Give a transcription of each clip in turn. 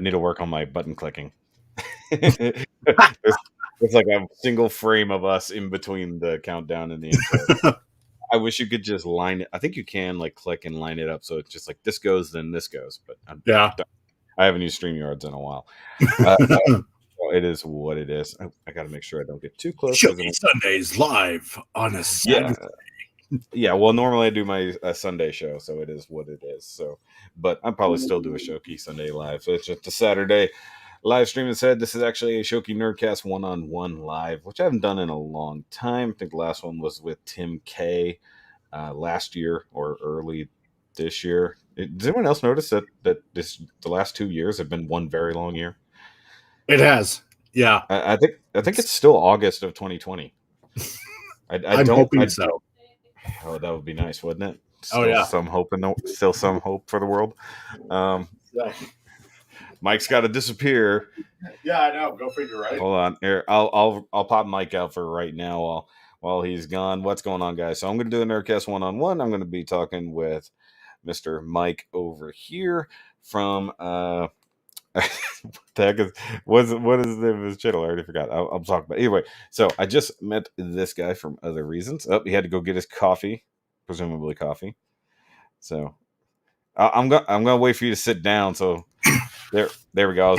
need to work on my button clicking. It's like a single frame of us in between the countdown and the intro. I wish you could just line it. I think you can like click and line it up so it's just like this goes, then this goes. But I haven't used StreamYards in a while. It is what it is. I got to make sure I don't get too close. Shoki Sundays live on a Saturday. Yeah. Well, normally I do my Sunday show, so it is what it is. So, but I'll probably still do a Shoki Sunday live. So it's just a Saturday live stream instead. This is actually a Shoki Nerdcast 1-on-1 live, which I haven't done in a long time. I think the last one was with Tim K last year or early this year. Does anyone else notice that the last 2 years have been one very long year? It has, yeah. I think it's still August of 2020. I'm hoping so. Oh, that would be nice, wouldn't it? Still Still some hope for the world. Mike's got to disappear. Yeah, I know. Go figure, right? Hold on here. I'll pop Mike out for right now while he's gone. What's going on, guys? So I'm going to do a Nerdcast 1-on-1. I'm going to be talking with Mr. Mike over here from what is the name of his channel? I already forgot. I'll talk about it. Anyway, so I just met this guy from other reasons. He had to go get his coffee, presumably coffee. So I'm gonna wait for you to sit down. So there we go. I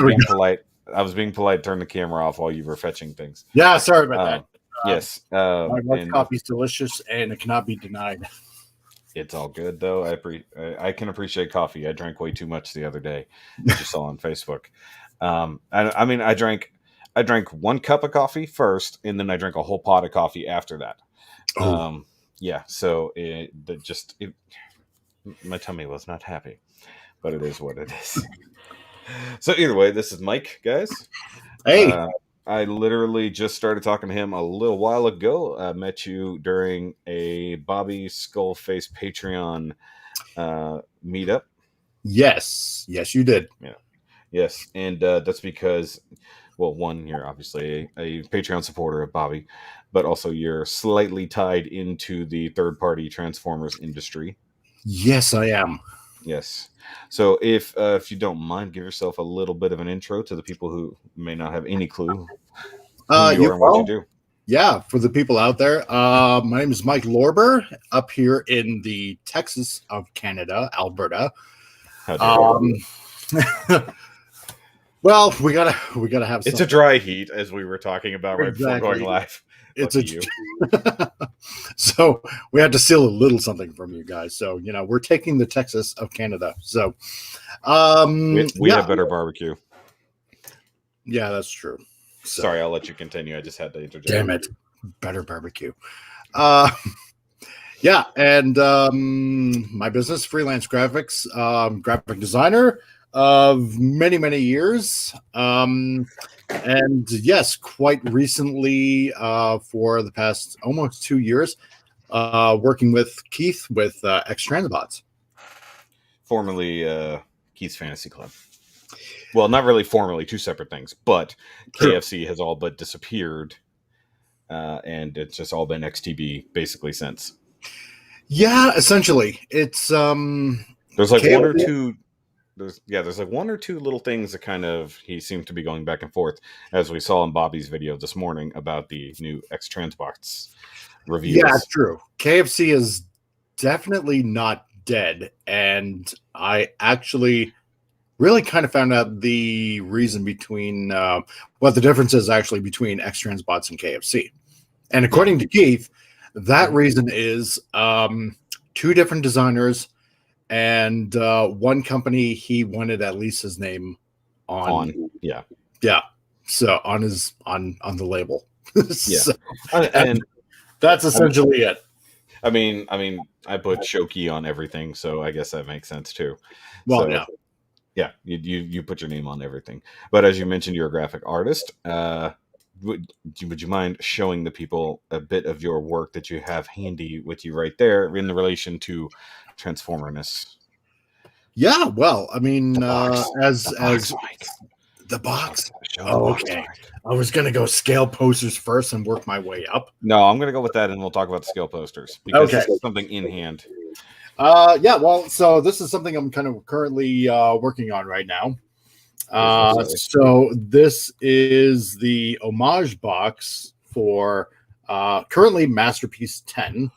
was being polite. Turn the camera off while you were fetching things. Yeah, sorry about that. Yes. My wife's coffee's delicious and it cannot be denied. It's all good though. I can appreciate coffee. I drank way too much the other day. As you saw on Facebook. I drank 1 cup of coffee first, and then I drank a whole pot of coffee after that. Yeah. So my tummy was not happy, but it is what it is. So either way, this is Mike, guys. Hey. I literally just started talking to him a little while ago. I met you during a Bobby Skullface Patreon meetup. Yes, you did. Yeah, yes, and that's because, well, one, you're obviously a Patreon supporter of Bobby, but also you're slightly tied into the third-party Transformers industry. Yes, I am. Yes. So if you don't mind, give yourself a little bit of an intro to the people who may not have any clue who you are and what you do. Yeah, for the people out there, my name is Mike Lorber, up here in the Texas of Canada, Alberta. Well, we gotta have. It's a dry heat, as we were talking about right before going live. So we had to steal a little something from you guys. So we're taking the Texas of Canada. So we have better barbecue. Yeah, that's true. So, sorry, I'll let you continue. I just had to interject. Damn it, better barbecue. Yeah, and my business, freelance graphics, graphic designer of many years. And yes, quite recently, for the past almost 2 years, working with Keith with X Transbots. Formerly Keith's Fantasy Club. Well, not really formally, 2 separate things, but KFC has all but disappeared, and it's just all been XTB basically since. Yeah, essentially. It's there's like one or two. There's like 1 or 2 little things that kind of he seems to be going back and forth, as we saw in Bobby's video this morning about the new X Transbots reviews. Yeah, it's true. KFC is definitely not dead, and I actually really kind of found out the reason between what the difference is actually between X Transbots and KFC. And according to Keith, that reason is 2 different designers. And one company he wanted at least his name on. Yeah. So on the label. Yeah. So, and that's essentially it. I mean, I put Shoki on everything, so I guess that makes sense too. Well, so, yeah, you put your name on everything. But as you mentioned, you're a graphic artist. Would you mind showing the people a bit of your work that you have handy with you right there in relation to Transformerness? Yeah, well, I mean, the box. Oh, okay. I was gonna go scale posters first and work my way up. No, I'm gonna go with that, and we'll talk about the scale posters because this is something in hand. Yeah, well, so this is something I'm kind of currently working on right now. So this is the Homage Box for currently Masterpiece 10.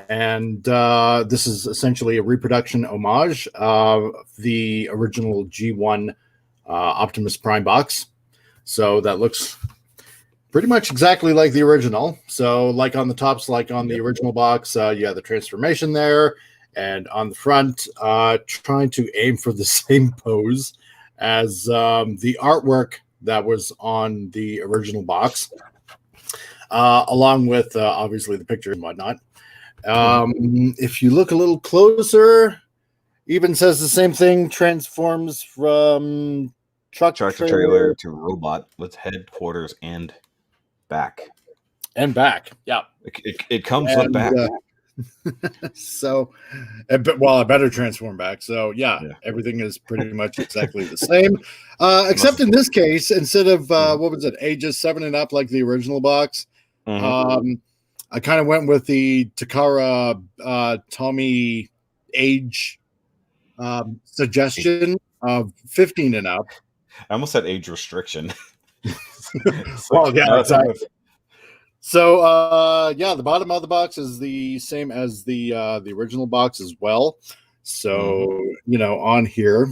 And this is essentially a reproduction homage of the original G1 Optimus Prime box. So that looks pretty much exactly like the original. So like on the tops, like on the original box, you have the transformation there. And on the front, trying to aim for the same pose as the artwork that was on the original box, along with obviously the picture and whatnot. If you look a little closer, even says the same thing, transforms from tractor trailer to robot with headquarters and back. And back, yeah. It comes with back. So, well, I better transform back. So, yeah, everything is pretty much exactly the same. Except in this case, instead of, what was it, ages 7 and up like the original box, I kind of went with the Takara Tommy age suggestion of 15 and up. I almost said age restriction. Well, yeah, exactly. So, the bottom of the box is the same as the original box as well. So, on here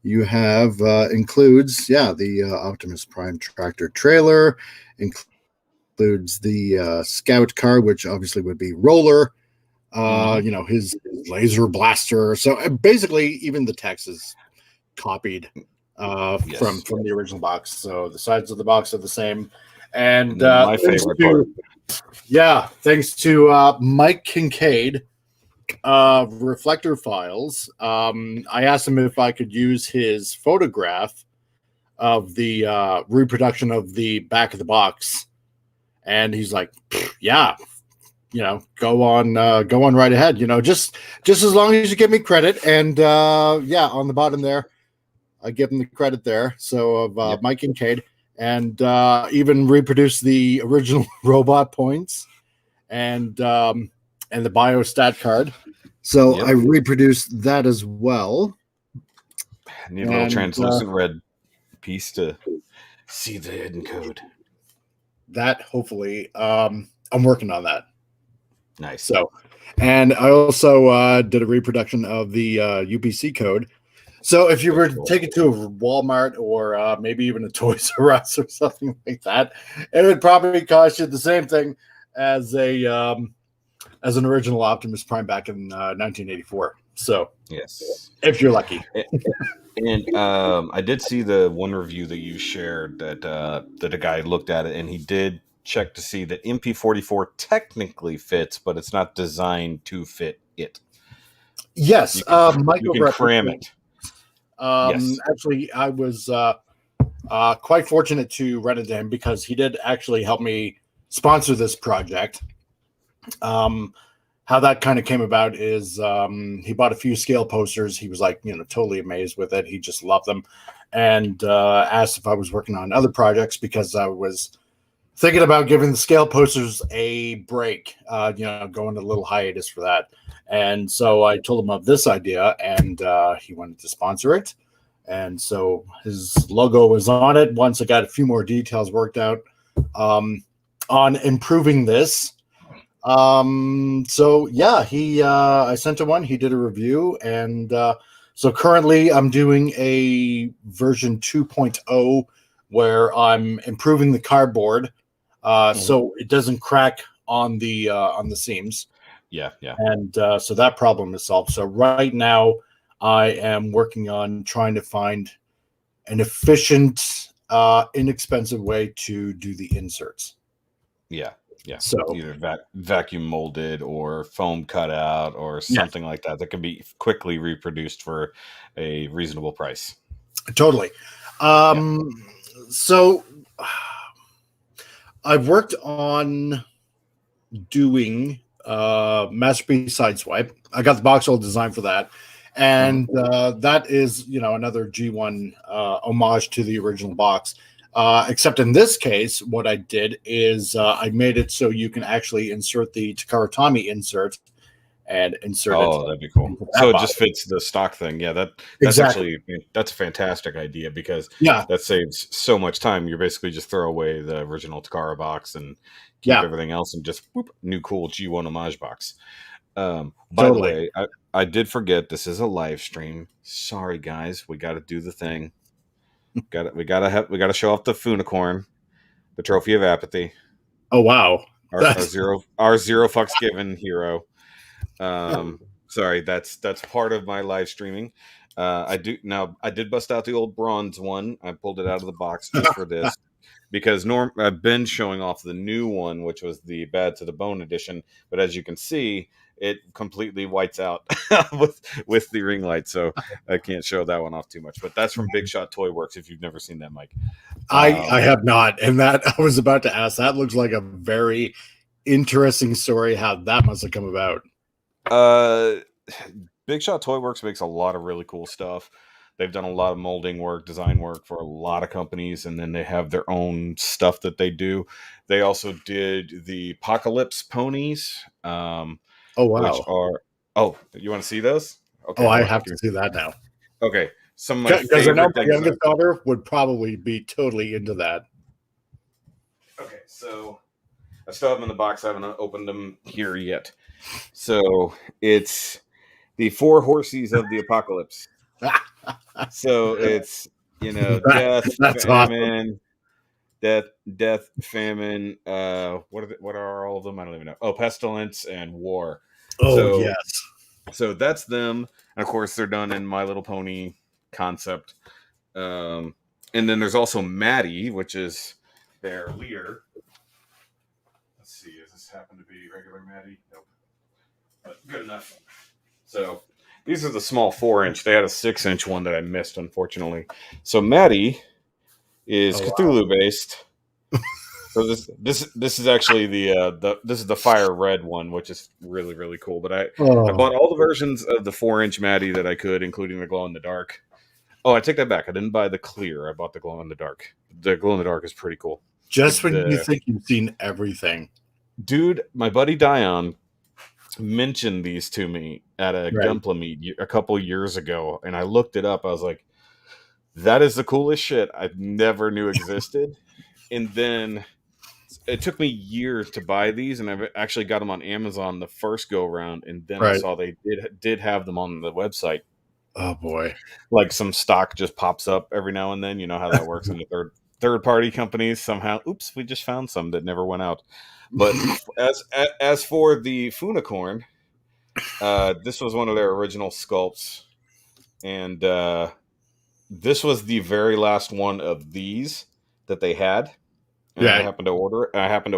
you have includes, the Optimus Prime tractor trailer, includes the scout car, which obviously would be Roller, his laser blaster. So basically, even the text is copied from the original box. So the sides of the box are the same. And my favorite part. Yeah, thanks to Mike Kincaid, Reflector Files. I asked him if I could use his photograph of the reproduction of the back of the box. And he's like, yeah, go on right ahead. Just as long as you give me credit. And on the bottom there, I give him the credit there. So of Mike Kincaid, and even reproduce the original robot points and the biostat card. So I reproduced that as well. Need a little translucent red piece to see the hidden code. That hopefully I'm working on that. Nice. So, and I also did a reproduction of the UPC code. So if you were to take it to a Walmart or maybe even a Toys R Us or something like that, it would probably cost you the same thing as an original Optimus Prime back in 1984. So yes, if you're lucky. And I did see the one review that you shared that a guy looked at it and he did check to see that MP44 technically fits, but it's not designed to fit it. Yes, you can cram it. Actually, I was quite fortunate to run into him because he did actually help me sponsor this project. How that kind of came about is he bought a few scale posters. He was like, totally amazed with it. He just loved them, and asked if I was working on other projects because I was thinking about giving the scale posters a break, going a little hiatus for that. And so I told him of this idea, and he wanted to sponsor it. And so his logo was on it. Once I got a few more details worked out on improving this. I sent him one. He did a review. And so currently I'm doing a version 2.0 where I'm improving the cardboard so it doesn't crack on the seams. Yeah. And so that problem is solved. So right now I am working on trying to find an efficient, inexpensive way to do the inserts. Yeah. So either vacuum molded or foam cut out or something like that can be quickly reproduced for a reasonable price. Totally. So I've worked on doing Masterpiece Sideswipe. I got the box all designed for that. And that is, another G1 homage to the original box. Except in this case, what I did is I made it so you can actually insert the Takara Tommy insert and insert it Oh, that'd be cool. into So that it just bottle. fits the stock thing. Yeah, that's Exactly. actually that's a fantastic idea because Yeah. that saves so much time. You basically just throw away the original Takara box and keep Yeah. everything else and just whoop, new cool G1 homage box. By the Totally. way, I did forget this is a live stream. Sorry guys, we got to do the thing. We got to show off the Funicorn, the trophy of apathy, Oh wow. our That's zero fucks given hero. Sorry, that's part of my live streaming. I did bust out the old bronze one. I pulled it out of the box just for this because I've been showing off the new one, which was the Bad to the Bone edition. But as you can see, it completely whites out with the ring light, so I can't show that one off too much. But that's from Big Shot Toy Works. If you've never seen that, Mike, I have not, and that I was about to ask. That looks like a very interesting story. How that must have come about. uh, Big Shot Toy Works makes a lot of really cool stuff. They've done a lot of molding work, design work for a lot of companies, and then they have their own stuff that they do. They also did the Apocalypse ponies, Oh which wow. are you want to see those? Okay, Oh, I hold on. have to see that now Okay, some of my because I know favorite my things. youngest daughter would probably be totally into that. Okay, so I still have them in the box. I haven't opened them here yet. So it's the four horses of the apocalypse. So it's That's awesome. death, famine. What are all of them? I don't even know. Oh, pestilence and war. Oh So yes. that's them. And of course, they're done in My Little Pony concept. And then there's also Maddie, which is their leader. Let's see. Does this happen to be regular Maddie? Nope. But good enough. So these are the small 4-inch. They had a 6-inch one that I missed, unfortunately. So Maddie is Oh wow. Cthulhu based. So this is actually this is the fire red one, which is really really cool. But I Oh, bought all the versions of the 4-inch Maddie that I could, including the glow in the dark. Oh, I take that back. I didn't buy the clear. I bought the glow in the dark. The glow in the dark is pretty cool. just Like when you the think you've seen everything, dude, my buddy Dion mentioned these to me at a right? Gunpla meet a couple years ago, and I looked it up. I was like, that is the coolest shit I never knew existed. And then it took me years to buy these, and I actually got them on Amazon the first go around, and then I Right. saw they did have them on the website. Oh boy. Like some stock just pops up every now and then. You know how that works in the third party companies. Somehow, oops, we just found some that never went out. But as for the Funicorn, this was one of their original sculpts, and this was the very last one of these that they had, and I Right. happened to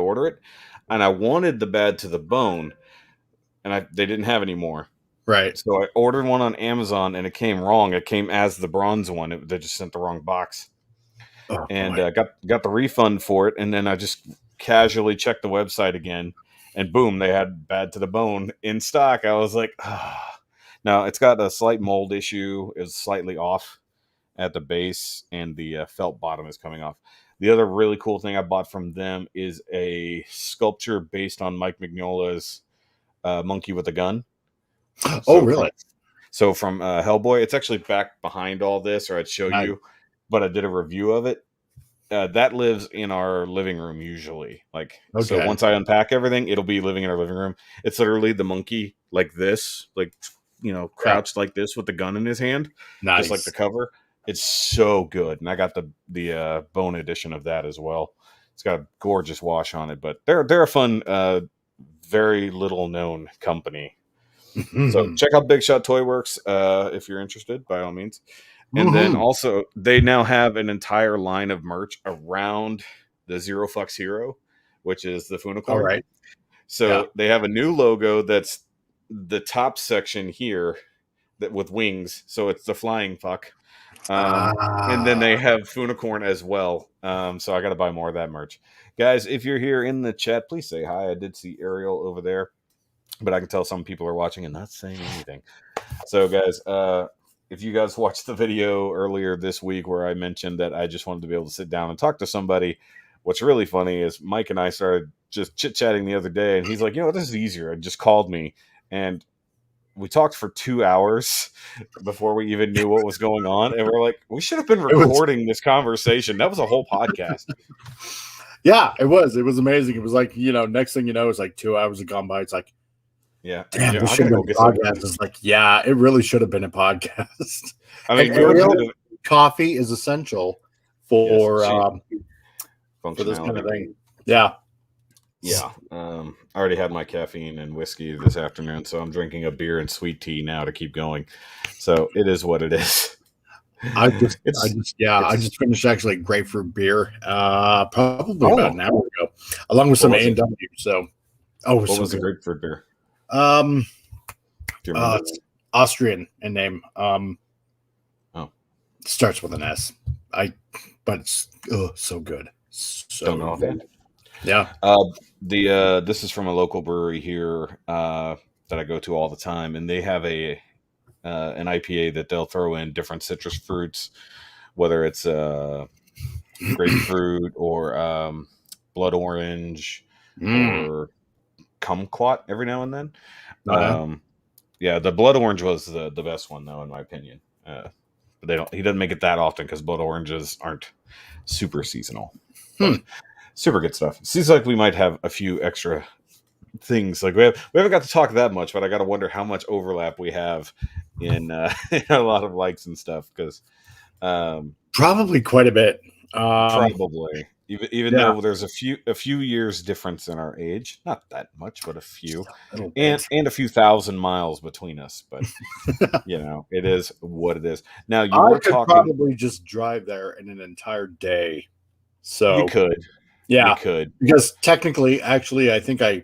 order it. And I wanted the Bad to the Bone, and they didn't have any more. Right. So I ordered one on Amazon, and it came wrong. It came as the bronze one. They just sent the wrong box, Oh and boy. got the refund for it. And then I just casually checked the website again, and boom, they had Bad to the Bone in stock. I was like, ah. Now it's got a slight mold issue. It's slightly off at the base, and the felt bottom is coming off. The other really cool thing I bought from them is a sculpture based on Mike Mignola's Monkey with a Gun. Oh So really? from Hellboy, it's actually back behind all this, or I'd show Nice. you, but I did a review of it. That lives in our living room usually. Like, so Okay. once I unpack everything, it'll be living in our living room. It's literally the monkey like this, like Yeah. crouched like this with the gun in his hand, just like the Nice. cover. It's so good, and I got the bone edition of that as well. It's got a gorgeous wash on it, but they're a fun, very little known company. So check out Big Shot Toy Works if you're interested, by all means. And then Mm-hmm. also, they now have an entire line of merch around the Zero Fucks Hero, which is the All Funicorn. right. Yeah. So they have a new logo that's the top section here that with wings. So it's the flying fuck. And then they Ah. have Funicorn as well. So I got to buy more of that merch. Guys, if you're here in the chat, please say hi. I did see Ariel over there, but I can tell some people are watching and not saying anything. So, guys, if you guys watched the video earlier this week where I mentioned that I just wanted to be able to sit down and talk to somebody, what's really funny is Mike and I started just chit chatting the other day, and he's like, this is easier. And just called me, and we talked for 2 hours before we even knew what was going on, and we're like, we should have been It was- recording this conversation. That was a whole podcast. Yeah, it was. It was amazing. It was like, next thing you know, it's like 2 hours have gone by. It's like, Yeah, damn, yeah, this I should gotta have go been get a some. podcast. It's like, yeah, it really should have been a podcast. I mean, And Ariel, coffee is essential for for this kind of thing. Yeah. Yeah. I already had my caffeine and whiskey this afternoon, so I'm drinking a beer and sweet tea now to keep going. So it is what it is. I just finished actually Grapefruit Beer, probably about an hour ago, along with some A&W. So, what was the Grapefruit Beer? Do you remember? It's Austrian in name. Starts with an S. But it's so good. So don't know that. Yeah. This is from a local brewery here that I go to all the time, and they have an IPA that they'll throw in different citrus fruits, whether it's grapefruit or blood orange or kumquat every now and then. Yeah, the blood orange was the best one though, in my opinion. But he doesn't make it that often because blood oranges aren't super seasonal. Super good stuff. Seems like we might have a few extra things. Like we haven't got to talk that much, but I got to wonder how much overlap we have in a lot of likes and stuff. Because probably quite a bit. Probably, even though there's a few years difference in our age, not that much, but a few, and a few thousand miles between us. But it is what it is. Now I could probably just drive there in an entire day. So you could. Yeah, you could. Because technically, actually, I think I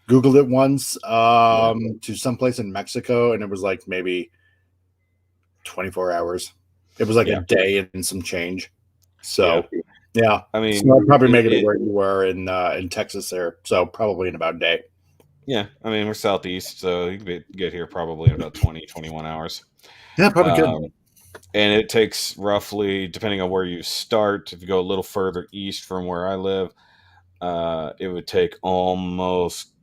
Googled it once to someplace in Mexico, and it was like maybe 24 hours. It was like a day and some change. So, I mean, so I'd probably make it where you were in Texas there. So probably in about a day. Yeah, I mean, we're southeast, so you can get here probably in about 20, 21 hours. Yeah, probably good. And it takes roughly, depending on where you start, if you go a little further east from where I live, it would take almost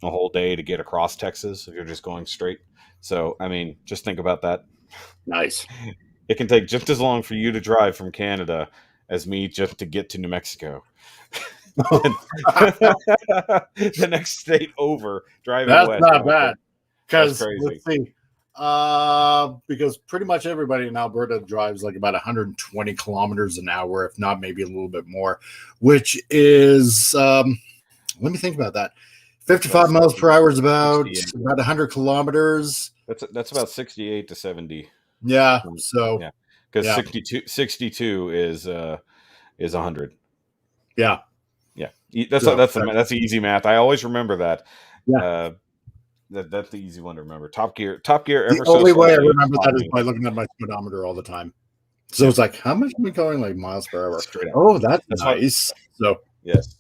a whole day to get across Texas if you're just going straight. So, I mean, just think about that. Nice. It can take just as long for you to drive from Canada as me just to get to New Mexico. The next state over, driving That's west. That's not bad. Because let's see. Because pretty much everybody in Alberta drives like about 120 kilometers an hour, if not maybe a little bit more, which is let me think about that. 55 miles per hour is about 100 kilometers. That's about 68 to 70. Yeah. So because 62 is 100. Yeah. Yeah. That's easy math. I always remember that. Yeah. That's the easy one to remember. Top Gear. The only way I remember that is by looking at my speedometer all the time. So it's like, how much am I going like miles per hour? Oh, that's nice. So yes.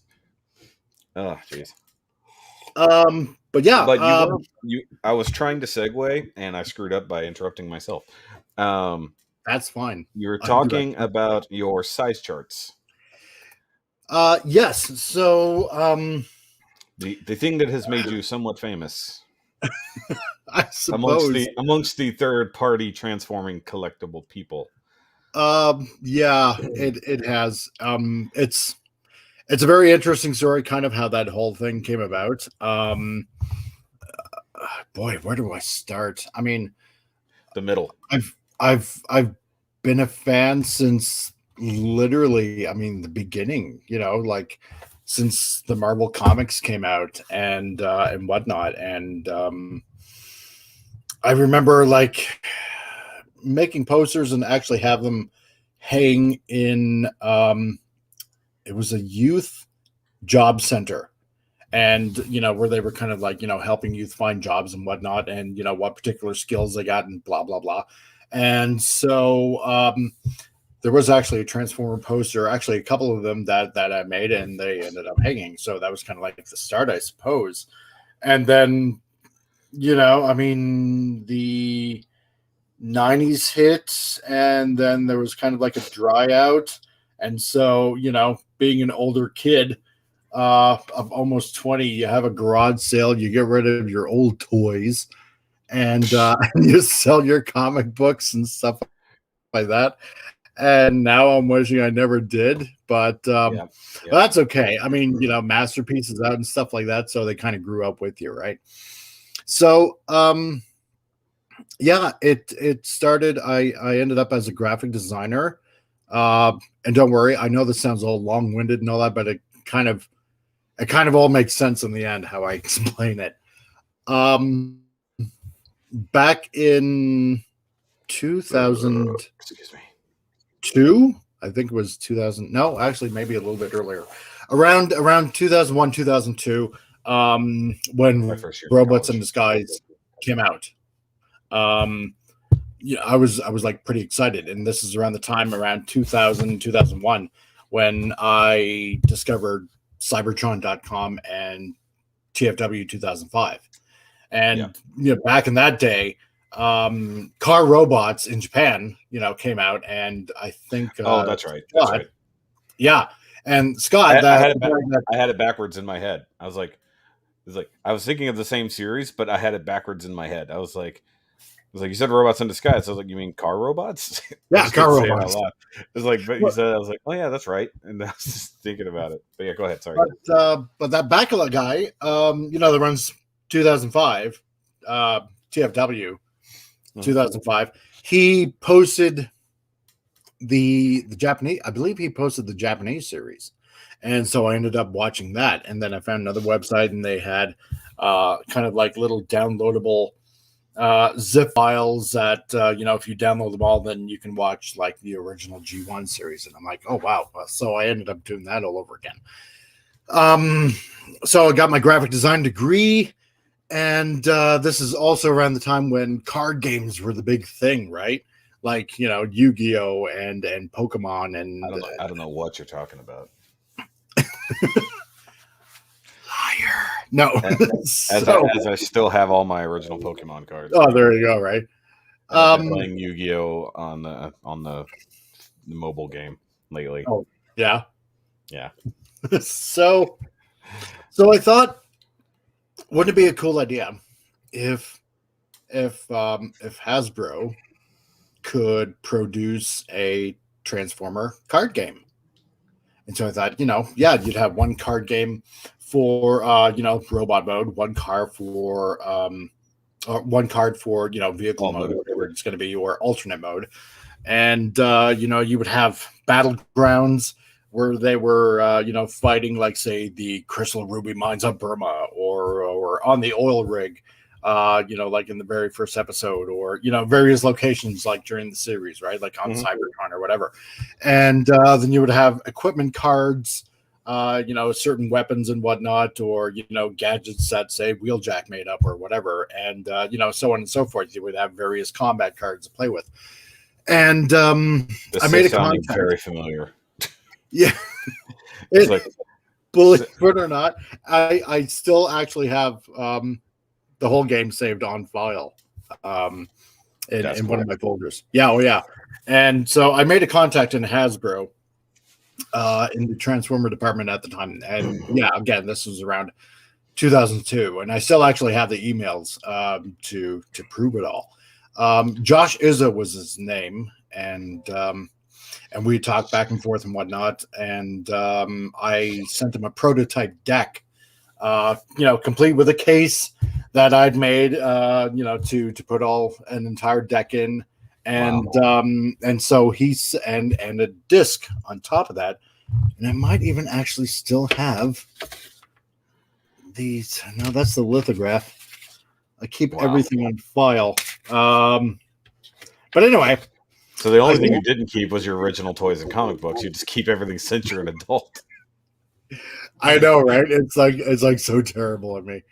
Oh, jeez. But yeah. But I was trying to segue and I screwed up by interrupting myself. That's fine. You were talking about your size charts. Yes. So the thing that has made you somewhat famous. I suppose amongst the third party transforming collectible people. Yeah, it has. It's a very interesting story, kind of how that whole thing came about. Boy, where do I start? I mean, the middle. I've been a fan since literally, I mean, the beginning, like since the Marvel comics came out and whatnot. And I remember like making posters and actually have them hang in it was a youth job center, and where they were kind of like helping youth find jobs and whatnot, and what particular skills they got and blah blah blah. And so there was actually a Transformer poster, actually a couple of them that I made, and they ended up hanging. So that was kind of like the start, I suppose. And then, I mean, the 90s hit, and then there was kind of like a dry out. And so, being an older kid of almost 20, you have a garage sale, you get rid of your old toys. and you sell your comic books and stuff like that. And now I'm wishing I never did, but Yeah. well, that's okay. I mean, masterpieces out and stuff like that, so they kind of grew up with you, right? So yeah, it started. I ended up as a graphic designer, and don't worry, I know this sounds all long winded and all that, but it kind of all makes sense in the end how I explain it. Back in 2002, Excuse me. I think it was 2000. No, actually, maybe a little bit earlier, around 2001, 2002, when My first year of Robots college. in Disguise came out. Yeah, I was like pretty excited, and this is around the time around 2000, 2001 when I discovered Cybertron.com and TFW 2005. And back in that day, car robots in Japan, came out, and I think That's right. That's right. Yeah, and Scott, I had it backwards in my head. I was like, I was thinking of the same series, but I had it backwards in my head. I was like, you said robots in disguise. I was like, you mean car robots? Yeah, car robots. It was like, but you said, I was like, oh yeah, that's right. And I was just thinking about it. But yeah, go ahead. Sorry. But that Bacala guy, that runs 2005, TFW 2005. He posted the Japanese. I believe he posted the Japanese series, and so I ended up watching that. And then I found another website, and they had kind of like little downloadable zip files that if you download them all, then you can watch like the original G1 series. And I'm like, oh wow. So I ended up doing that all over again. So I got my graphic design degree, and this is also around the time when card games were the big thing, right? Like Yu-Gi-Oh and Pokemon, and I don't know what you're talking about. Liar. No. As I still have all my original Pokemon cards. Oh, there you go. Right. I've been playing Yu-Gi-Oh on the mobile game lately. Oh, yeah. Yeah. So I thought, wouldn't it be a cool idea if Hasbro could produce a Transformer card game? And so I thought, you'd have one card game for robot mode, one card for vehicle mode, whatever it's going to be, or alternate mode, and you would have battlegrounds where they were fighting, like say the Crystal Ruby mines of Burma, or on the oil rig, like in the very first episode, or various locations like during the series, right, like on Cybertron or whatever. And then you would have equipment cards, certain weapons and whatnot, or gadgets that say Wheeljack made up or whatever, and so on and so forth. You would have various combat cards to play with. And I made a contact. Very familiar. Yeah. It's like, believe it or not, I still actually have the whole game saved on file in one of my folders. Yeah, oh yeah. And so I made a contact in Hasbro in the Transformer department at the time. And yeah, again, this was around 2002, and I still actually have the emails to prove it all. Josh Izza was his name, and we talked back and forth and whatnot. And I sent him a prototype deck, complete with a case that I'd made, to put an entire deck in, and wow. And so and a disc on top of that, and I might even actually still have these. No, that's the lithograph. I keep everything on file. But anyway. So the only thing you didn't keep was your original toys and comic books. You just keep everything since you're an adult. I know, right? It's like so terrible of me.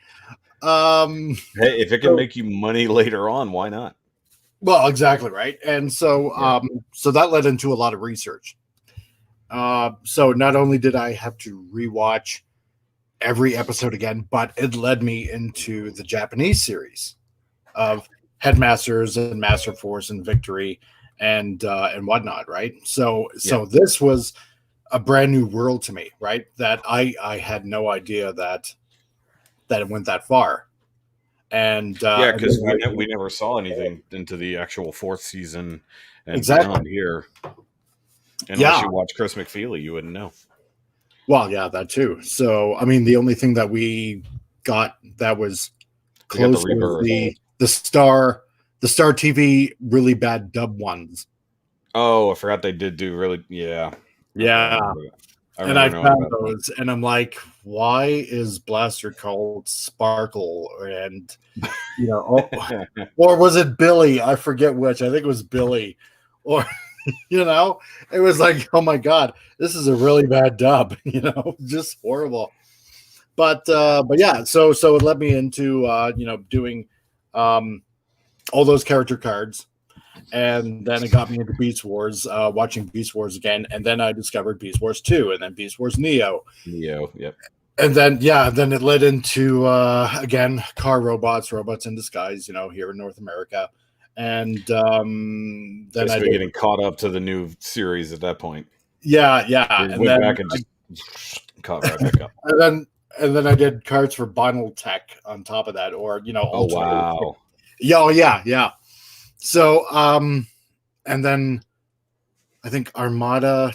Hey, if it can make you money later on, why not? Well, exactly, right. And so so that led into a lot of research. So not only did I have to rewatch every episode again, but it led me into the Japanese series of Headmasters and Master Force and Victory and whatnot, right? So this was a brand new world to me, right? That I had no idea that it went that far. And Yeah, because we never saw anything into the actual fourth season and beyond here. Unless you watch Chris McFeely, you wouldn't know. Well, yeah, that too. So, I mean, the only thing that we got that was close was the Star TV really bad dub ones. Oh, I forgot they did do really, yeah. Yeah. And I found those, and I'm like, why is Blaster called Sparkle? And, or was it Billy? I forget which. I think it was Billy. Or, it was like, oh my God, this is a really bad dub, just horrible. But yeah, so it led me into, doing all those character cards. And then it got me into Beast Wars, watching Beast Wars again. And then I discovered Beast Wars 2 and then Beast Wars Neo. Yep. And then, then it led into, again, car robots in disguise, here in North America. And then basically getting caught up to the new series at that point. Yeah. And went back and just caught right back up. and then I did cards for Vinyl Tech on top of that, or, Oh, wow. Yeah. So, and then I think Armada,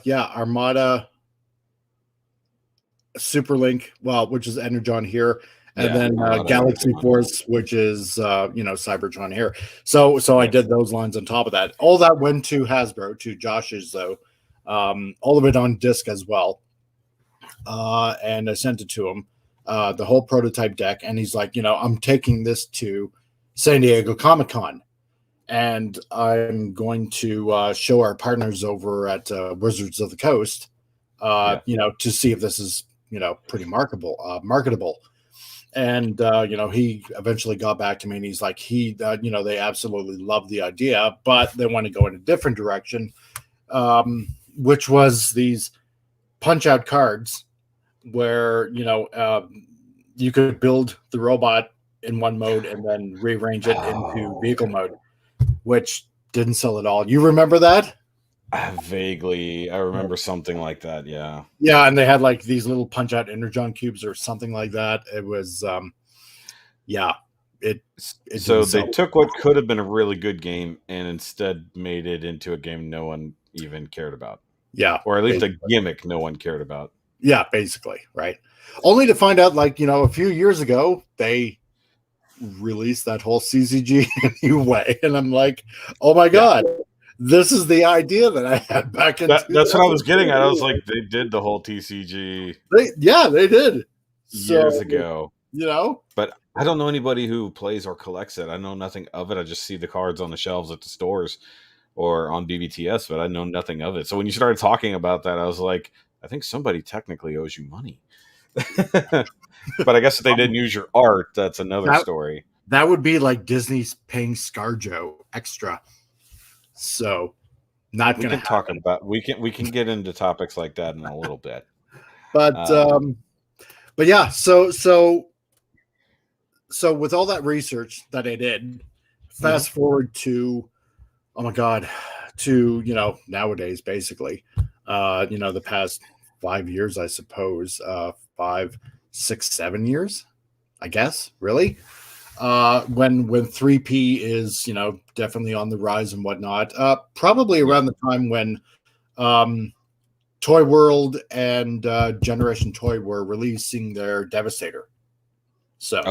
Superlink, which is Energon here, and then Galaxy Force, which is Cybertron here. So I did those lines on top of that. All that went to Hasbro, to Josh's though, all of it on disc as well, and I sent it to him, the whole prototype deck, and he's like, I'm taking this to San Diego Comic-Con. And I'm going to show our partners over at Wizards of the Coast, to see if this is, pretty marketable. And, he eventually got back to me and he's like, they absolutely love the idea, but they want to go in a different direction, which was these punch out cards where, you could build the robot in one mode and then rearrange it into vehicle mode, which didn't sell at all. You remember that? Vaguely. I remember something like that, yeah. Yeah, and they had like these little punch-out Energon cubes or something like that. It was, So they took what could have been a really good game and instead made it into a game no one even cared about. Yeah. Or at least a gimmick no one cared about. Yeah, basically, right? Only to find out, a few years ago, they released that whole CCG anyway, and I'm like, oh my God, this is the idea that I had back in that's what I was getting at. I was like, they did the whole TCG they did years ago, but I don't know anybody who plays or collects it. I know nothing of it. I just see the cards on the shelves at the stores or on BBTS, but I know nothing of it. So when you started talking about that, I was like, I think somebody technically owes you money. But I guess if they didn't use your art, that's another story. That would be like Disney's paying ScarJo extra. So, not going to talk about. We can get into topics like that in a little bit. But yeah. So with all that research that I did, fast forward to, oh my God, to nowadays basically, the past 5 years, I suppose, 5, 6, 7 years, I guess, really. When 3P is, definitely on the rise and whatnot, probably around the time when Toy World and Generation Toy were releasing their Devastator. So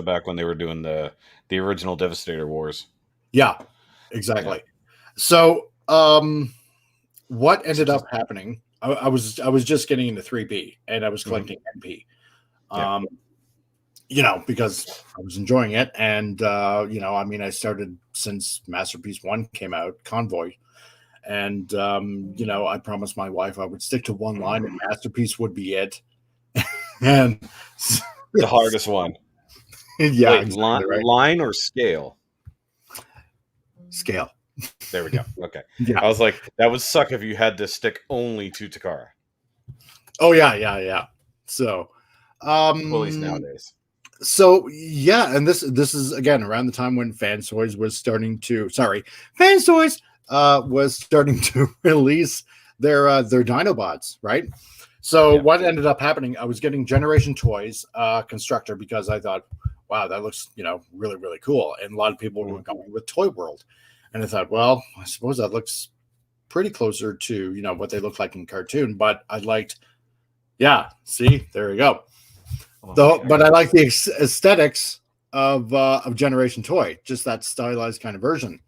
back when they were doing the original Devastator Wars. Yeah, exactly. Yeah. So what ended up happening? I was just getting into 3P and I was collecting NP. Because I was enjoying it. And, I started since Masterpiece 1 came out, Convoy. And, I promised my wife I would stick to one line and Masterpiece would be it. And the hardest one. Yeah. Wait, exactly, line or scale? Scale. There we go. Okay. Yeah. I was like, that would suck if you had to stick only to Takara. Oh, yeah. So, bullies nowadays. So yeah, and this is again around the time when Fantoys was starting to release their Dinobots, right? So what ended up happening, I was getting Generation Toys Constructor because I thought, wow, that looks, really, really cool. And a lot of people were Mhm. going with Toy World. And I thought, well, I suppose that looks pretty closer to, what they look like in cartoon. But I liked, yeah, see, there you go. Hold on, Though, I but I got like the aesthetics of Generation Toy, just that stylized kind of version.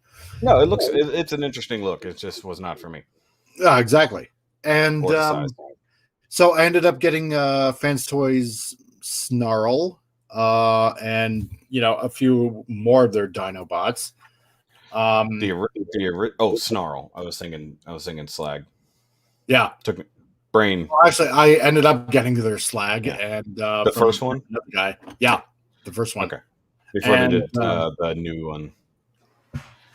no. It's an interesting look. It just was not for me Yeah, exactly. And or the size. so I ended up getting Fans Toys Snarl, and a few more of their Dinobots. Snarl. I was thinking Slag. Yeah. Took me brain. Well, actually, I ended up getting their Slag Yeah. and The from first one? another guy. Yeah, the first one. Okay. Before And they did the new one,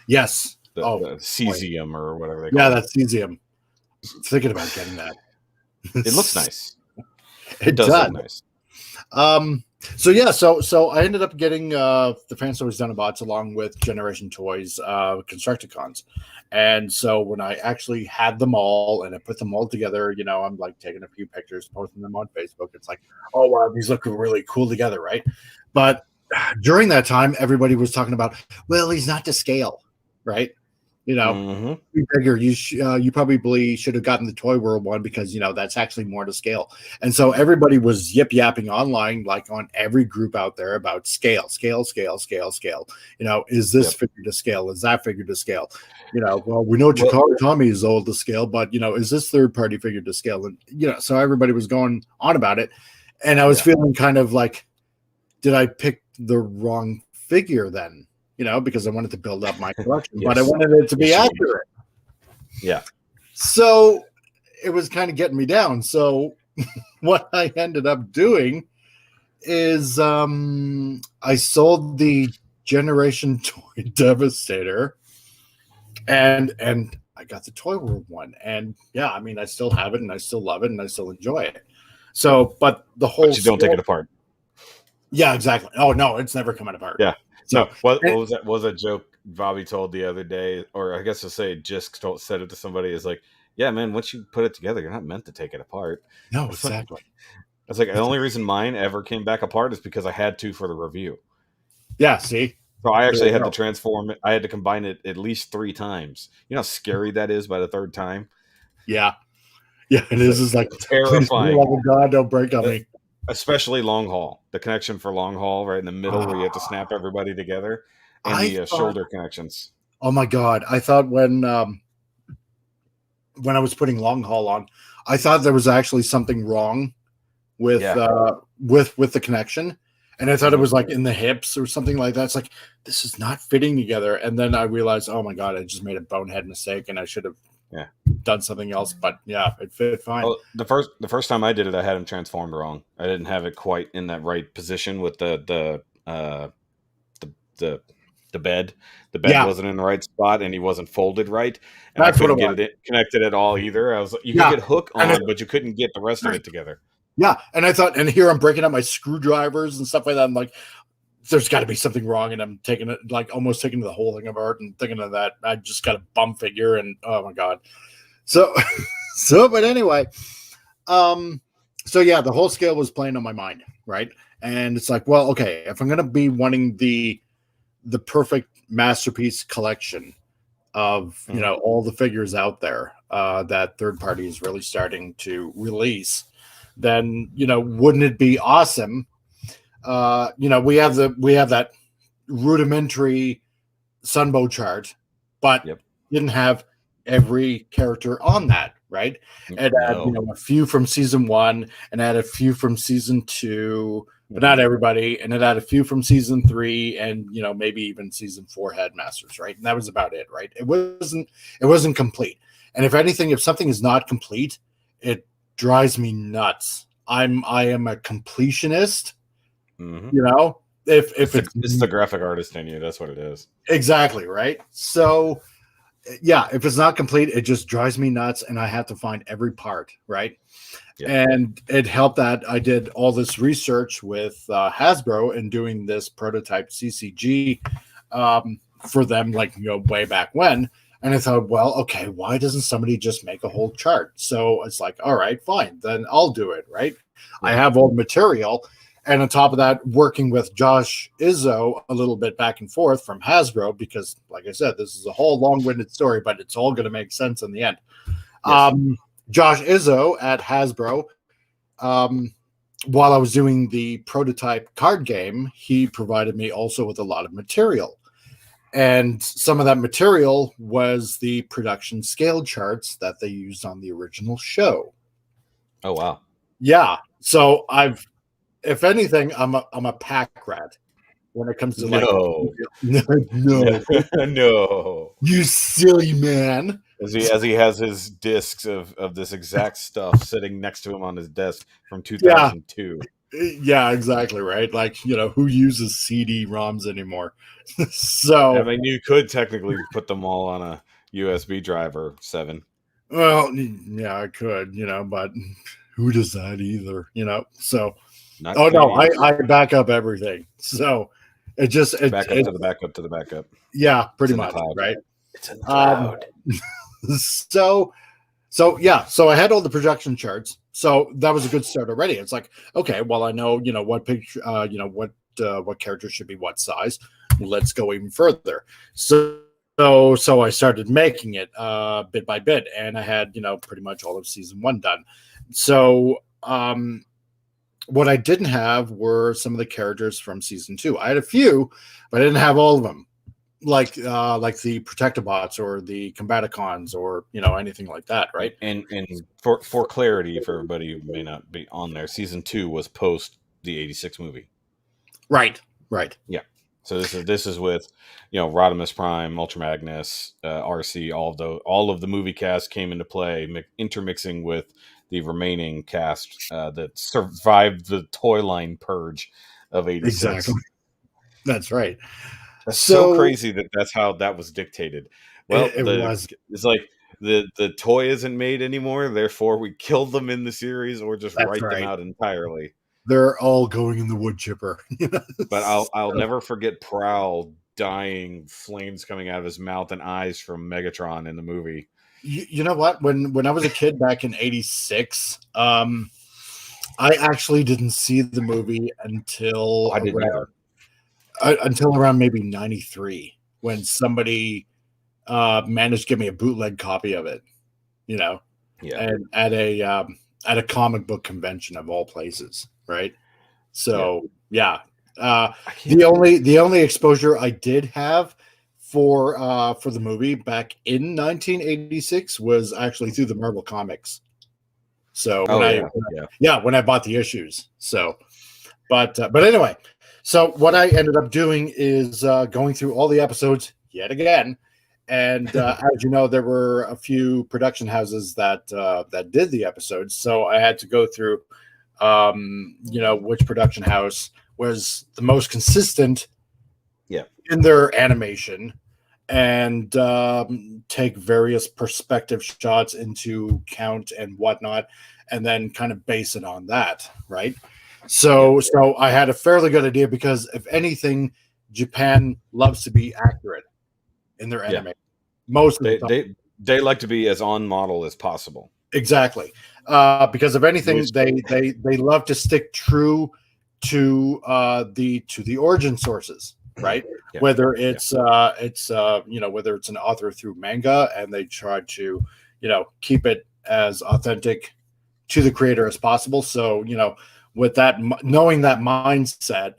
yes. the Oh, cesium or whatever they call yeah, it. that's cesium. Thinking about getting that. It looks nice. It does does. look nice. So yeah, so I ended up getting the Fans Toys Dinobots along with Generation Toys Constructicons. And so when I actually had them all and I put them all together, I'm like taking a few pictures, posting them on Facebook. It's like, oh wow, these look really cool together, right? But during that time, everybody was talking about, well, he's not to scale, right? Mhm. You figure you probably should have gotten the Toy World one because that's actually more to scale. And so everybody was yip yapping online, like on every group out there, about scale. Is this Yep. figure to scale? Is that figure to scale? Well, we know Chikara Tommy is old to scale, but is this third party figure to scale? And so everybody was going on about it, and I was feeling kind of like, did I pick the wrong figure then? Because I wanted to build up my collection, but I Yes. wanted it to be Yes, you accurate. Yeah. So it was kind of getting me down. So what I ended up doing is I sold the Generation Toy Devastator and I got the Toy World one. And yeah, I mean, I still have it and I still love it and I still enjoy it. So, but the whole But you don't take it apart. Yeah, exactly. Oh no, it's never coming apart. Yeah. So No, what was that? Was a joke Bobby told the other day, or I guess to say, just said it to somebody. Is like, yeah, man. Once you put it together, you're not meant to take it apart. no, It's like, exactly. it's like the only reson mine ever came back apart is because I had to for the review. Yeah, see? So I actually There you had go. to transform it. I had to combine it at least 3 times. You know how scary that is by the third time? Yeah. Yeah, it is. It's like, please, for the Terrifying. love of God, don't break on me. Especially long haul. The connection for long haul right in the middle where you have to snap everybody together. And the shoulder connections. Oh my God. I thought when I was putting long haul on, I thought there was actually something wrong with with the connection. And I thought it was like in the hips or something like that. It's like, this is not fitting together. And then I realized, oh my God, I just made a bonehead mistake and I should have done something else. But yeah, it fit fine. Oh, the first time I did it, I had him transformed wrong. I didn't have it quite in that right position with the bed. The bed wasn't in the right spot and he wasn't folded right. And That's I couldn't what get it connected at all either. I was you could get hook on, but you couldn't get the rest of it together. Yeah. And I thought, and here I'm breaking up my screwdrivers and stuff like that. I'm like, there's got to be something wrong. And I'm taking it, like almost taking the whole thing apart and thinking of that. I just got a bum figure and oh my God. So, but anyway, so yeah, the whole scale was playing on my mind. Right. And it's like, well, okay, if I'm going to be wanting the perfect masterpiece collection of, all the figures out there, that third party is really starting to release, then, wouldn't it be awesome? We have that rudimentary Sunbow chart, but didn't have every character on that, right? It had a few from season 1 and had a few from season 2, but not everybody, and it had a few from season 3 and maybe even season 4 headmasters, right? And that was about it, right? It wasn't complete. And if anything, if something is not complete, it drives me nuts. I am a completionist. If it's the graphic artist in you, that's what it is. Exactly, right? So yeah, if it's not complete, it just drives me nuts and I have to find every part, right? And it helped that I did all this research with Hasbro and doing this prototype CCG for them, like way back when. And I thought, well, okay, why doesn't somebody just make a whole chart? So it's like, all right, fine, then I'll do it, right? I have all the material. And on top of that, working with Josh Izzo a little bit back and forth from Hasbro, because, like I said, this is a whole long-winded story, but it's all going to make sense in the end. Yes. Josh Izzo at Hasbro, while I was doing the prototype card game, he provided me also with a lot of material. And some of that material was the production scale charts that they used on the original show. Oh, wow. Yeah. So if anything, I'm a pack rat when it comes to No. no, No. you silly man. As he has his discs of this exact stuff sitting next to him on his desk from 2002. Yeah, exactly, right. Like, who uses CD-ROMs anymore? So, I mean, you could technically put them all on a USB drive or 7. well, yeah, I could, but who does that either? So, Not no, Canadians. I back up everything. So it just back up to the backup to the backup. Yeah, pretty It's in the much, cloud. right? It's in the cloud. So I had all the projection charts. So that was a good start already. It's like, okay, well, I know, what picture, what characters should be what size. Let's go even further. So I started making it bit by bit, and I had, pretty much all of season 1 done. So what I didn't have were some of the characters from season 2. I had a few, but I didn't have all of them. Like the Protectobots or the Combaticons or anything like that, right? And for clarity, for everybody who may not be on there, season 2 was post the 86 movie. Right. Yeah. So this is with Rodimus Prime, Ultra Magnus, RC, all of the movie cast came into play, intermixing with the remaining cast that survived the toy line purge of 86. Exactly. That's right. That's so crazy that's how that was dictated. Well, it was. It's like the toy isn't made anymore, therefore we kill them in the series or just write them out entirely. They're all going in the wood chipper. But I'll never forget Prowl dying, flames coming out of his mouth and eyes from Megatron in the movie. You know what? When I was a kid back in '86, I actually didn't see the movie until around maybe '93, when somebody managed to give me a bootleg copy of it. Yeah. And at a comic book convention of all places, right? So yeah. The only exposure I did have for the movie back in 1986 was actually through the Marvel Comics. So when I bought the issues. So, but anyway, so what I ended up doing is going through all the episodes yet again. And as you know, there were a few production houses that did the episodes, so I had to go through, which production house was the most consistent, in their animation, and take various perspective shots into count and whatnot, and then kind of base it on that, right? So I had a fairly good idea, because if anything, Japan loves to be accurate in their anime. Most of the time. They like to be as on model as possible. Exactly. Because if anything, they love to stick true to the origin sources, right? Whether it's whether it's an author through manga, and they try to keep it as authentic to the creator as possible. So with that, knowing that mindset,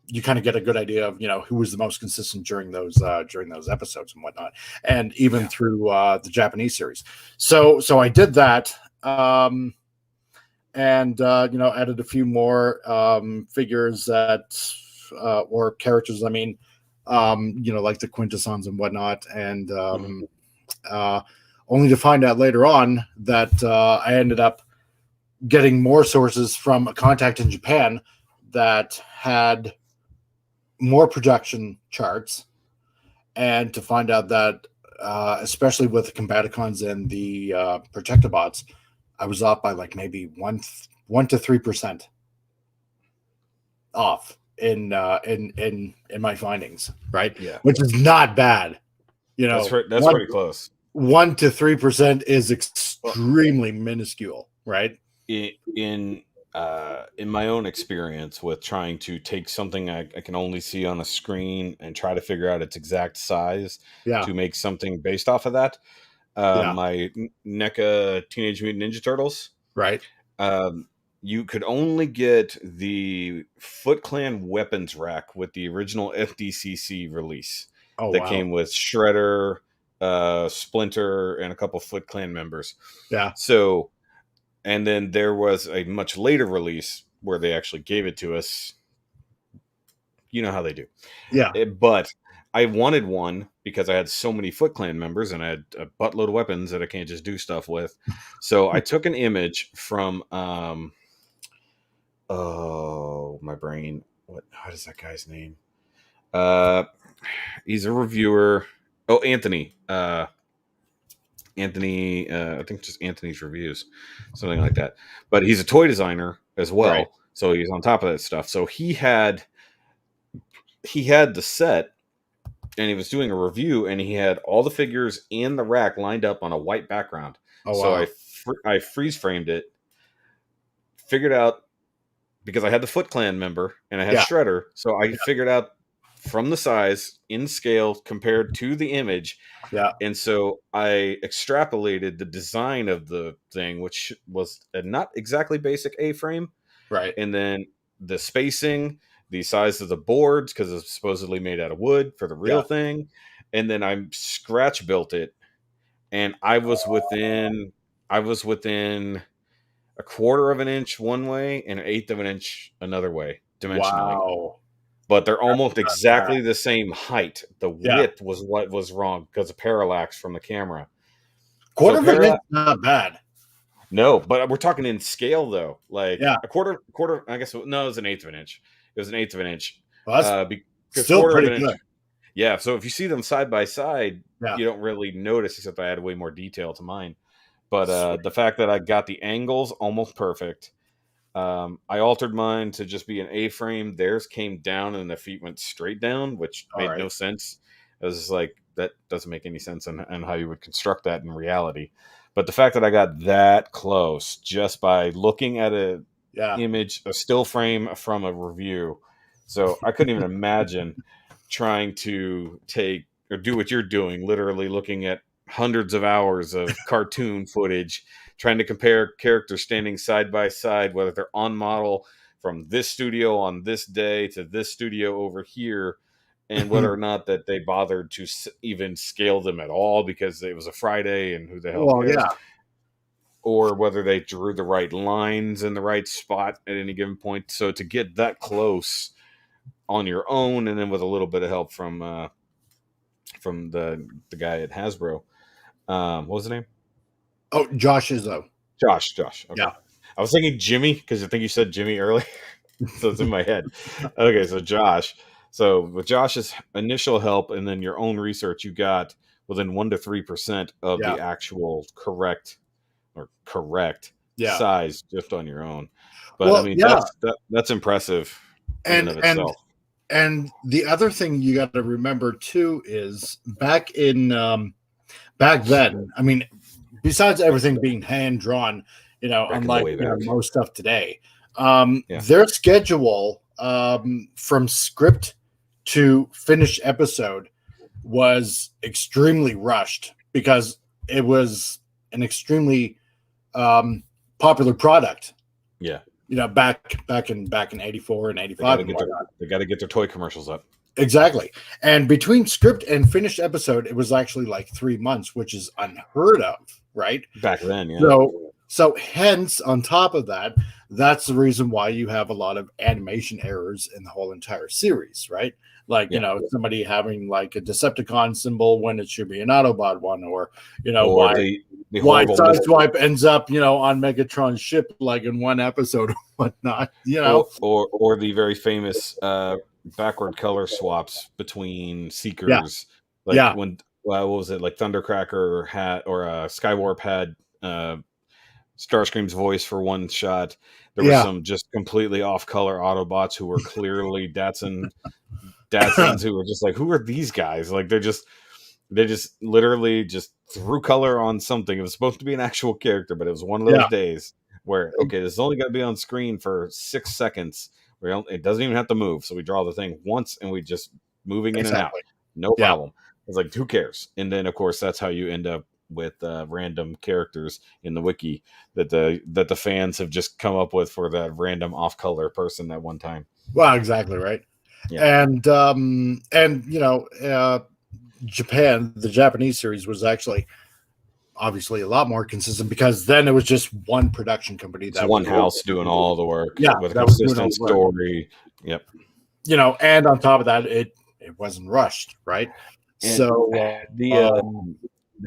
you kind of get a good idea of who was the most consistent during those episodes and whatnot, and even through the Japanese series. So I did that, and added a few more figures that or characters. I mean, like the Quintessons and whatnot, and only to find out later on that I ended up getting more sources from a contact in Japan that had more production charts, and to find out that especially with the Combaticons and the Protectobots, I was off by like maybe 1 to 3% off in my findings, right? Yeah, which is not bad. That's pretty close. 1 to 3% is extremely minuscule, right? In in my own experience with trying to take something I can only see on a screen and try to figure out its exact size Yeah. to make something based off of that. Yeah. My NECA Teenage Mutant Ninja Turtles. Right. Um, you could only get the Foot Clan weapons rack with the original FDCC release Oh, that wow. came with Shredder, Splinter, and a couple Foot Clan members. Yeah. So, and then there was a much later release where they actually gave it to us. You know how they do. Yeah. But I wanted one because I had so many Foot Clan members and I had a buttload of weapons that I can't just do stuff with. So I took an image from oh, my brain. What is that guy's name? Uh he's a reviewer. Oh, Anthony. Anthony, I think just Anthony's Reviews, something like that. But he's a toy designer as Right. well, so he's on top of that stuff. So he had the set, and he was doing a review, and he had all the figures in the rack lined up on a white background. Oh, So wow. I freeze framed it, figured out because I had the Foot Clan member and I had Yeah. Shredder, so I figured out from the size in scale compared to the image. Yeah. And so I extrapolated the design of the thing, which was a not exactly basic A-frame, Right. and then the spacing, the size of the boards, because it's supposedly made out of wood for the real Yeah. thing. And then I scratch built it, and I was within a quarter of an inch one way and an eighth of an inch another way dimensionally. Wow. But they're almost Not bad. exactly the same height. The Yeah. width was what was wrong because of parallax from the camera. Quarter of an parallax, inch, not bad. no, but we're talking in scale though. Like Yeah. a quarter. I guess no, it was an eighth of an inch. It was an eighth of an inch. Well, that's Because still quarter of pretty an inch. good. Yeah. So if you see them side by side, Yeah. you don't really notice, except I added way more detail to mine. But Sweet. the fact that I got the angles almost perfect. I altered mine to just be an A-frame. Theirs came down and the feet went straight down, which All made right. no sense. It was like, that doesn't make any sense on how you would construct that in reality. But the fact that I got that close just by looking at a Yeah. image, a still frame from a review, so I couldn't even imagine trying to take or do what you're doing, literally looking at hundreds of hours of cartoon footage, trying to compare characters standing side by side, whether they're on model from this studio on this day to this studio over here, and whether or not that they bothered to even scale them at all because it was a Friday and who the hell Well, cares, yeah. or whether they drew the right lines in the right spot at any given point. So to get that close on your own, and then with a little bit of help from the guy at Hasbro, what was his name? Oh, Josh Izzo. Josh. Okay. Yeah. I was thinking Jimmy because I think you said Jimmy earlier, so it's in my head. Okay, so Josh. So with Josh's initial help and then your own research, you got within 1 to 3% of Yeah. the actual correct Yeah. size just on your own. But Well, I mean, yeah. that's impressive in And of itself. and the other thing you got to remember too is back then, I mean, besides everything being hand drawn, Back in the unlike way back. most stuff today, Yeah. their schedule from script to finished episode was extremely rushed because it was an extremely popular product. Yeah. Back in 84 and 85 and whatnot. They got to get their toy commercials up. Exactly. And between script and finished episode, it was actually like 3 months, which is unheard of, right? Back then, yeah. So hence, on top of that, that's the reason why you have a lot of animation errors in the whole entire series, right? Like, somebody having like a Decepticon symbol when it should be an Autobot one, or or why Sideswipe ends up, on Megatron's ship like in one episode or whatnot, or the very famous backward color swaps between Seekers. When what was it, like Thundercracker had, or Skywarp had Starscream's voice for one shot. There were some just completely off color Autobots who were clearly Datsuns who were just like, who are these guys? Like they just literally just threw color on something. It was supposed to be an actual character, but it was one of those days where okay, this is only going to be on screen for 6 seconds. It doesn't even have to move, so we draw the thing once and we just moving in and out, Exactly. no Yeah. problem. It's like, who cares? And then of course that's how you end up with random characters in the wiki that the fans have just come up with for that random off-color person at one time. Well, exactly right. Yeah. And you know, Japan, the Japanese series was actually obviously a lot more consistent because then it was just one production company It's one house doing all the work, Yeah, with a that was doing all consistent the work. story. Yep. You know, and on top of that, it wasn't rushed, right? And So the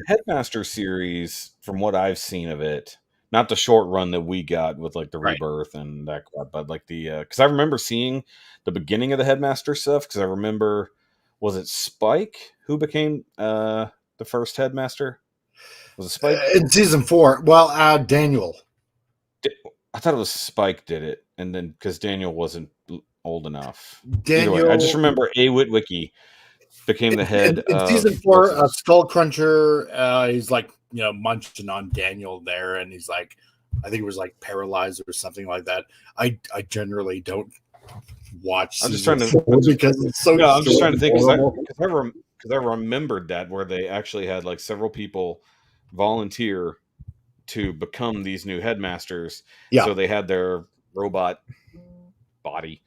Headmaster series, from what I've seen of it, not the short run that we got with like the Right. rebirth and that crap, but like the because I remember seeing the beginning of the Headmaster stuff, because I remember, was it Spike who became the first Headmaster? Was it Spike? in season 4, well, Daniel. I thought it was Spike did it, and then because Daniel wasn't old enough. Either way, Daniel, I just remember A Witwicky became the head in of season 4, Skull Cruncher, he's like, you know, munching on Daniel there, and he's like, I think it was like paralyzed or something like that. I generally don't watch. I'm just trying to because it's so. No, I'm just trying to think because I remembered that where they actually had like several people volunteer to become these new headmasters. Yeah. So they had their robot body,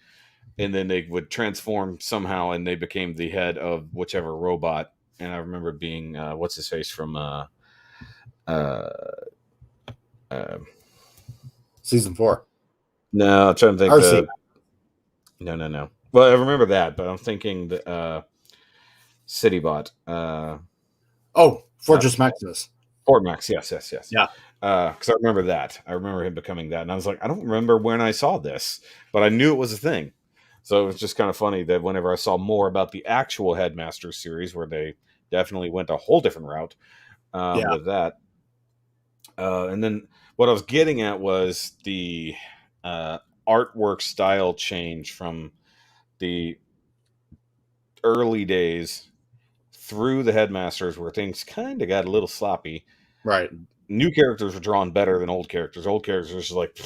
and then they would transform somehow, and they became the head of whichever robot. And I remember being what's his face from season 4. No, I'm trying to think. RC. No. Well, I remember that, but I'm thinking the Citybot. Fortress Maximus. Fort Max, yes. Yeah. Because I remember that. I remember him becoming that, and I was like, I don't remember when I saw this, but I knew it was a thing. So it was just kind of funny that whenever I saw more about the actual Headmaster series, where they definitely went a whole different route with that. And then what I was getting at was the artwork style change from the early days through the Headmasters, where things kind of got a little sloppy. Right. New characters were drawn better than old characters. Old characters are just like,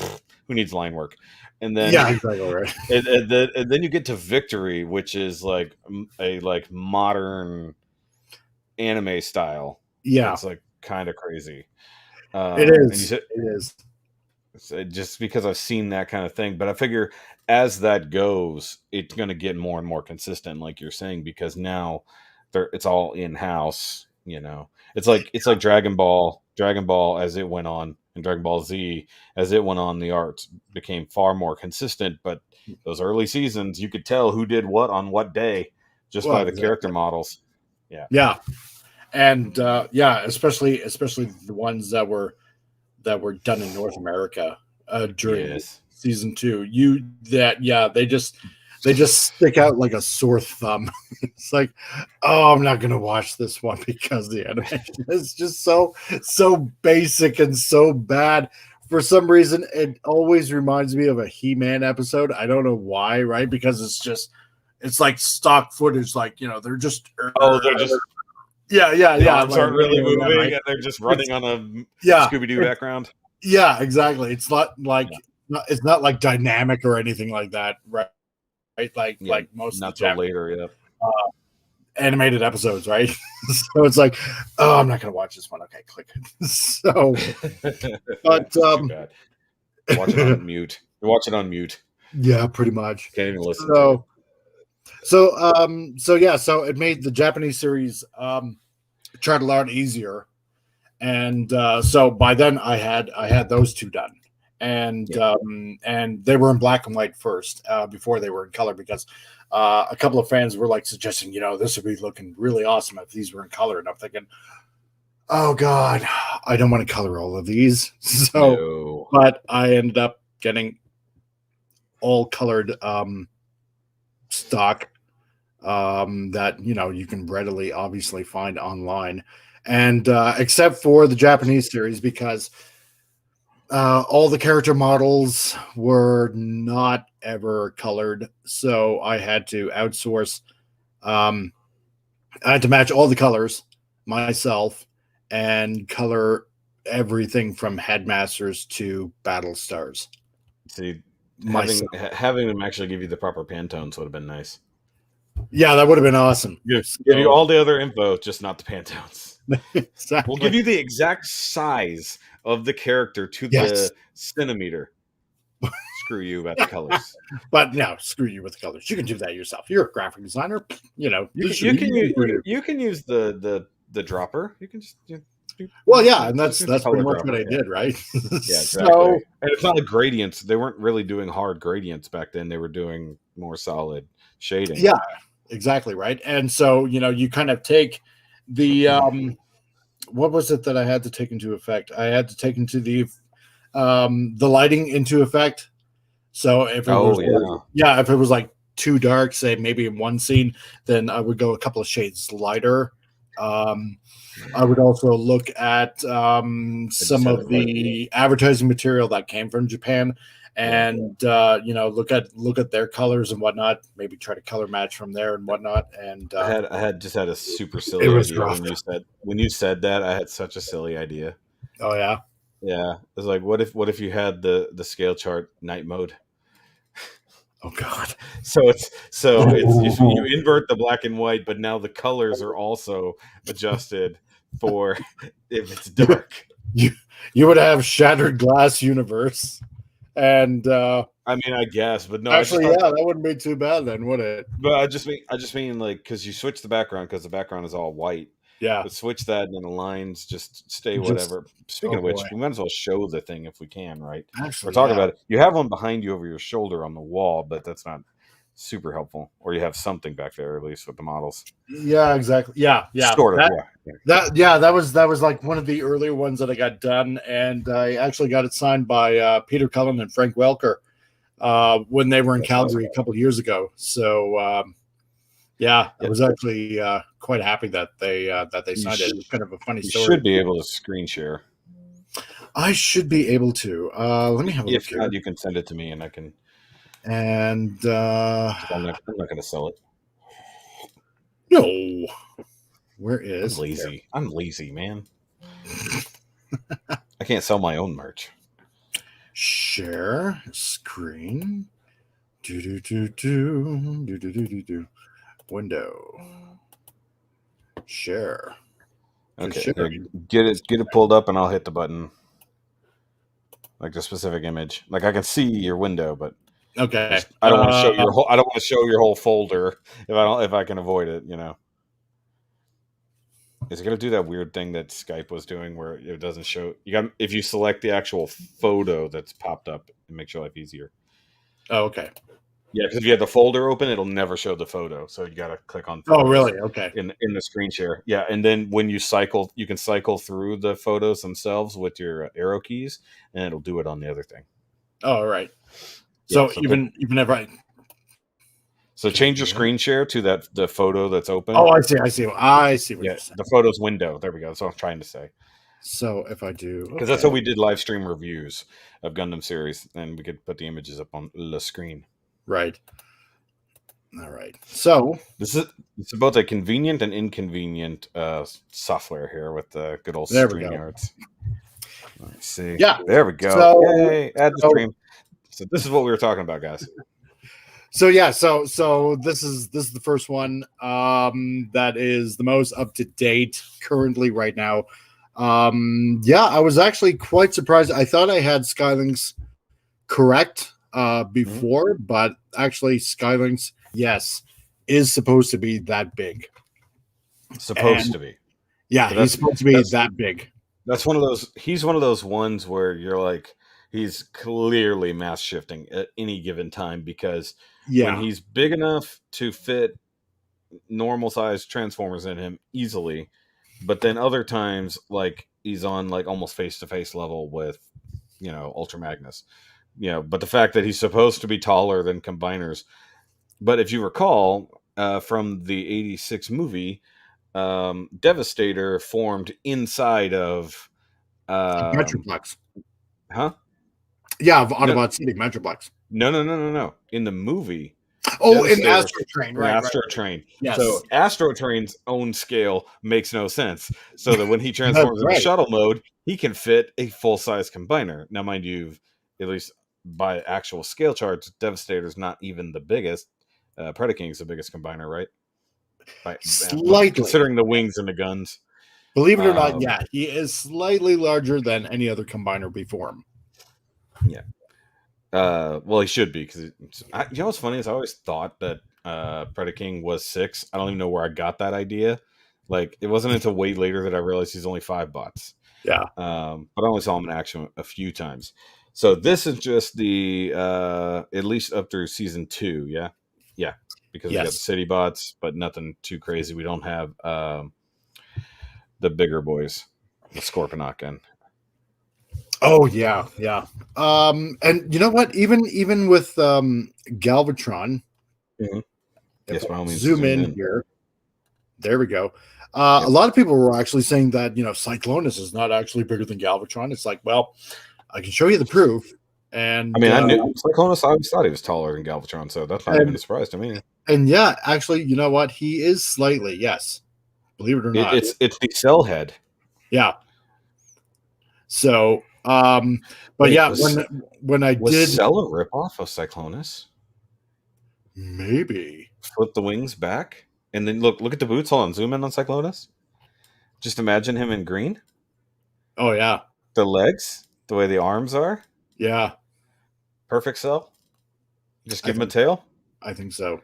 who needs line work? And then exactly right. and then you get to Victory, which is like a like modern anime style. Yeah, it's like kind of crazy. It is. And it is. Just because I've seen that kind of thing, but I figure as that goes, it's going to get more and more consistent, like you're saying, because now it's all in house. You know, it's like Dragon Ball as it went on, and Dragon Ball Z as it went on. The art became far more consistent, but those early seasons, you could tell who did what on what day just by the character models. Yeah, and especially the ones that were done in North America during season 2. They just stick out like a sore thumb. It's like, oh, I'm not gonna watch this one because the animation is just so basic and so bad. For some reason, it always reminds me of a He-Man episode. I don't know why, right? Because it's like stock footage, like, you know, they're just yeah. Arms aren't really moving, right? And they're just running on a Scooby-Doo background. Yeah, exactly. It's not like it's not like dynamic or anything like that, right? Like most not of the later, animated episodes, right? So it's like, oh, I'm not gonna watch this one. Okay, click it. So, but too bad. Watch it on mute. Watch it on mute. Yeah, pretty much. Can't even listen. So it made the Japanese series try a lot easier, and so by then I had those 2 done, and they were in black and white first before they were in color, because a couple of fans were like suggesting, you know, this would be looking really awesome if these were in color, and I'm thinking, oh god, I don't want to color all of these. So, but I ended up getting all colored stock that, you know, you can readily obviously find online, and except for the Japanese series, because all the character models were not ever colored, so I had to outsource. I had to match all the colors myself and color everything from headmasters to battle stars. See, Myself. having them actually give you the proper Pantones would have been nice. Yeah, that would have been awesome. Give you all the other info, just not the Pantones. Exactly. We'll give you the exact size of the character to the centimeter. Screw you about the colors. But no, screw you with the colors. You can do that yourself. You're a graphic designer. You can use the dropper. You can just well, yeah, and that's pretty much what I did, right? Yeah, exactly. So, and it's not like gradients. They weren't really doing hard gradients back then. They were doing more solid shading. Yeah, exactly, right. And so you kind of take the what was it that I had to take into effect? I had to take into the lighting into effect. So if it was if it was like too dark, say maybe in one scene, then I would go a couple of shades lighter. I would also look at some of the advertising material that came from Japan, and look at their colors and whatnot. Maybe try to color match from there and whatnot. And I had a super silly idea when you said that. I had such a silly idea. Oh yeah, yeah. It's like what if you had the scale chart night mode? Oh God! So it's you invert the black and white, but now the colors are also adjusted for if it's dark. You would have Shattered Glass Universe, and I mean, I guess, but no. Actually, that wouldn't be too bad then, would it? But I just mean like because you switch the background because the background is all white. Yeah. But switch that and then the lines just stay whatever. Speaking of which, we might as well show the thing if we can, right? Actually, we're talking about it. You have one behind you over your shoulder on the wall, but that's not super helpful. Or you have something back there, at least with the models. Yeah, exactly. Yeah. Sort of, that was like one of the earlier ones that I got done, and I actually got it signed by Peter Cullen and Frank Welker when they were in Calgary a couple of years ago. So I was actually quite happy that they signed it. It was kind of a funny story. You should be able to screen share. I should be able to. Let me have a look here. If not, you can send it to me and I can. And I'm not going to sell it. No. Where is? I'm lazy, man. I can't sell my own merch. Share screen. Do. Window. Share. Okay. Get it pulled up and I'll hit the button. Like the specific image. Like I can see your window, but okay. I don't want to show your whole I don't want to show your whole folder if I can avoid it, Is it going to do that weird thing that Skype was doing where it doesn't show if you select the actual photo that's popped up, it makes your life easier. Oh, okay. Yeah, because if you have the folder open, it'll never show the photo. So you got to click on photos. Oh, really? Okay. In the screen share. Yeah, and then when you can cycle through the photos themselves with your arrow keys, and it'll do it on the other thing. Oh, all right. So even if I... So change your screen share to the photo that's open. Oh, I see what you're saying. The photos window. There we go. That's what I'm trying to say. So if I do... Because that's how we did live stream reviews of Gundam series, and we could put the images up on the screen. Right. All right. So it's both a convenient and inconvenient software here with the good old StreamYards. Let's see. Yeah. There we go. So, yay, add the stream. So this is what we were talking about, guys. So so this is the first one that is the most up to date currently right now. I was actually quite surprised. I thought I had Skylinks correct before, but actually Skylinks, yes, is supposed to be that big. Supposed to be. Yeah, he's supposed to be that big. That's one of those. He's one of those ones where you're like, he's clearly mass shifting at any given time because when he's big enough to fit normal sized Transformers in him easily, but then other times like he's on like almost face to face level with Ultra Magnus. But the fact that he's supposed to be taller than combiners. But if you recall from the 86 movie, Devastator formed inside of Metroplex. Huh? Yeah, of Autobot City, Metroplex. No. In the movie. Oh, in Devastator, Astro Train, and right. Astro Train. Yes. So Astro Train's own scale makes no sense. So that when he That's transforms into right. shuttle mode, he can fit a full-size combiner. Now, mind you, at least by actual scale charts, Devastator's not even the biggest. Predaking's the biggest combiner, right? Slightly. Considering the wings and the guns. Believe it or not, yeah, he is slightly larger than any other combiner before him. Yeah. Well, he should be, because you know what's funny is I always thought that Predaking was 6. I don't even know where I got that idea. Like, it wasn't until way later that I realized he's only 5 bots. Yeah. But I only saw him in action a few times. So this is just the at least up through season 2, yeah, because we got the city bots, but nothing too crazy. We don't have the bigger boys, the Scorponok and. Oh yeah. And you know what? Even with Galvatron, Yes, by all means, zoom in here. There we go. A lot of people were actually saying that Cyclonus is not actually bigger than Galvatron. It's like, well, I can show you the proof. And I mean, I knew Cyclonus. I always thought he was taller than Galvatron, so that's not even a surprise to me. And yeah, actually, you know what? He is slightly, yes. Believe it or not, it's the cell head. Yeah. So, but Wait, yeah, when I did Cell a ripoff of Cyclonus, maybe flip the wings back, and then look at the boots. Hold on, zoom in on Cyclonus. Just imagine him in green. Oh yeah, the legs, the way the arms are. Yeah, perfect Cell. Just give him a tail. I think so.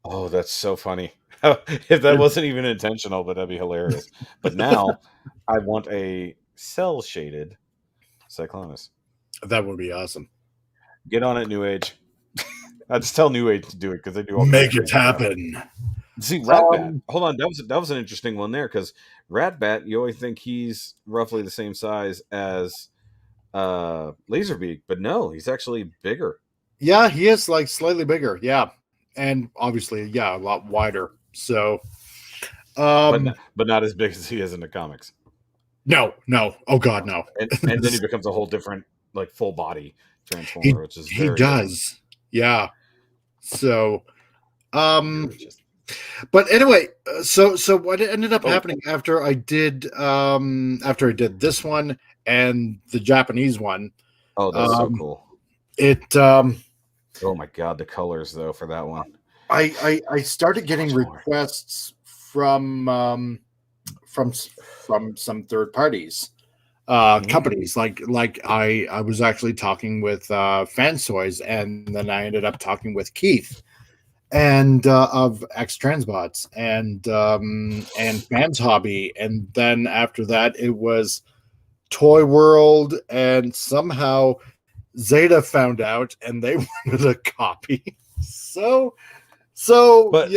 Oh, that's so funny. If that wasn't even intentional, but that'd be hilarious. But now I want a cell shaded Cyclonus. That would be awesome. Get on it, New Age. I just tell New Age to do it because they do all make it happen. See, Ratbat. Hold on, that was an interesting one there, because Ratbat, you always think he's roughly the same size as Laserbeak, but no, he's actually bigger. Yeah, he is like slightly bigger. Yeah, and obviously, yeah, a lot wider. So, but not as big as he is in the comics. No. Oh God, no. And then he becomes a whole different, like, full body Transformer, which is he does. Yeah. So, but anyway, so what ended up happening after I did this one and the Japanese one. Oh, that's so cool. It oh my God, the colors though for that one. I started getting requests from some third parties, companies. Like I was actually talking with Fans Toys, and then I ended up talking with Keith and of X Transbots and Fans Hobby, and then after that it was Toy World, and somehow Zeta found out and they wanted a copy. But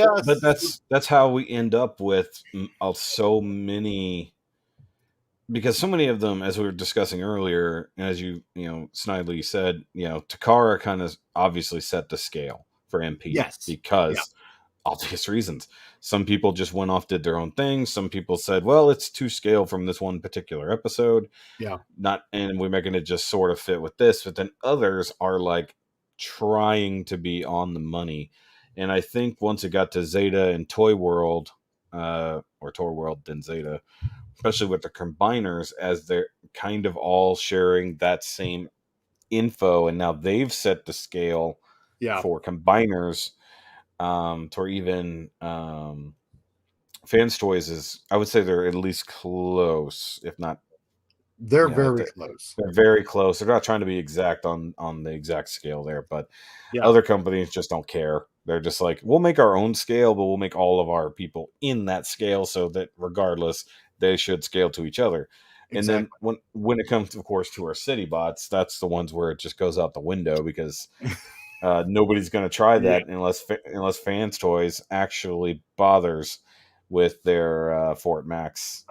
that's how we end up with so many, because so many of them, as we were discussing earlier, and as you snidely said, Takara kind of obviously set the scale for MP, because obvious reasons. Some people just went off, did their own thing. Some people said, well, it's to scale from this one particular episode. And we're making it just sort of fit with this. But then others are like trying to be on the money. And I think once it got to Zeta and Toy World, or Toy World, then Zeta, especially with the combiners, as they're kind of all sharing that same info, and now they've set the scale for combiners, to even Fans Toys is, I would say they're at least close, if not. They're very close. They're very close. They're not trying to be exact on the exact scale there, but other companies just don't care. They're just like, we'll make our own scale, but we'll make all of our people in that scale, so that regardless, they should scale to each other. Exactly. And then when it comes, of course, to our city bots, that's the ones where it just goes out the window, because nobody's going to try that unless Fans Toys actually bothers with their Fort Max.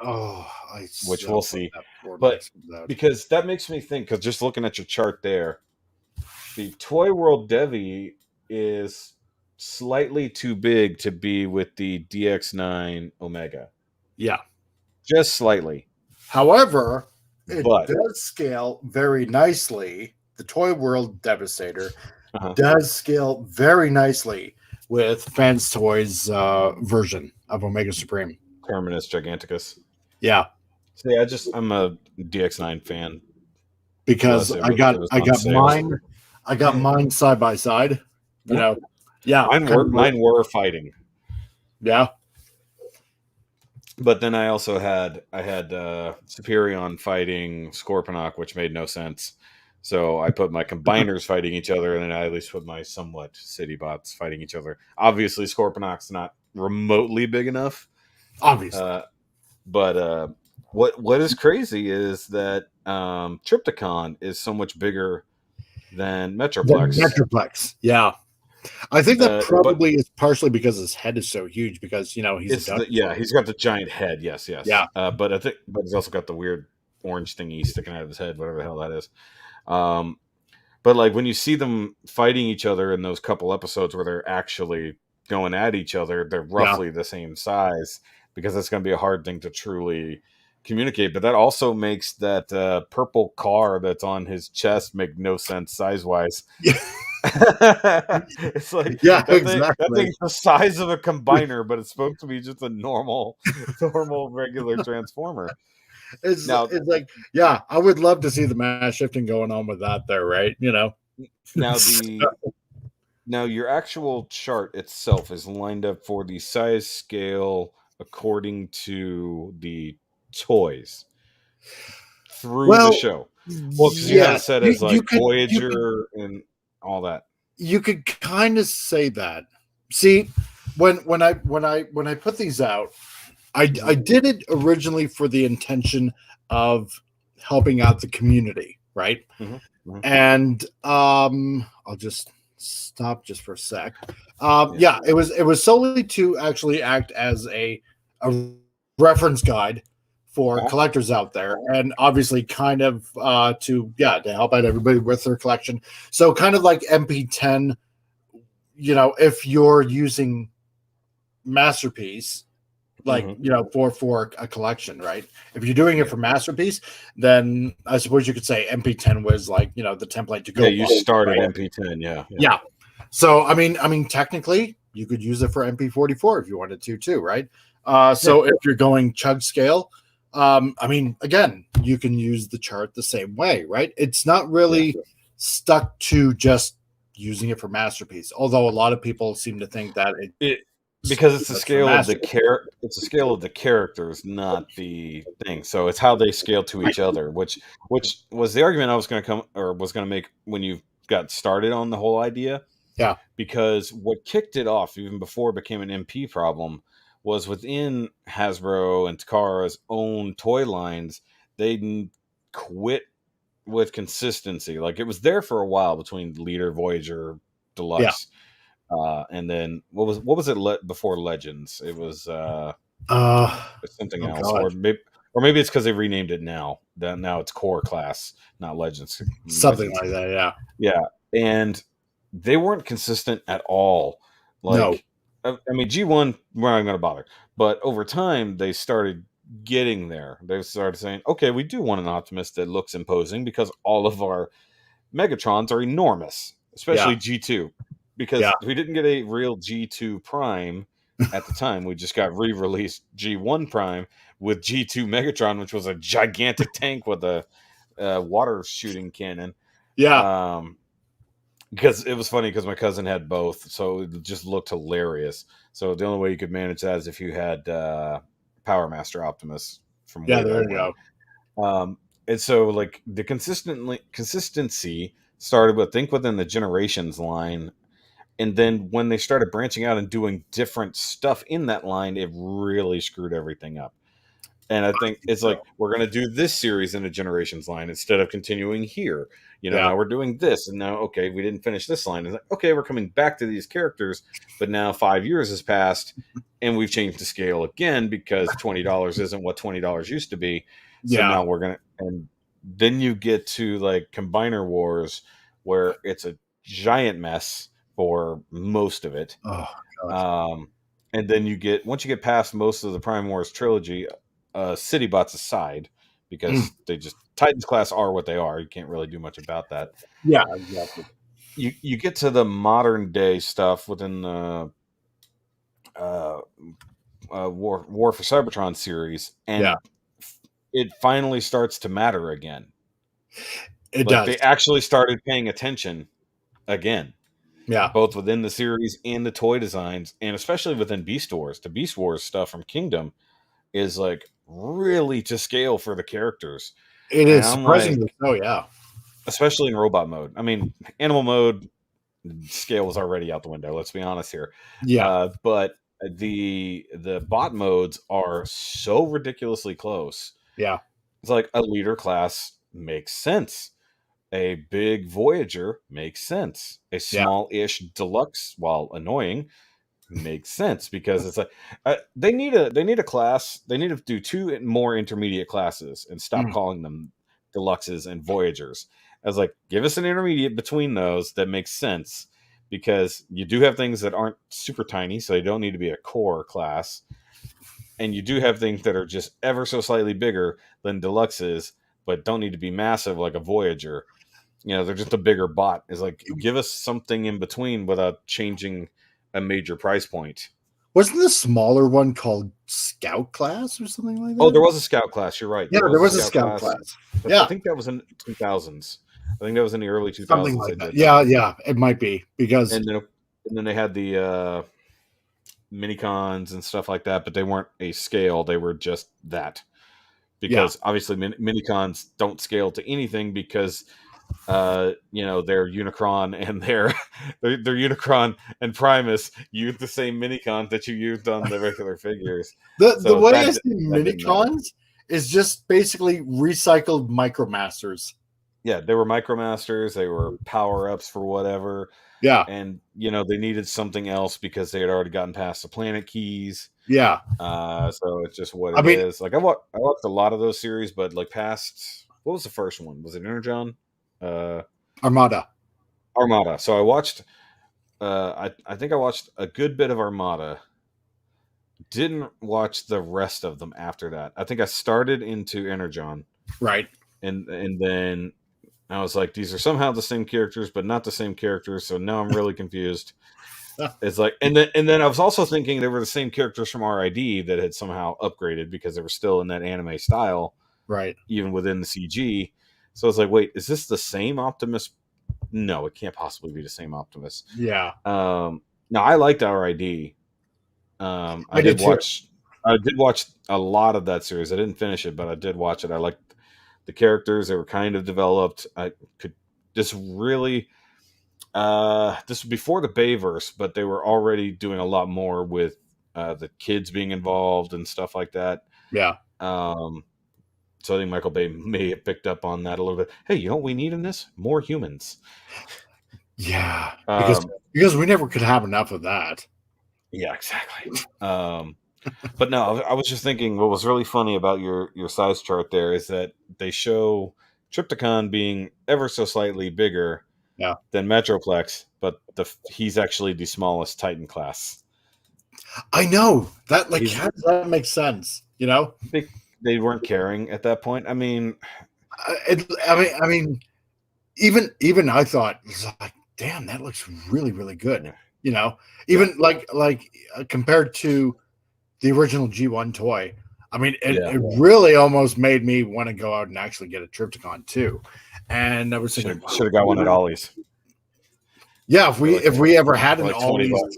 Which we'll see. But because that makes me think, because just looking at your chart there, the Toy World Devi is slightly too big to be with the DX9 Omega. Yeah. Just slightly. However, it does scale very nicely. The Toy World Devastator does scale very nicely with Fans Toys version of Omega Supreme. Terminus Giganticus. Yeah, So yeah, I'm a DX9 fan. because Plus, I got it was I on got sale. mine side by side. You know, yeah, Mine were fighting. yeah. But then I also had Superion fighting Scorponok, which made no sense. So I put my combiners fighting each other, and then I at least put my somewhat city bots fighting each other. Obviously, Scorponok's not remotely big enough. Obviously, But what is crazy is that Triptychon is so much bigger than the Metroplex. Metroplex. Yeah, I think that but probably is partially because his head is so huge. Because he's it's a duck. he's got the giant head. Yes. Yeah. But he's also got the weird orange thingy sticking out of his head, whatever the hell that is. But like when you see them fighting each other in those couple episodes where they're actually going at each other, they're roughly the same size, because that's going to be a hard thing to truly communicate. But that also makes that purple car that's on his chest make no sense size wise. Yeah. It's like exactly. That thing's the size of a combiner, but it's supposed to be just a normal regular transformer. It's like, yeah, I would love to see the mass shifting going on with that there, right? Now your actual chart itself is lined up for the size scale according to the toys through the show. Well, because you have it set as like Voyager and all that. You could kind of say that. See, when I put these out, I did it originally for the intention of helping out the community, right? Mm-hmm. And I'll just stop just for a sec. Yeah, it was solely to actually act as a reference guide for collectors out there, and obviously kind of to help out everybody with their collection. So kind of like MP10, if you're using Masterpiece, like for a collection, right? If you're doing it for Masterpiece, then I suppose you could say MP10 was like the template to go. Yeah, you started MP10, yeah. So I mean, technically, you could use it for MP44 if you wanted to too, right? So if you're going chug scale, I mean, again, you can use the chart the same way, right? It's not really stuck to just using it for Masterpiece, although a lot of people seem to think that because it's the scale of it's the scale of the characters, not the thing. So it's how they scale to each other, which was the argument I was going to make when you got started on the whole idea. Yeah. Because what kicked it off, even before it became an MP problem, was within Hasbro and Takara's own toy lines, they quit with consistency. Like, it was there for a while between Leader, Voyager, Deluxe. And then what was it before Legends? It was something else. God. Or maybe it's because they renamed it now. Now it's Core Class, not Legends. Something like that, yeah. Yeah. And they weren't consistent at all. Like, no. I mean, G1, we're not going to bother. But over time, they started getting there. They started saying, okay, we do want an Optimus that looks imposing, because all of our Megatrons are enormous, especially G2. Because we didn't get a real G2 Prime at the time. We just got re-released G1 Prime with G2 Megatron, which was a gigantic tank with a water shooting cannon. Yeah. Because it was funny because my cousin had both, so it just looked hilarious. So the only way you could manage that is if you had Power Master Optimus from there you go. And so like the consistency started with Think Within the Generations line. And then when they started branching out and doing different stuff in that line, it really screwed everything up. And I think it's like, we're going to do this series in a Generations line instead of continuing here. Now we're doing this. And now, okay, we didn't finish this line. It's like, okay, we're coming back to these characters. But now 5 years has passed and we've changed the scale again, because $20 isn't what $20 used to be. So now we're going to, and then you get to like Combiner Wars, where it's a giant mess for most of it. And then once you get past most of the Prime Wars trilogy, City Bots aside, because they just, Titans class are what they are. You can't really do much about that. Yeah, exactly. You get to the modern day stuff within the uh, War for Cybertron series, Yeah, and it finally starts to matter again. it Like does. they actually started paying attention again, Yeah, both within the series and the toy designs, and especially within Beast Wars. The Beast Wars stuff from Kingdom is like really to scale for the characters. it And is I'm like, surprisingly so. Yeah, especially in robot mode. I mean, animal mode scale was already out the window. Let's be honest here. yeah, But the bot modes are so ridiculously close. yeah, It's like a leader class makes sense. A big Voyager makes sense. A yeah. small-ish deluxe, while annoying, makes sense because it's like they need a class. They need to do two more intermediate classes and stop Mm, calling them deluxes and Voyagers. I was like, give us an intermediate between those that makes sense because you do have things that aren't super tiny, so they don't need to be a core class, and you do have things that are just ever so slightly bigger than deluxes, but don't need to be massive like a Voyager. You know, they're just a bigger bot. Is like, give us something in between without changing a major price point. wasn't the smaller one called Scout Class or something like Oh, that? there was a scout class. You're right. Yeah, There there was a was a scout Scout class, Class. but I Yeah, think that was in 2000s. I think that was in the early something 2000s they like that. did that. Yeah, yeah, it might be because And then they had the minicons and stuff like that, but they weren't a scale. They were just that yeah, because obviously minicons don't scale to anything because you know, their Unicron and their Unicron and Primus use the same minicon that you used on the regular figures. the So way I see that didn't matter. Minicons is just basically recycled Micromasters. Yeah, they were Micromasters. They were power ups for whatever, Yeah, and you know they needed something else because they had already gotten past the planet keys. yeah. So it's just what I it mean, is. Like I watched a lot of those series, but like past what was the first one? Was it Energon? Uh, Armada. Armada. So I watched. I think I watched a good bit of Armada. Didn't watch the rest of them after that. I think I started into Energon, Right. and then I was like, these are somehow the same characters, but not the same characters. So now I'm really confused. It's like, and then I was also thinking they were the same characters from RID that had somehow upgraded because they were still in that anime style, Right. even within the CG. So I was like, wait, is this the same Optimus? No, it can't possibly be the same Optimus. Yeah. Now I liked RID. I did too. I did watch a lot of that series. I didn't finish it, but I did watch it. I liked the characters. They were kind of developed. I could just really this was before the Bayverse, but they were already doing a lot more with the kids being involved and stuff like that. Yeah. Um, so I think Michael Bay may have picked up on that a little bit. Hey, you know what we need in this? More humans. Yeah. Um, Because we never could have enough of that. yeah, exactly. But no, I was just thinking what was really funny about your size chart there is that they show Trypticon being ever so slightly bigger Yeah. than Metroplex, but he's actually the smallest Titan class. I know that. Like, He's how does that make sense? You know, they, they weren't caring at that point. I mean, I mean, even I thought, it's like, damn, that looks really, really good. You know, yeah, even compared to the original G1 toy. I mean, yeah, it really almost made me want to go out and actually get a Trypticon too. And I was thinking, should have got one at Ollie's. yeah, if we ever had For an like $20. Ollie's,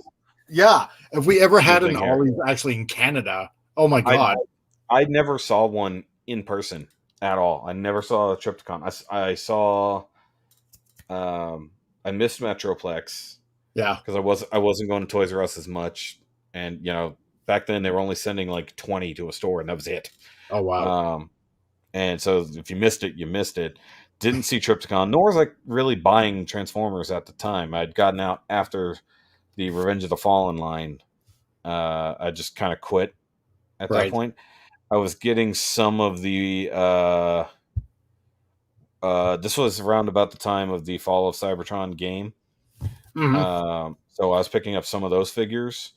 yeah, if we ever had Good an thing here. Ollie's actually in Canada, oh my I god, I never saw one in person at all. I never saw a Trypticon. I saw I missed Metroplex yeah, because I wasn't going to Toys R Us as much, and you know back then they were only sending like 20 to a store, and that was it. oh wow, Um, and so if you missed it, you missed it. Didn't see Trypticon, nor was I really buying Transformers at the time. I'd gotten out after the Revenge of the Fallen line. I just kind of quit at that right, point. I was getting some of the. This was around about the time of the Fall of Cybertron game. hmm So I was picking up some of those figures,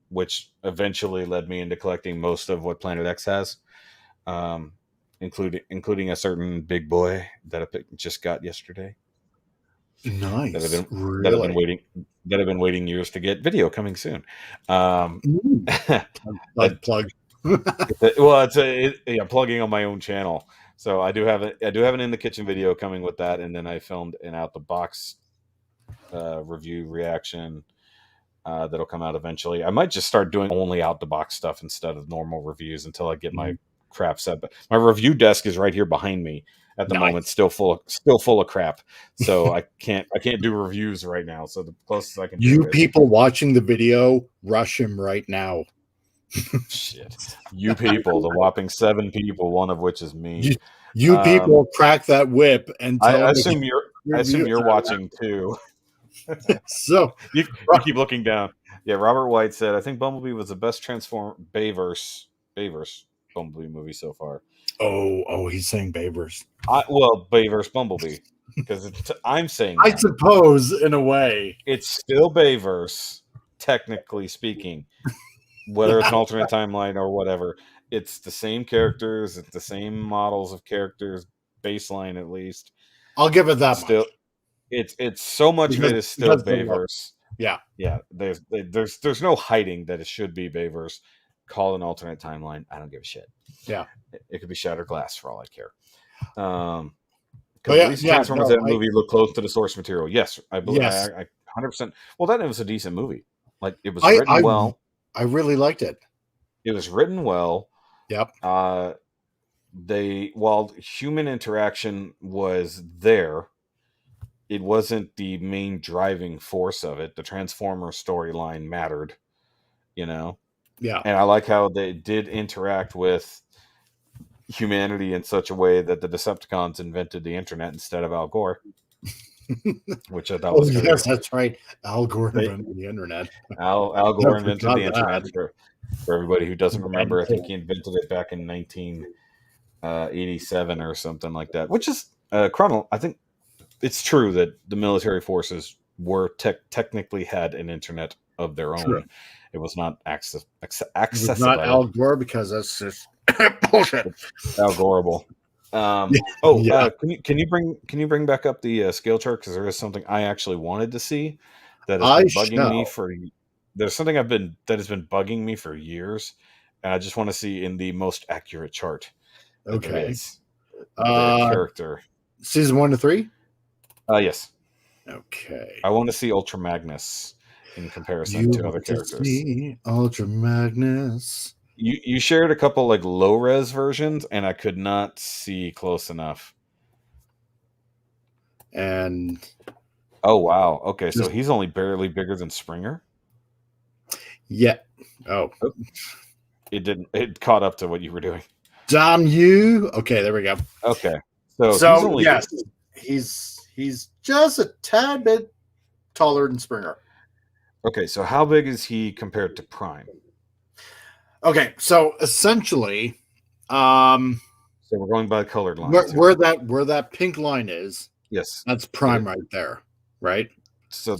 which eventually led me into collecting most of what Planet X has, including a certain big boy that just got yesterday. that have Nice. been that have been Really? waiting that have been waiting years to get video coming soon. Mm. that Plug. well, yeah, plugging on my own channel. So I do have an in the kitchen video coming with that, and then I filmed an out the box review reaction that'll come out eventually. I might just start doing only out the box stuff instead of normal reviews until I get my crap set. But my review desk is right here behind me at the moment, Nice. still full of crap. So I can't do reviews right now. So the closest I can do You is people watching the video, rush him right now. shit. You people, the whopping 7 people, one of which is me. You people crack that whip and tell I him assume you're watching too. So you keep looking down. Yeah, Robert White said, I think Bumblebee was the best Bayverse Bumblebee movie so far. he's saying Babers. Bayverse Bumblebee. Because I'm saying I that. suppose, in a way. It's still Bayverse, technically speaking. Whether it's an alternate timeline or whatever. It's the same characters, it's the same models of characters, baseline at least. I'll give it that Still, much. it's so much of it is still Bayverse. Yeah. Yeah, there's no hiding that it should be Bayverse. Call an alternate timeline. I don't give a shit. Yeah, it could be shattered glass for all I care. Because at least Transformers that movie look close to the source material. Yes, I believe. Yes. I 100%. Well, that was a decent movie. Like it was written well. I really liked it. It was written well. Yep. While human interaction was there, it wasn't the main driving force of it. The Transformer storyline mattered, you know? Yeah. And I like how they did interact with humanity in such a way that the Decepticons invented the internet instead of Al Gore. Which I thought was great. Yes, that's right. Al Gore invented the internet. Al Gore invented the internet for everybody who doesn't remember. I think he invented it back in 1987 or something like that. Which is I think it's true that the military forces were technically had an internet of their own. True. It was not accessible. It was not Al Gore because that's just bullshit. Al Goreable. Can you bring back up the scale chart, because there is something I actually wanted to see that has been bugging me for. There's something that has been bugging me for years, and I just want to see in the most accurate chart. Okay. The character. Season 1 to 3. Yes. Okay. I want to see Ultra Magnus in comparison to other characters. Ultra Magnus. You shared a couple like low res versions, and I could not see close enough. And oh wow, okay, so he's only barely bigger than Springer. Yeah. Oh, it caught up to what you were doing. Damn you! Okay, there we go. Okay, so he's just a tad bit taller than Springer. Okay, so how big is he compared to Prime? Okay, so essentially, so we're going by colored lines. Where that pink line is, yes, that's Prime right there, right? So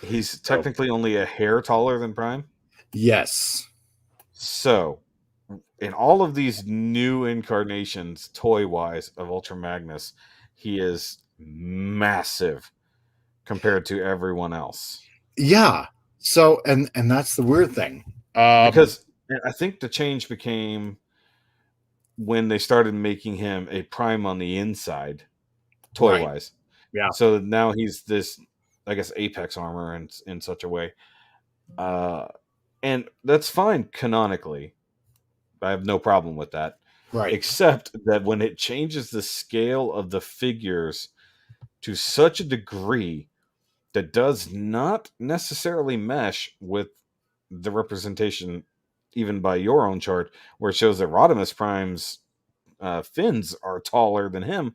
he's technically only a hair taller than Prime. Yes. So, in all of these new incarnations, toy-wise, of Ultra Magnus, he is massive compared to everyone else. Yeah. So, and that's the weird thing. Because I think the change became when they started making him a Prime on the inside, toy-wise. Right. Yeah. So now he's this, I guess, Apex armor in such a way. And that's fine canonically. I have no problem with that. Right. Except that when it changes the scale of the figures to such a degree that does not necessarily mesh with the representation, even by your own chart, where it shows that Rodimus Prime's fins are taller than him.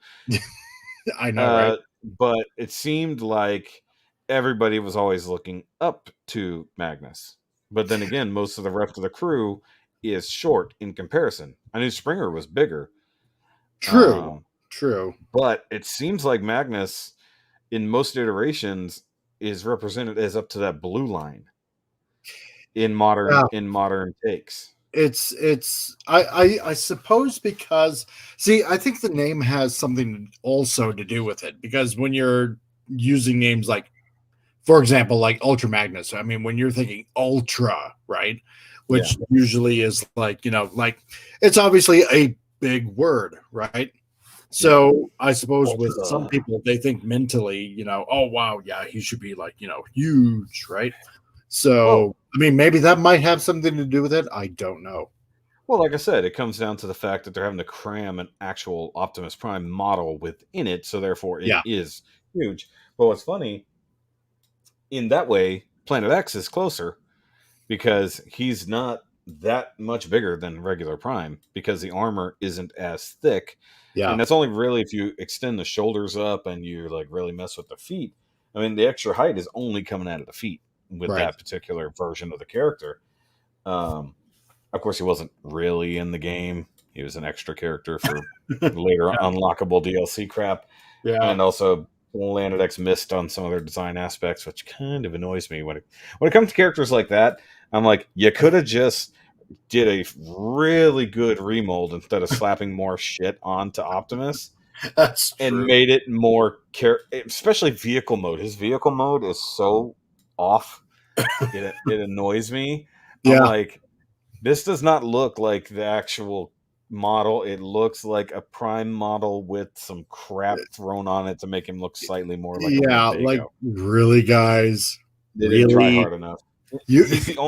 I know, right? But it seemed like everybody was always looking up to Magnus. But then again, most of the rest of the crew is short in comparison. I knew Springer was bigger. True. But it seems like Magnus, in most iterations, is represented as up to that blue line in modern takes. I suppose because see, I think the name has something also to do with it, because when you're using names like, for example, like Ultra Magnus, I mean, when you're thinking Ultra, right, Yeah. which usually is like, like it's obviously a big word, right? So I suppose with some Ultra. people, they think mentally, oh wow, yeah, he should be like, huge, right? Well, So I mean, maybe that might have something to do with it. I don't know. well, like I said, it comes down to the fact that they're having to cram an actual Optimus Prime model within it, so therefore it Yeah, is huge. But what's funny, in that way, Planet X is closer because he's not that much bigger than regular Prime because the armor isn't as thick. yeah, And that's only really if you extend the shoulders up and you like really mess with the feet. I mean, the extra height is only coming out of the feet with right. that particular version of the character. Um, of course, he wasn't really in the game. He was an extra character for later unlockable DLC crap. Yeah, And also, Planet X missed on some of their design aspects, which kind of annoys me when it comes to characters like that. I'm like, you could have just did a really good remold instead of slapping more shit onto Optimus that's and true. made it more especially vehicle mode. His vehicle mode is so off. It annoys me. I'm Yeah, like, this does not look like the actual model. It looks like a prime model with some crap thrown on it to make him look slightly more like a yeah, like Winnebago. really, guys, They didn't try really, hard enough. you. He's the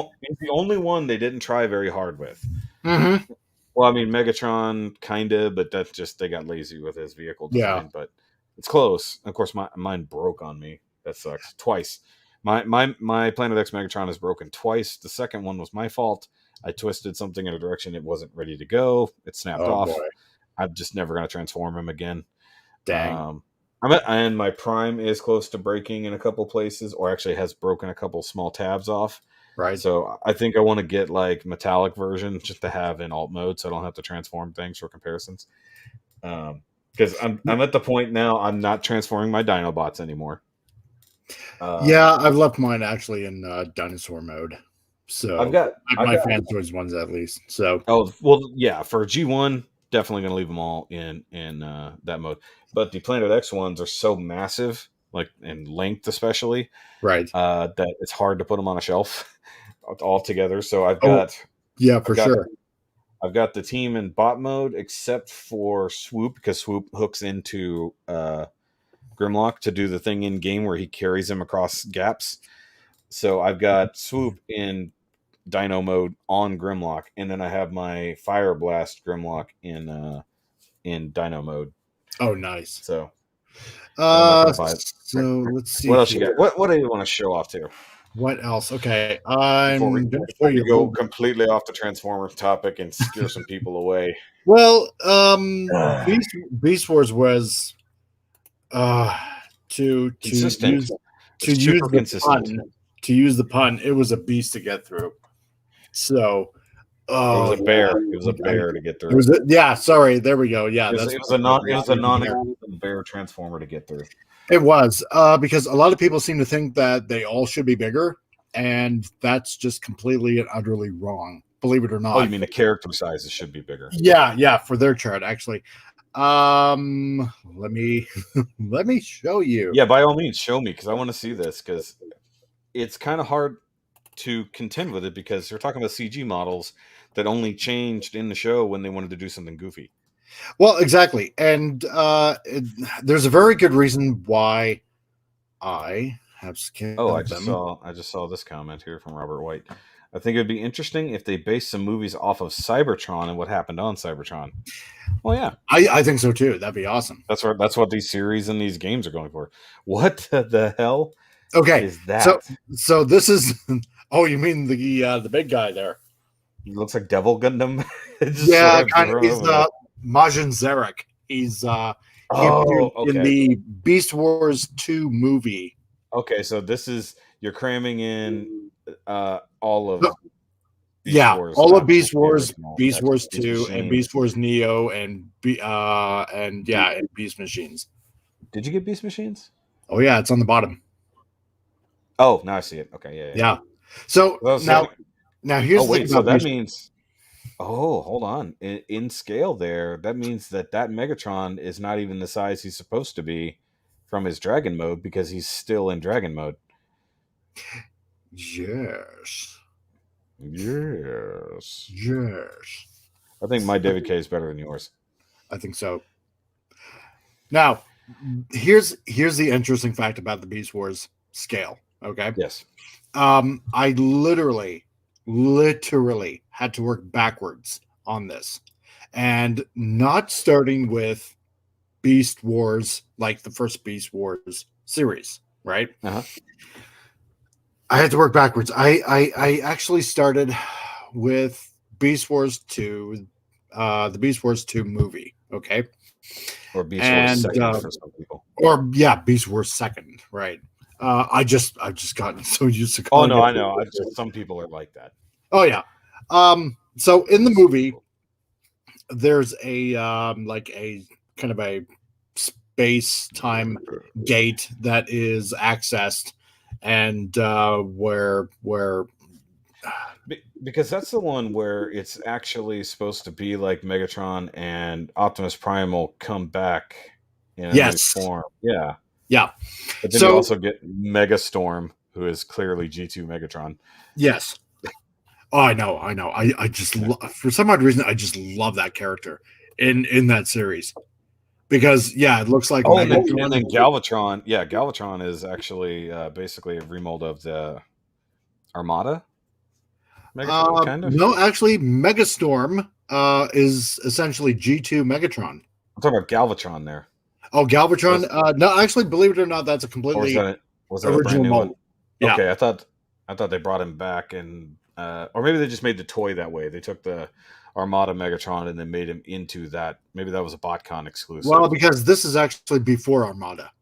only one they didn't try very hard with. Mhm. Well, I mean, Megatron kind of, but that's just they got lazy with his vehicle Yeah, design. But it's close. Of course, mine broke on me. That sucks. Twice. My Planet X Megatron is broken twice. The second one was my fault. I twisted something in a direction it wasn't ready to go. It snapped oh off. boy, I'm just never going to transform him again. dang, Um, and my Prime is close to breaking in a couple places, or actually has broken a couple small tabs off. right. So I think I want to get like metallic version just to have in alt mode, so I don't have to transform things for comparisons. Because I'm at the point now I'm not transforming my Dinobots anymore. Yeah, I've left mine actually in dinosaur mode. I've So got I've my got fan toys ones at least. So oh well yeah for G1 definitely gonna leave them all in that mode. But the Planet X ones are so massive, like in length especially, right. that it's hard to put them on a shelf all together. So Oh yeah, I've for got sure. I've got the team in bot mode except for Swoop because Swoop hooks into Grimlock to do the thing in game where he carries him across gaps. So I've got Swoop in Dino mode on Grimlock, and then I have my Fire Blast Grimlock in Dino mode. Oh, nice. So I'm not gonna buy it. So let's see What else you here. got? What do you want to show off to What else? Okay, before we I'm going to show before we you a go little bit. completely off the Transformers topic and scare some people away? Well, Beast Wars was uh to Consistent. use It's super the consistent. pun it was a beast to get through. So It was oh a bear. It was a yeah, bear to get it through. was yeah. Sorry, there we go. Yeah, that's It was a non bear transformer to get through. it was because a lot of people seem to think that they all should be bigger, and that's just completely and utterly wrong. Believe it or Oh, you not. mean the character sizes should be bigger? Yeah, for their chart actually. Let me let me show you. Yeah, by all means, show me because I want to see this because it's kind of hard to contend with it because you're talking about CG models that only changed in the show when they wanted to do something goofy. Well, exactly, and there's a very good reason why I have Oh, scaled them. I just saw this comment here from Robert White. I think it'd be interesting if they based some movies off of Cybertron and what happened on Cybertron. Well, yeah, I think so too. That'd be awesome. that's what these series and these games are going for. What the hell Okay, is so that? this is. Oh, you mean the big guy there? It looks like Devil Gundam. It just Yeah, sort of kind of. thrown He's over there. Majin Zarek. He appeared Oh, in okay. the Beast Wars 2 movie. Okay, so this is you're cramming in all of No, Beast yeah, Wars, all of not Beast just the Wars, original. Beast Gotcha. Wars Beast 2, and Machine. Beast Wars Neo, and yeah, and Beast Machines. Did you get Beast Machines? Oh yeah, it's on the bottom. Oh, now I see it. Okay, yeah. Yeah. So I was saying, now oh here's the thing wait, so about that Beast. means Oh, hold on. In scale there, that means that Megatron is not even the size he's supposed to be from his dragon mode because he's still in dragon mode. Yes. Yes. Yes. I think my David K is better than yours. I think so. Now, here's the interesting fact about the Beast Wars scale. Okay. Yes. I literally had to work backwards on this, and not starting with Beast Wars, like the first Beast Wars series, right? Uh-huh. I had to work backwards. I actually started with Beast Wars 2, the Beast Wars 2 movie, okay? Or Beast Wars second for some people. Or yeah, Beast Wars second, right? I've just gotten so used to Oh calling no, it. I know. Some people are like that. Oh yeah. So in the movie, there's a like a kind of a space-time gate that is accessed, and where Because that's the one where it's actually supposed to be like Megatron and Optimus Primal come back in a new form. Yeah. Yeah. But then you also get Megastorm, who is clearly G2 Megatron. Yes. Oh, I know. I just for some odd reason I just love that character in that series. Because yeah, it looks like and then Galvatron. Yeah, Galvatron is actually basically a remold of the Armada. Megatron, kind of. No, actually, Megastorm is essentially G2 Megatron. I'm talking about Galvatron there. Oh, Galvatron. No, actually, believe it or not, that's a completely was that original one? Yeah. Okay, I thought they brought him back, and or maybe they just made the toy that way. They took the Armada Megatron and then made him into that. Maybe that was a BotCon exclusive. Well, because this is actually before Armada.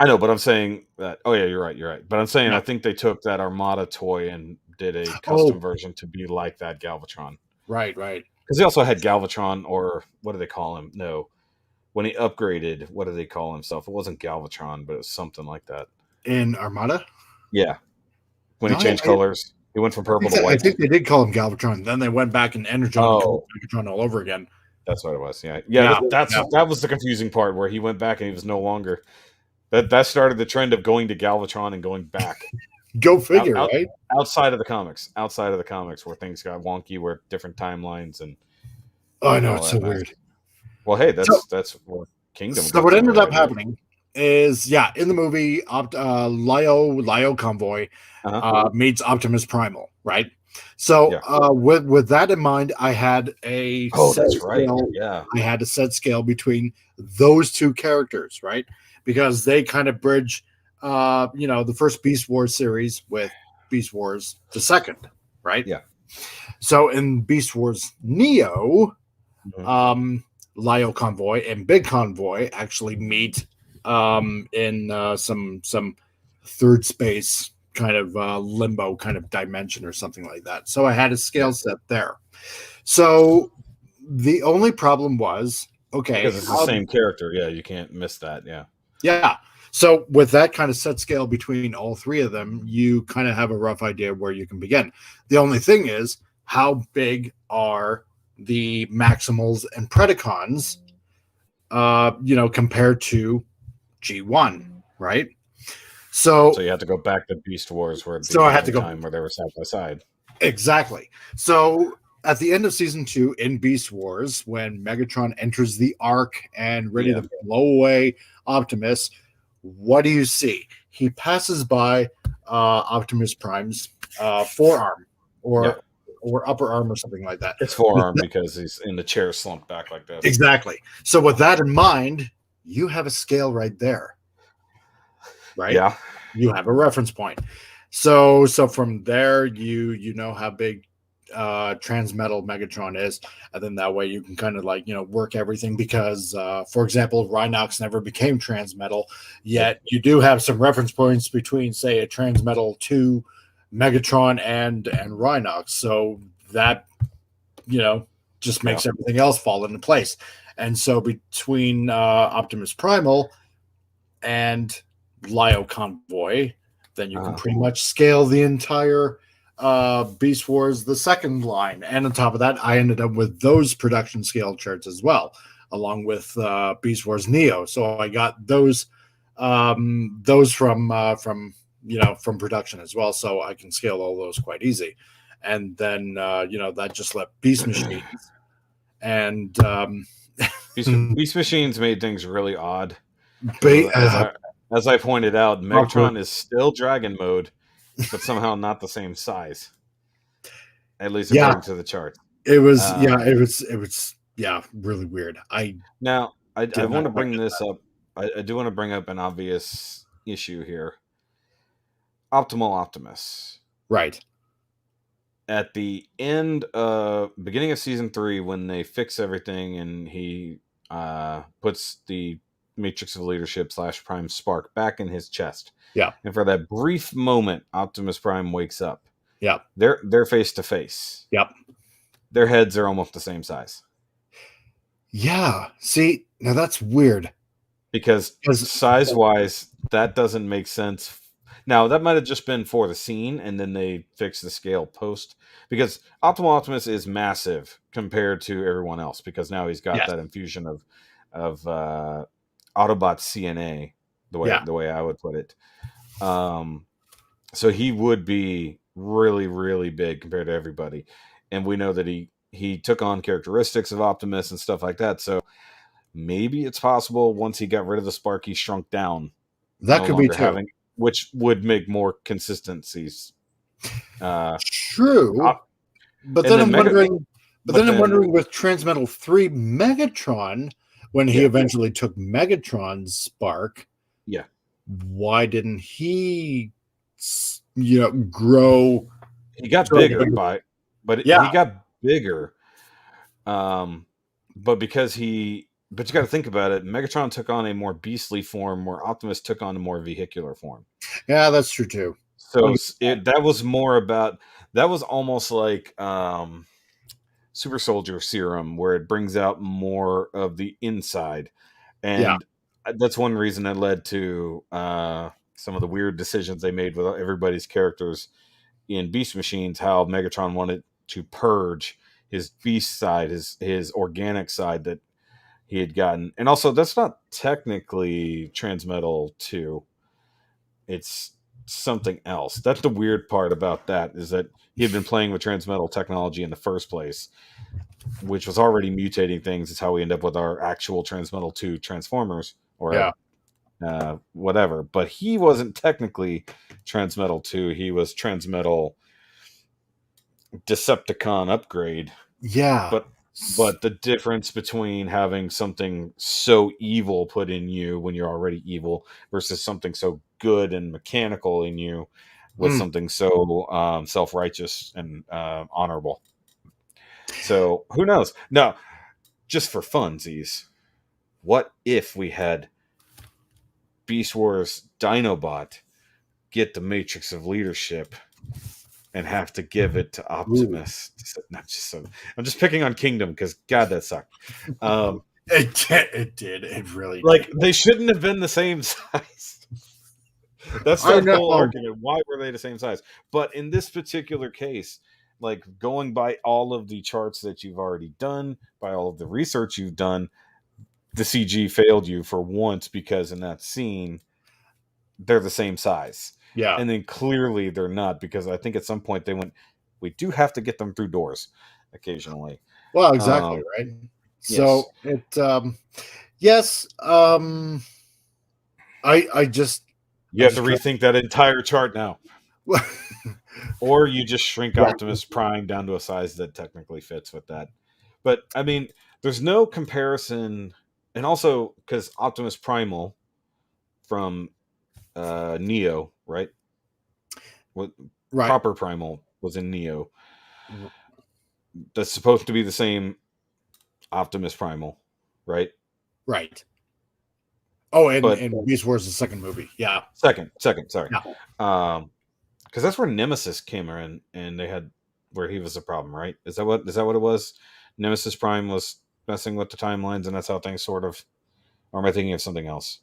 I know, but I'm saying that. Oh yeah, you're right. But I'm saying I think they took that Armada toy and did a custom version to be like that Galvatron. Right. Because they also had Galvatron, or what do they call him? No, when he upgraded, what do they call himself? It wasn't Galvatron, but it was something like that. In Armada? Yeah. When he changed colors. He went from purple to white. I think they did call him Galvatron. Then they went back and energized Galvatron all over again. That's what it was. Yeah. That was the confusing part, where he went back and he was no longer. That started the trend of going to Galvatron and going back. Go figure, right? Outside of the comics, where things got wonky, where different timelines and. Oh, I know, it's so weird. Well, hey, that's where Kingdom. So what ended up happening is, in the movie, Lio Convoy meets Optimus Primal, right? So with that in mind, I had a scale. Yeah, I had a set scale between those two characters, right? Because they kind of bridge, the first Beast Wars series with Beast Wars the second, right? Yeah. So in Beast Wars Neo, Lio Convoy and Big Convoy actually meet in some third space kind of limbo kind of dimension or something like that. So I had a scale set there. So the only problem was, because it's the same character. Yeah, you can't miss that. Yeah. Yeah. So with that kind of set scale between all three of them, you kind of have a rough idea of where you can begin. The only thing is, how big are the Maximals and Predacons, compared to G1, right? So you had to go back to Beast Wars, where I had to go time where they were side by side. Exactly. So at the end of season 2 in Beast Wars, when Megatron enters the Ark and ready to blow away Optimus, what do you see? He passes by Optimus Prime's forearm or upper arm or something like that. It's forearm because he's in the chair slumped back like this. Exactly. So with that in mind, you have a scale right there. Right? Yeah. You have a reference point. So from there, you know how big Transmetal Megatron is, and then that way you can kind of work everything, because for example, Rhinox never became Transmetal, yet you do have some reference points between, say, a Transmetal 2 Megatron and Rhinox, so that just makes everything else fall into place. And so between Optimus Primal and Lio Convoy, then you can pretty much scale the entire Beast Wars, the second line. And on top of that, I ended up with those production scale charts as well, along with Beast Wars Neo. So I got those from production as well. So I can scale all those quite easy. And then, that just left Beast Machines. And Beast Machines made things really odd. As I pointed out, Megatron is still Dragon Mode, but somehow not the same size. At least according to the chart. It was really weird. I want to bring this up. I do want to bring up an obvious issue here. Optimal Optimus. Right. At the beginning of season 3, when they fix everything and he puts the Matrix of Leadership / Prime Spark back in his chest. Yeah. And for that brief moment, Optimus Prime wakes up. Yeah. They're face to face. Yep. Their heads are almost the same size. Yeah. See, now that's weird. Because size-wise, that doesn't make sense. Now, that might have just been for the scene, and then they fixed the scale post. Because Optimal Optimus is massive compared to everyone else, because now he's got that infusion of Autobot CNA, the way I would put it. So he would be really, really big compared to everybody. And we know that he took on characteristics of Optimus and stuff like that. So maybe it's possible once he got rid of the spark, he shrunk down. That could be too. Which would make more consistencies. True. But then I'm wondering with Transmetal 3 Megatron, when he eventually took Megatron's spark, why didn't he grow? He got bigger, but he got bigger. But because but you got to think about it. Megatron took on a more beastly form, where Optimus took on a more vehicular form. Yeah, that's true too. So that was almost like Super Soldier Serum, where it brings out more of the inside, and that's one reason that led to some of the weird decisions they made with everybody's characters in Beast Machines. How Megatron wanted to purge his beast side, his organic side that he had gotten. And also, that's not technically Transmetal 2. It's something else. That's the weird part about that, is that he had been playing with Transmetal technology in the first place, which was already mutating things. It's how we end up with our actual Transmetal 2 Transformers, or whatever. But he wasn't technically Transmetal 2. He was Transmetal Decepticon upgrade. Yeah. But the difference between having something so evil put in you when you're already evil versus something so good and mechanical in you with something so self-righteous and honorable. So who knows? Now, just for funsies, what if we had Beast Wars Dinobot get the Matrix of Leadership and have to give it to Optimus? I'm just picking on Kingdom because God, that sucked. It did. It really did. They shouldn't have been the same size. That's the whole argument. Why were they the same size? But in this particular case, going by all of the charts that you've already done, by all of the research you've done, the CG failed you for once, because in that scene, they're the same size. Yeah. And then clearly they're not, because I think at some point they went, we do have to get them through doors occasionally. Well, exactly, right? So I just... You have to rethink that entire chart now. Or you just shrink Optimus Prime down to a size that technically fits with that. But, I mean, there's no comparison. And also, because Optimus Primal from Neo, right? Proper Primal was in Neo. That's supposed to be the same Optimus Primal, right? Right. Oh, and Beast Wars, the second movie. Yeah. Second, sorry. Yeah. Because that's where Nemesis came in, and they had where he was the problem, right? Is that what it was? Nemesis Prime was messing with the timelines, and that's how things sort of... Or am I thinking of something else?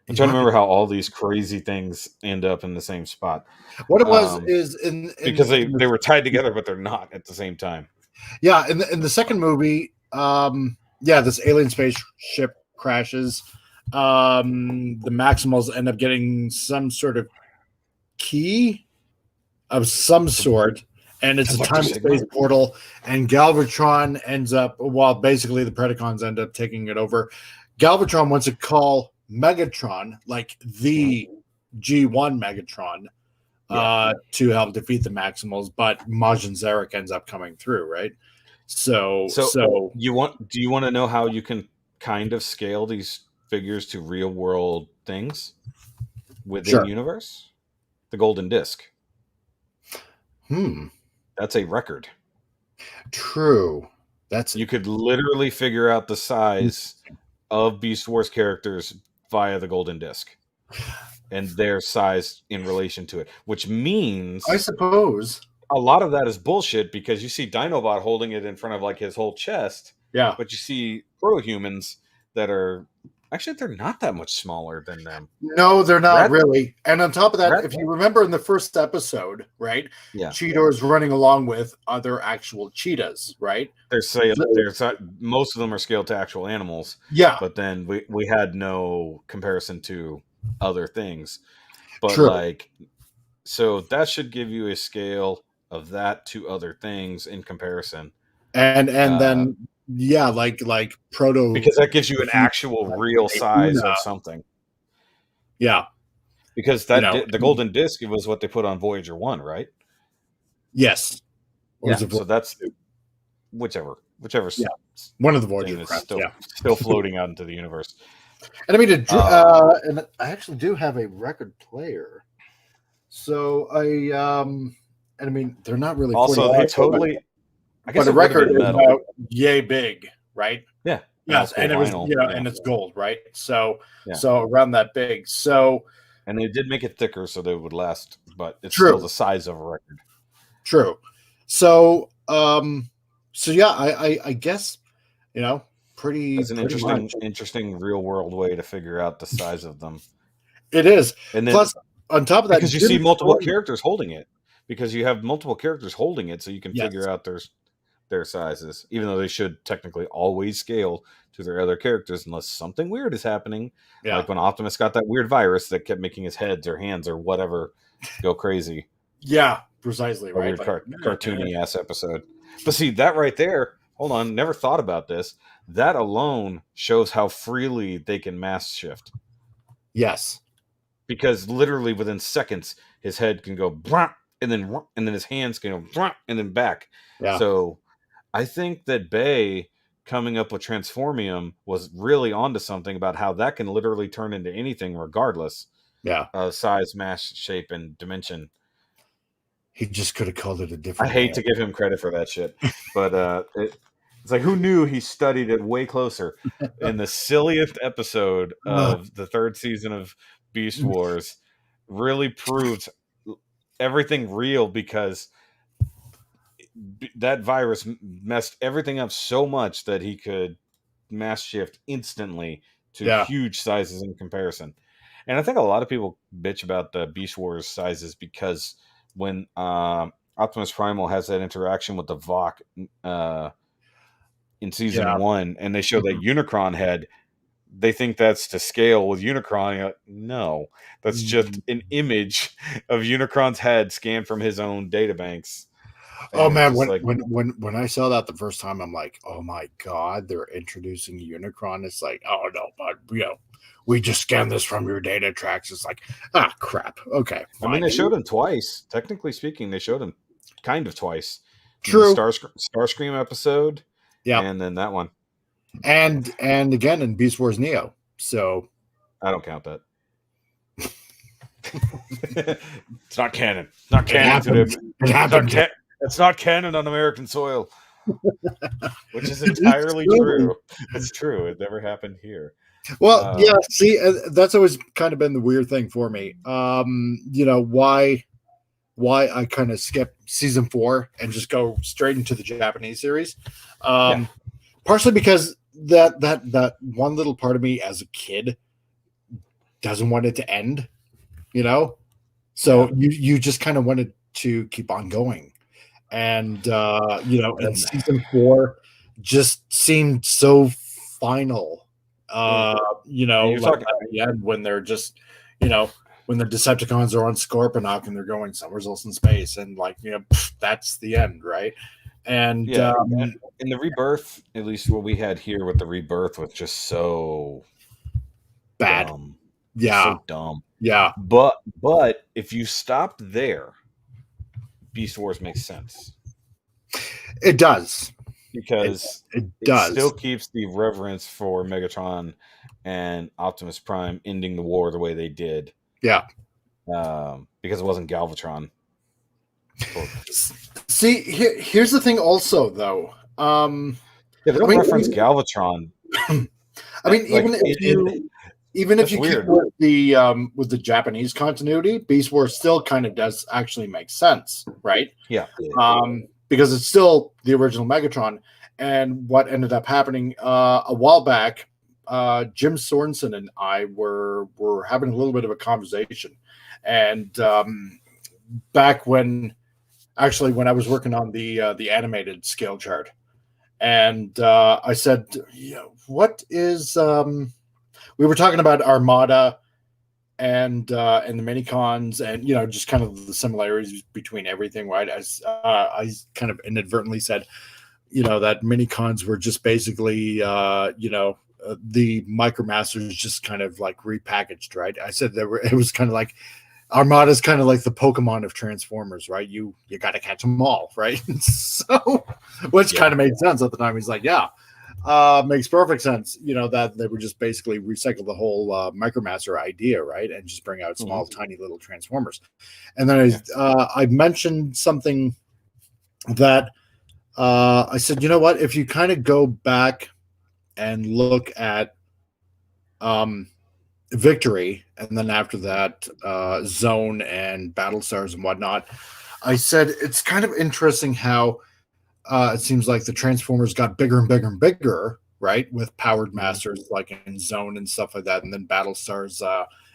I'm trying to remember how all these crazy things end up in the same spot. What it was is because they were tied together, but they're not at the same time. Yeah, in the second movie, this alien spaceship crashes. The Maximals end up getting some sort of key of some sort, and it's a time and space portal. And Galvatron ends up, basically the Predacons end up taking it over. Galvatron wants to call Megatron, like the G1 Megatron, to help defeat the Maximals, but Majin Zarek ends up coming through, right? So do you want to know how you can kind of scale these figures to real world things within universe? The golden disc. That's a record. True. You could literally figure out the size of Beast Wars characters via the golden disc and their size in relation to it, which means, I suppose, a lot of that is bullshit, because you see Dinobot holding it in front of like his whole chest. Yeah. But you see proto-humans that are actually, they're not that much smaller than them. No, they're not really. And on top of that, if you remember in the first episode, right? Yeah. Cheetor's running along with other actual cheetahs, right? Most of them are scaled to actual animals. Yeah. But then we had no comparison to other things. But True. so that should give you a scale of that to other things in comparison. And then like proto, because that gives you an actual real size of something. Yeah. Because the golden disc was what they put on Voyager 1, right? Yes. So that's whichever. Yeah. One of the Voyager is still floating out into the universe. And I mean, and I actually do have a record player. So and I mean, they're not really. Also, they totally. I guess the record is about yay big, right? Yeah. Yes, and it was and it's gold, right? So around that big. So and they did make it thicker so they would last, but it's still the size of a record. True. So I guess pretty. It's an interesting real world way to figure out the size of them. It is. And then, plus, on top of that, because you see multiple characters holding it, because you have multiple characters holding it, so you can figure out their sizes, even though they should technically always scale to their other characters unless something weird is happening. Yeah. Like when Optimus got that weird virus that kept making his heads or hands or whatever go crazy. Yeah, precisely. Right. Weird cartoony ass episode. But see, that right there, hold on, never thought about this. That alone shows how freely they can mass shift. Yes. Because literally within seconds, his head can go and then his hands can go and then back. Yeah. So I think that Bay coming up with Transformium was really onto something about how that can literally turn into anything regardless of size, mass, shape, and dimension. He just could have called it a different. I hate to give him credit for that shit, but it's like, who knew he studied it way closer? In the silliest episode of the third season of Beast Wars, really proved everything real, because that virus messed everything up so much that he could mass shift instantly to huge sizes in comparison. And I think a lot of people bitch about the Beast Wars sizes because when Optimus Primal has that interaction with the Vok in season 1, and they show that Unicron head, they think that's to scale with Unicron. Like, no, that's just an image of Unicron's head scanned from his own databanks. Oh man, when I saw that the first time, I'm like, oh my god, they're introducing Unicron. It's like, oh no, but we just scanned this from your data tracks. It's like, crap. Okay, fine. I mean, they showed him twice. Technically speaking, they showed him kind of twice. True. The Starscream episode, and then that one, and again in Beast Wars Neo. So I don't count that. It's not canon. It's not canon. It happened. It's not canon on American soil, which is entirely true. It's true. It never happened here. Well, see, that's always kind of been the weird thing for me. Why I kind of skip season 4 and just go straight into the Japanese series. Partially because that one little part of me as a kid doesn't want it to end, you know? So you just kind of wanted to keep on going. And and season 4 just seemed so final. You're Like talking. at the end when they're just, when the Decepticons are on Scorponok and they're going somewhere else in space, and that's the end, right? And Yeah, in the rebirth, at least what we had here with the rebirth was just so bad. dumb, just Yeah, so dumb. yeah, But if you stopped there, Beast Wars makes sense it does. because It it still does. keeps the reverence for Megatron and Optimus Prime ending the war the way they did. Yeah. Because it wasn't Galvatron. See, here's the thing. Also, though, Yeah, they don't reference Galvatron. I mean, even if you weird. keep with the Japanese continuity, Beast Wars still kind of does actually make sense, right? Yeah. Because it's still the original Megatron. And what ended up happening a while back, Jim Sorensen and I were having a little bit of a conversation, and back when I was working on the animated scale chart, and I said, what is we were talking about Armada and the minicons, and just kind of the similarities between everything, right? As I kind of inadvertently said, that minicons were just basically the Micromasters just kind of like repackaged, right? I said it was kind of like Armada's kind of like the Pokemon of Transformers, right? You got to catch them all, right? So, which kind of made sense at the time. He's like, yeah, makes perfect sense. That they would just basically recycle the whole Micromaster idea, right, and just bring out small, tiny little Transformers. And then I mentioned something that I said, you know what? If you kind of go back and look at Victory, and then after that Zone and Battlestars and whatnot, I said it's kind of interesting how it seems like the Transformers got bigger and bigger and bigger, right, with powered masters like in Zone and stuff like that, and then Battlestars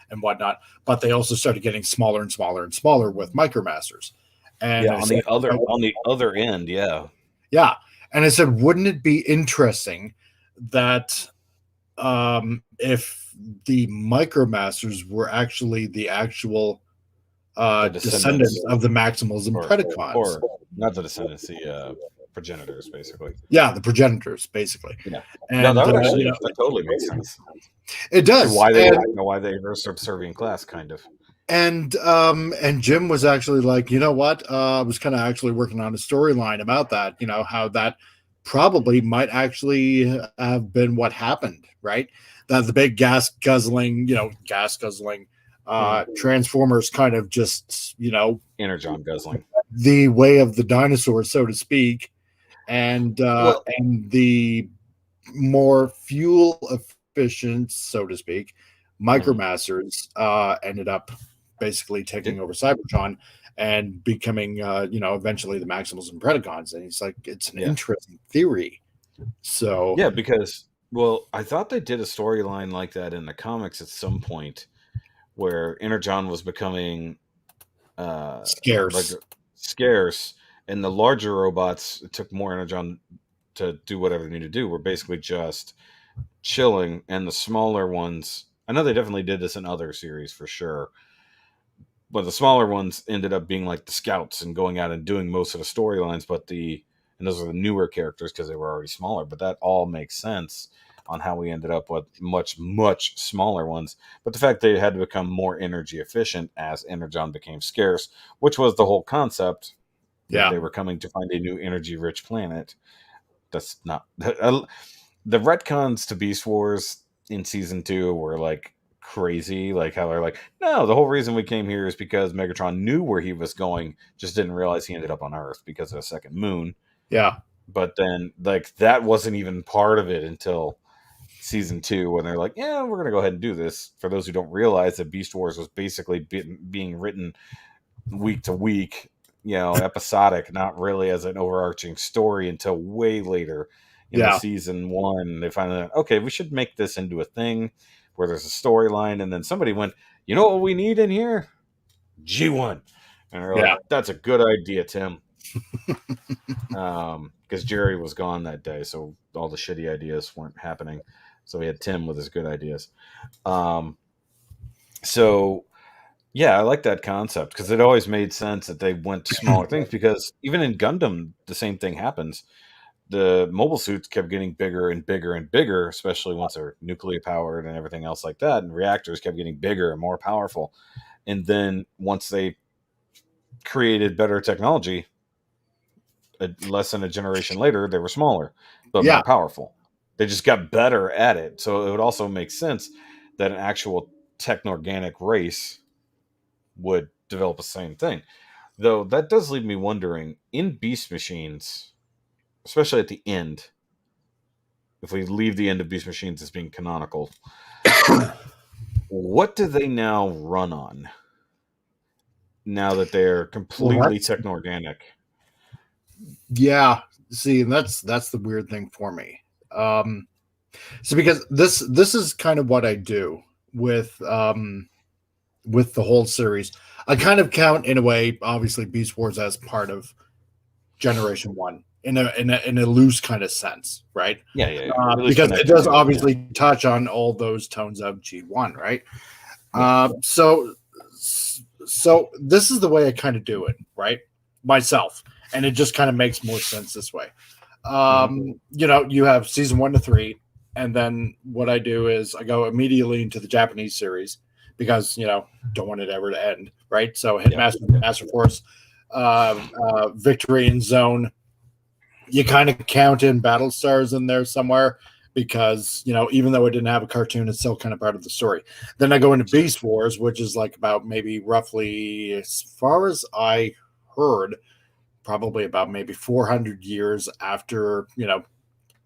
and whatnot, but they also started getting smaller and smaller and smaller with Micromasters. And on the other end, yeah. And I said, wouldn't it be interesting that if the Micromasters were actually the actual descendants of the Maximals and Predacons, or not the descendants, the progenitors, basically. Yeah, the progenitors, basically. Yeah, and that totally makes sense. It does. Why they were subservient class, kind of. And Jim was actually like, you know what? I was kind of actually working on a storyline about that. How that probably might actually have been what happened, right? That the big gas guzzling Transformers kind of just, Energon guzzling, the way of the dinosaurs, so to speak, and the more fuel efficient, so to speak, Micromasters ended up basically taking over Cybertron and becoming, eventually the Maximals and Predacons. And he's like, it's an interesting theory. So yeah, because I thought they did a storyline like that in the comics at some point, where Energon was becoming scarce, and the larger robots, it took more Energon to do whatever they need to do. Were basically just chilling, and the smaller ones, I know they definitely did this in other series for sure, but the smaller ones ended up being like the scouts and going out and doing most of the storylines. And those are the newer characters because they were already smaller. But that all makes sense on how we ended up with much, much smaller ones. But the fact they had to become more energy efficient as Energon became scarce, which was the whole concept. Yeah, they were coming to find a new energy-rich planet. That's not the retcons to Beast Wars in season 2 were like crazy. Like how they're like, no, the whole reason we came here is because Megatron knew where he was going, just didn't realize he ended up on Earth because of a second moon. Yeah. But then like that wasn't even part of it until season 2 when they're like, yeah, we're gonna go ahead and do this. For those who don't realize that Beast Wars was basically being written week to week, episodic, not really as an overarching story until way later in the season 1. They finally, okay, we should make this into a thing. where there's a storyline, and then somebody went, you know what we need in here? G1. And they're like, that's a good idea, Tim. Because Jerry was gone that day, so all the shitty ideas weren't happening. So we had Tim with his good ideas. So yeah, I like that concept because it always made sense that they went to smaller things, because even in Gundam, the same thing happens. The mobile suits kept getting bigger and bigger and bigger, especially once they're nuclear powered and everything else like that. And reactors kept getting bigger and more powerful. And then once they created better technology, less than a generation later, they were smaller, but more powerful. They just got better at it. So it would also make sense that an actual techno-organic race would develop the same thing. Though that does leave me wondering, in Beast Machines, especially at the end, if we leave the end of Beast Machines as being canonical, what do they now run on? Now that they're completely techno-organic. Yeah, see, and that's the weird thing for me. So because this is kind of what I do with the whole series. I kind of count, in a way, obviously, Beast Wars as part of Generation 1 in a loose kind of sense, right? Yeah. Because it does obviously touch on all those tones of G1, right? So this is the way I kind of do it, right? Myself. And it just kind of makes more sense this way. You have season 1 to 3, and then what I do is I go immediately into the Japanese series because, don't want it ever to end, right? So hit Master Force, Victory and Zone. You kind of count in Battlestars in there somewhere because, even though it didn't have a cartoon, it's still kind of part of the story. Then I go into Beast Wars, which is like about maybe roughly, as far as I heard, probably about maybe 400 years after,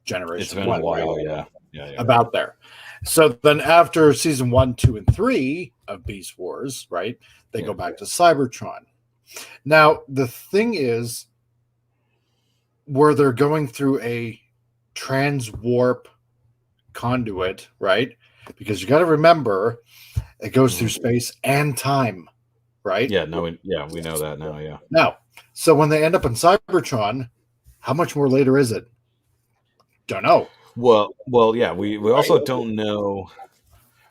Generation It's been 1. a while, right? Yeah. About there. So then after season 1, 2, and 3 of Beast Wars, right, they go back to Cybertron. Now, the thing is, where they're going through a transwarp conduit, right? Because you got to remember, it goes through space and time, right? Yeah, we know that now, yeah. Now, so when they end up in Cybertron, how much more later is it? Don't know. Well, yeah, we also don't know.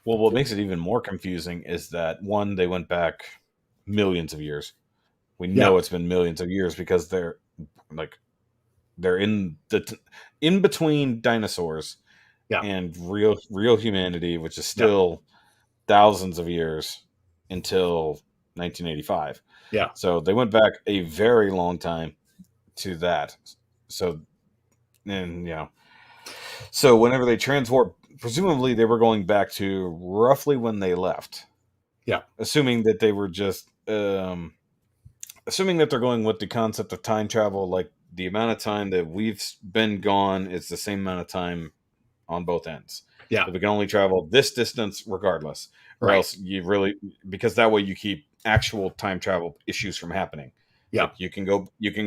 Well, what makes it even more confusing is that, one, they went back millions of years. We know it's been millions of years because they're in in between dinosaurs and real humanity, which is still thousands of years until 1985. Yeah. So they went back a very long time to that. So, so whenever they transwarp, presumably they were going back to roughly when they left. Yeah. Assuming that they were just, assuming that they're going with the concept of time travel, like the amount of time that we've been gone is the same amount of time on both ends. Yeah. If we can only travel this distance regardless, or else because that way you keep actual time travel issues from happening. Yeah. Like you can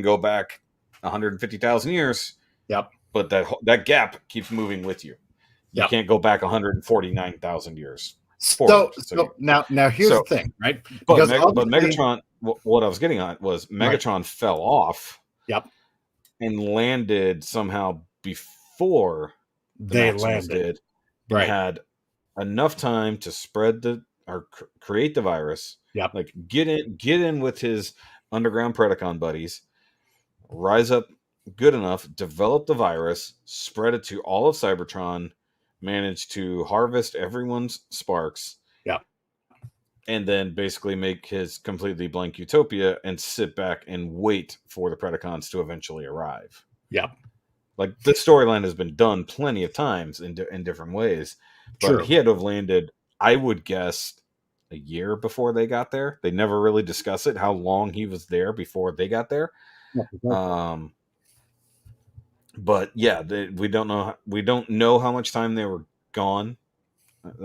go back 150,000 years. Yep. But that gap keeps moving with you. You can't go back 149,000 years. So now here's the thing, right? But Megatron, what I was getting at was Megatron fell off. Yep. And landed somehow before they Maximus landed. Did. Right. Had enough time to spread create the virus. Yep. Like get in with his underground Predacon buddies, rise up good enough, develop the virus, spread it to all of Cybertron, manage to harvest everyone's sparks. Yeah. And then basically make his completely blank utopia and sit back and wait for the Predacons to eventually arrive. Yeah. Like, this storyline has been done plenty of times in different ways. But he had to have landed, I would guess, a year before they got there. They never really discuss it, how long he was there before they got there. Yeah, but yeah, we don't know how much time they were gone,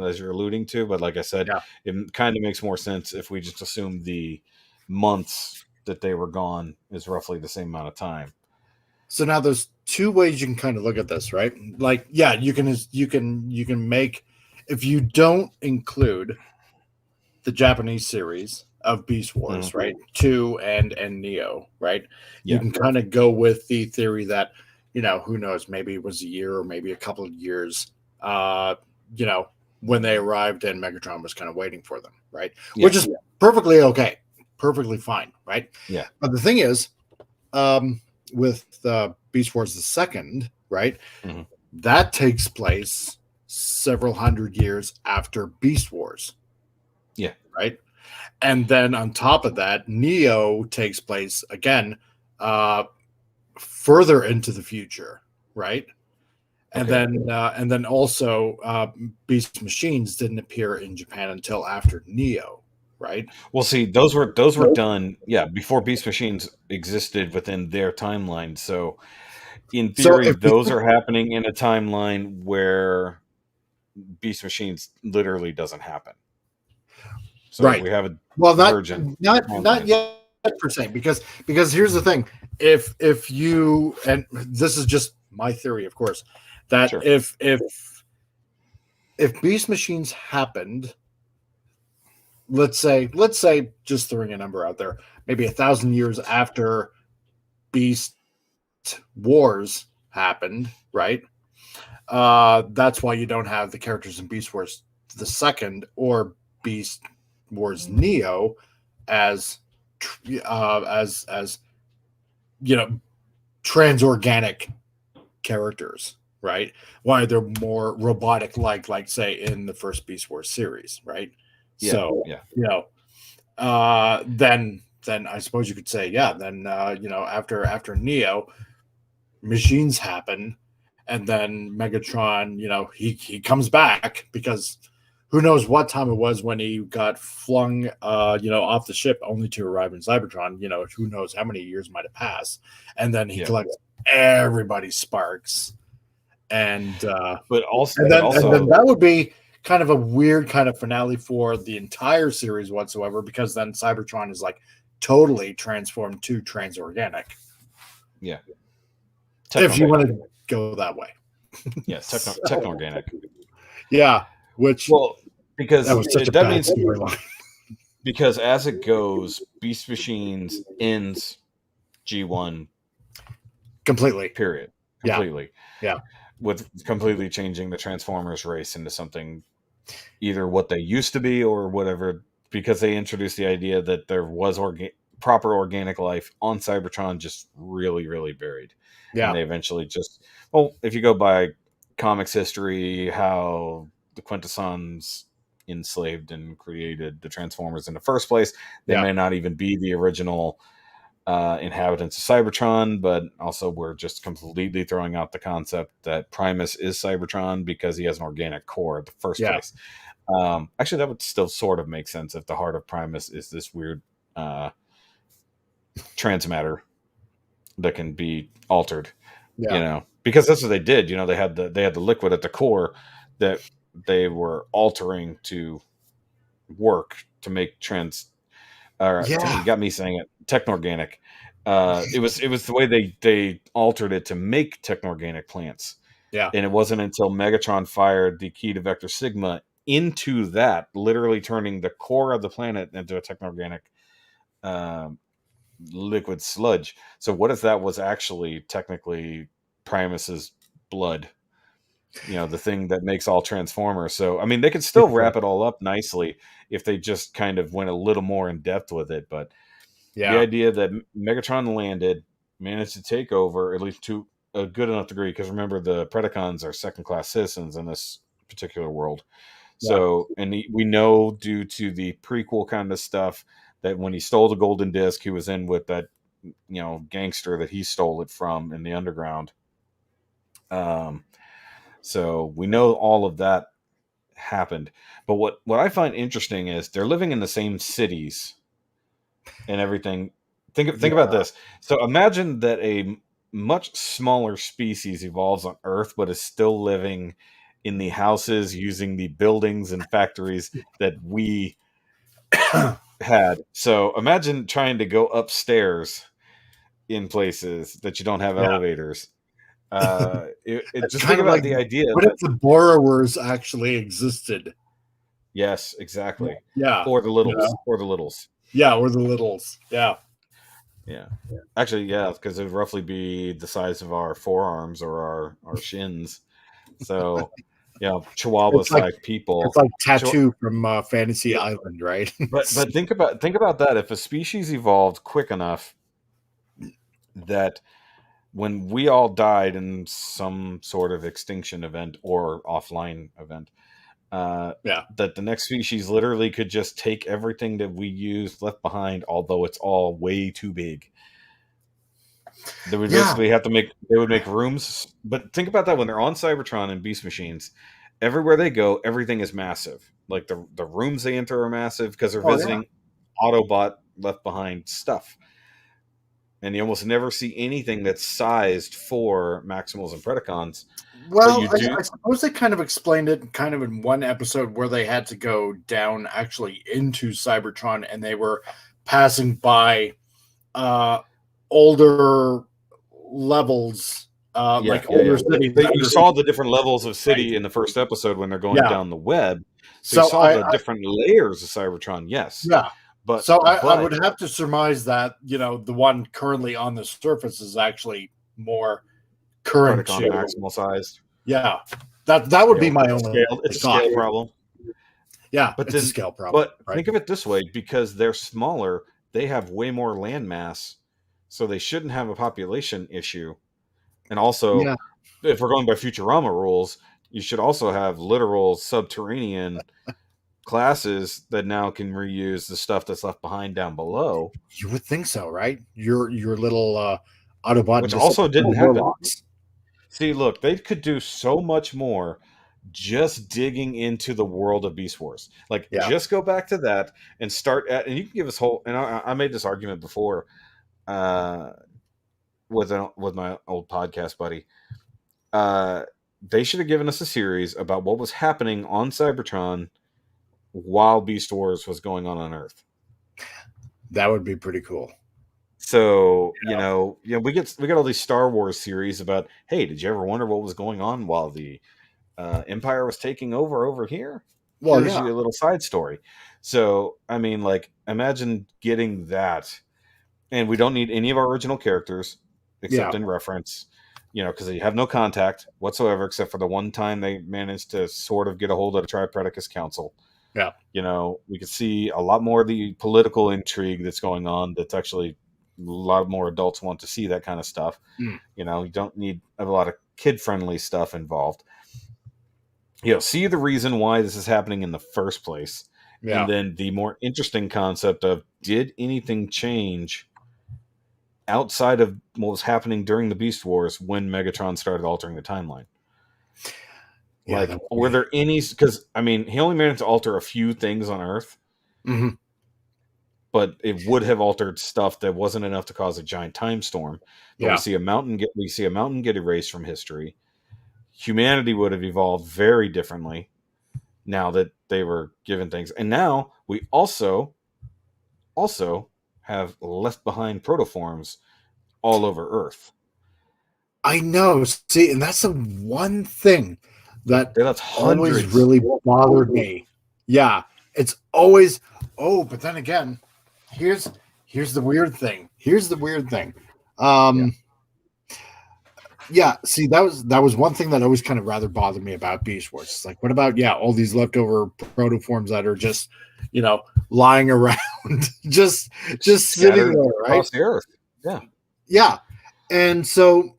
as you're alluding to. But like I said, it kind of makes more sense if we just assume the months that they were gone is roughly the same amount of time. So now there's two ways you can kind of look at this, right? Like, yeah, you can make if you don't include the Japanese series of Beast Wars, Mm-hmm. right? 2 and Neo, right? You Yeah. can kind of go with the theory that, who knows, maybe it was a year or maybe a couple of years, uh, you know, when they arrived and Megatron was kind of waiting for them, right? Yeah. Which is perfectly okay, perfectly fine, right? Yeah. But the thing is, with Beast Wars the second, right? Mm-hmm. That takes place several hundred years after Beast Wars. Yeah. Right. And then on top of that, Neo takes place again further into the future, right? And then also Beast Machines didn't appear in Japan until after Neo, right? Well, see, those were done, before Beast Machines existed within their timeline. So, in So theory, if those are happening in a timeline where Beast Machines literally doesn't happen. So right, we have a well, divergent not timelines. yet per se, because here's the thing: if you, and this is just my theory, of course, that Sure. if Beast Machines happened, let's say just throwing a number out there, maybe 1,000 years after Beast Wars happened, right? That's why you don't have the characters in Beast Wars the second or Beast Wars Neo as as transorganic characters, right? Why they're more robotic like say in the first Beast Wars series, right? Yeah. So Yeah. Then I suppose you could say, then after Neo, machines happen, and then Megatron, he comes back because who knows what time it was when he got flung off the ship only to arrive in Cybertron. Who knows how many years might have passed, and then he collects everybody's sparks, and But also, and then that would be kind of a weird kind of finale for the entire series whatsoever, because then Cybertron is like totally transformed to transorganic. Yeah. If you want to go that way. Yeah, techno-organic. Yeah, which because that was such a bad storyline. Because as it goes, Beast Machines ends G1 completely. Period. Completely. Yeah. With completely changing the Transformers race into something either what they used to be or whatever, because they introduced the idea that there was proper organic life on Cybertron, just really, really buried. Yeah. And they eventually just, if you go by comics history, how the Quintessons enslaved and created the Transformers in the first place, they may not even be the original inhabitants of Cybertron, but also we're just completely throwing out the concept that Primus is Cybertron because he has an organic core in the first place. Actually, that would still sort of make sense if the heart of Primus is this weird transmatter that can be altered. Because that's what they did. They had the liquid at the core that they were altering to work to make you got me saying it, techno-organic. It was the way they altered it to make techno-organic plants. Yeah. And it wasn't until Megatron fired the key to Vector Sigma into that, literally turning the core of the planet into a techno-organic liquid sludge. So what if that was actually technically Primus's blood? The thing that makes all Transformers. So, I mean, they could still wrap it all up nicely if they just kind of went a little more in depth with it. But the idea that Megatron landed, managed to take over, at least to a good enough degree, because remember, the Predacons are second-class citizens in this particular world. So, and we know due to the prequel kind of stuff that when he stole the golden disc, he was in with that, gangster that he stole it from in the underground. So we know all of that happened. But what I find interesting is they're living in the same cities and everything. Think about this. So imagine that a much smaller species evolves on Earth, but is still living in the houses, using the buildings and factories that we had. So imagine trying to go upstairs in places that you don't have elevators. Just kind think of about like, the idea what that if the borrowers actually existed? yes, exactly, Yeah, or the you littles, know? or the littles. Yeah, or the littles. Yeah. Yeah, actually, yeah, because it would roughly be the size of our forearms or our shins. So, It's like Chihuahua-sized people. it's like Chihu- Tattoo from Fantasy yeah, Island, right? but think about that. If a species evolved quick enough that when we all died in some sort of extinction event or offline event, Yeah. that the next species literally could just take everything that we used left behind, although it's all way too big. They would Yeah. basically have to make they would make rooms. But think about that when they're on Cybertron and Beast Machines, everywhere they go, everything is massive. Like the rooms they enter are massive because they're Oh yeah. visiting Autobot left behind stuff. And you almost never see anything that's sized for Maximals and Predacons. But Well, you do I suppose they kind of explained it kind of in one episode where they had to go down actually into Cybertron and they were passing by uh older levels, yeah, like yeah, older yeah. cities. You saw the different levels of Right. city in the first episode when they're going Yeah. down the web. So you So saw the different layers of Cybertron, yes. yeah. But So I but would have to surmise that, the one currently on the surface is actually more current Predacon to, maximal sized. yeah. That would be my only It's a thought. scale problem. Yeah, But it's a then, scale problem. but Right? think of it this way: because they're smaller, they have way more land mass, so they shouldn't have a population issue. And also, Yeah. if we're going by Futurama rules, you should also have literal subterranean classes that now can reuse the stuff that's left behind down below, You would think so, right? Your little Autobot which also didn't Decepticon happen. warlocks. See, look, they could do so much more just digging into the world of Beast Wars. Like, Yeah. just go back to that and start at, and you can give us whole. And I made this argument before uh, with my old podcast buddy. They should have given us a series about what was happening on Cybertron while Beast Wars was going on Earth. That would be pretty cool. So we get all these Star Wars series about, hey, did you ever wonder what was going on while the Empire was taking over here? Well, Here's yeah. your little side story. So I mean, like, imagine getting that, and we don't need any of our original characters except in reference, because they have no contact whatsoever except for the one time they managed to sort of get a hold of the Tripredacus Council. Yeah. We could see a lot more of the political intrigue that's going on. That's actually a lot more adults want to see that kind of stuff. Mm. You don't need a lot of kid-friendly stuff involved. See the reason why this is happening in the first place. Yeah. And then the more interesting concept of, did anything change outside of what was happening during the Beast Wars when Megatron started altering the timeline? Yeah, were there any? Because he only managed to alter a few things on Earth, mm-hmm. but it would have altered stuff that wasn't enough to cause a giant time storm. But we see a mountain get erased from history. Humanity would have evolved very differently now that they were given things, and now we also have left behind protoforms all over Earth. I know. See, and that's the one thing that that's always hundreds. really bothered me. Yeah, it's always. Oh, but then again, here's the weird thing. Yeah, see, that was one thing that always kind of rather bothered me about Beast Wars. It's like, what about all these leftover protoforms that are just lying around, just sitting there, right? Across the Earth. Yeah, and so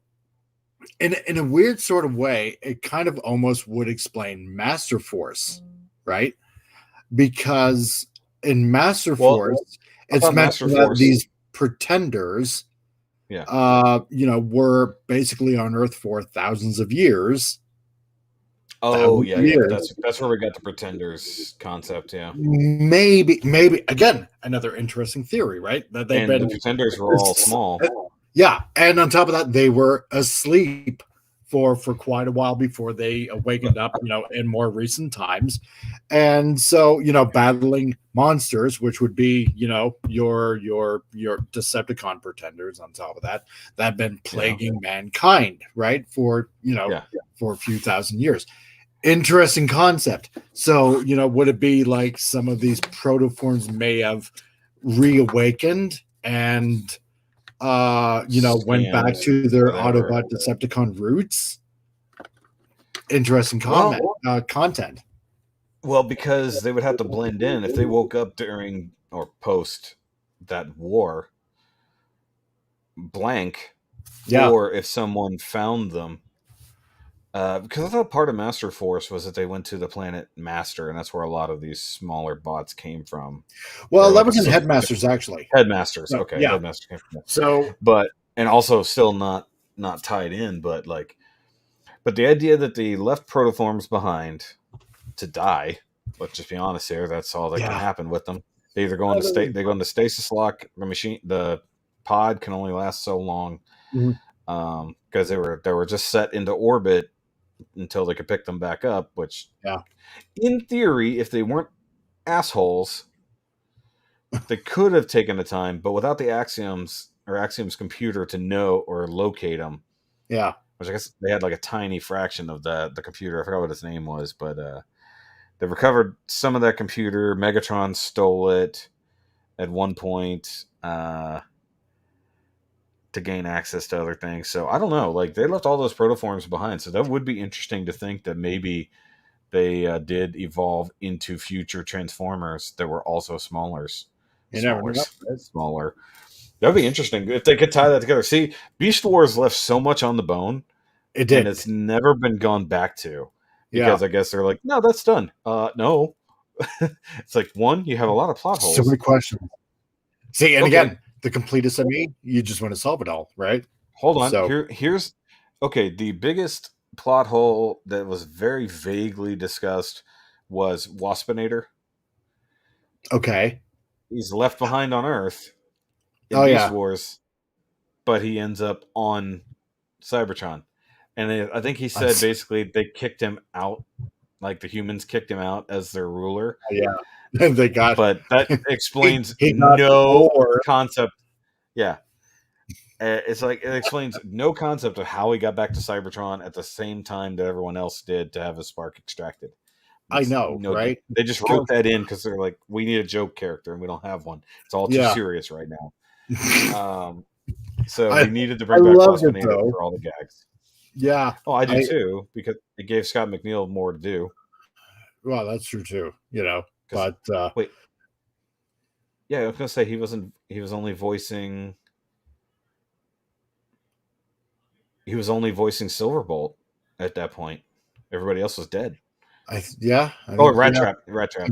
in a weird sort of way, it kind of almost would explain Master Force, right? Because in Master Force, it's mentioned that these pretenders, were basically on Earth for thousands of years. Oh, yeah. That's where we got the pretenders concept, yeah. Maybe, again, another interesting theory, right? That the pretenders were all small. Yeah, and on top of that, they were asleep for quite a while before they awakened up, in more recent times. And so, battling monsters, which would be, your Decepticon pretenders on top of that have been plaguing mankind, right? For, for a few thousand years. Interesting concept. So, would it be like some of these protoforms may have reawakened and went back to their Autobot Decepticon roots? Interesting content. Well, because they would have to blend in if they woke up during or post that war blank, or if someone found them. Because I thought part of Master Force was that they went to the planet Master, and that's where a lot of these smaller bots came from. Well, that was in Headmasters, actually. Headmasters, okay. Yeah. Headmasters came from that. So, and also still not tied in, but the idea that they left protoforms behind to die, let's just be honest here, that's all that can happen with them. They either go into stasis lock, the pod can only last so long, because they were just set into orbit until they could pick them back up, which in theory, if they weren't assholes, they could have taken the time, but without the Axiom's computer to know or locate them, which I guess they had like a tiny fraction of the computer. I forgot what his name was, but they recovered some of that computer. Megatron stole it at one point to gain access to other things. So I don't know. Like, they left all those protoforms behind. So that would be interesting to think that maybe they did evolve into future Transformers that were also smaller. Smaller. That would be interesting if they could tie that together. See, Beast Wars left so much on the bone. It did. And it's never been gone back to. Because I guess they're like, no, that's done. No. It's like, one, you have a lot of plot holes. So many questions. See, and again, the completest of me, you just want to solve it all, right? Hold on. So, here's the biggest plot hole that was very vaguely discussed was Waspinator. Okay. He's left behind on Earth in Beast Wars, but he ends up on Cybertron. And I think he said basically they kicked him out, like the humans kicked him out as their ruler. Yeah. But that explains no concept. Yeah. It's like, it explains no concept of how he got back to Cybertron at the same time that everyone else did to have his spark extracted. I know, right? They just wrote that in because they're like, we need a joke character and we don't have one. It's all too serious right now. So they needed to bring back Waspinator for all the gags. Yeah. Oh, I do too, because it gave Scott McNeil more to do. Well, that's true too, but wait. Yeah, I was gonna say he was only voicing Silverbolt at that point. Everybody else was dead. Rat Trap. Rat Trap.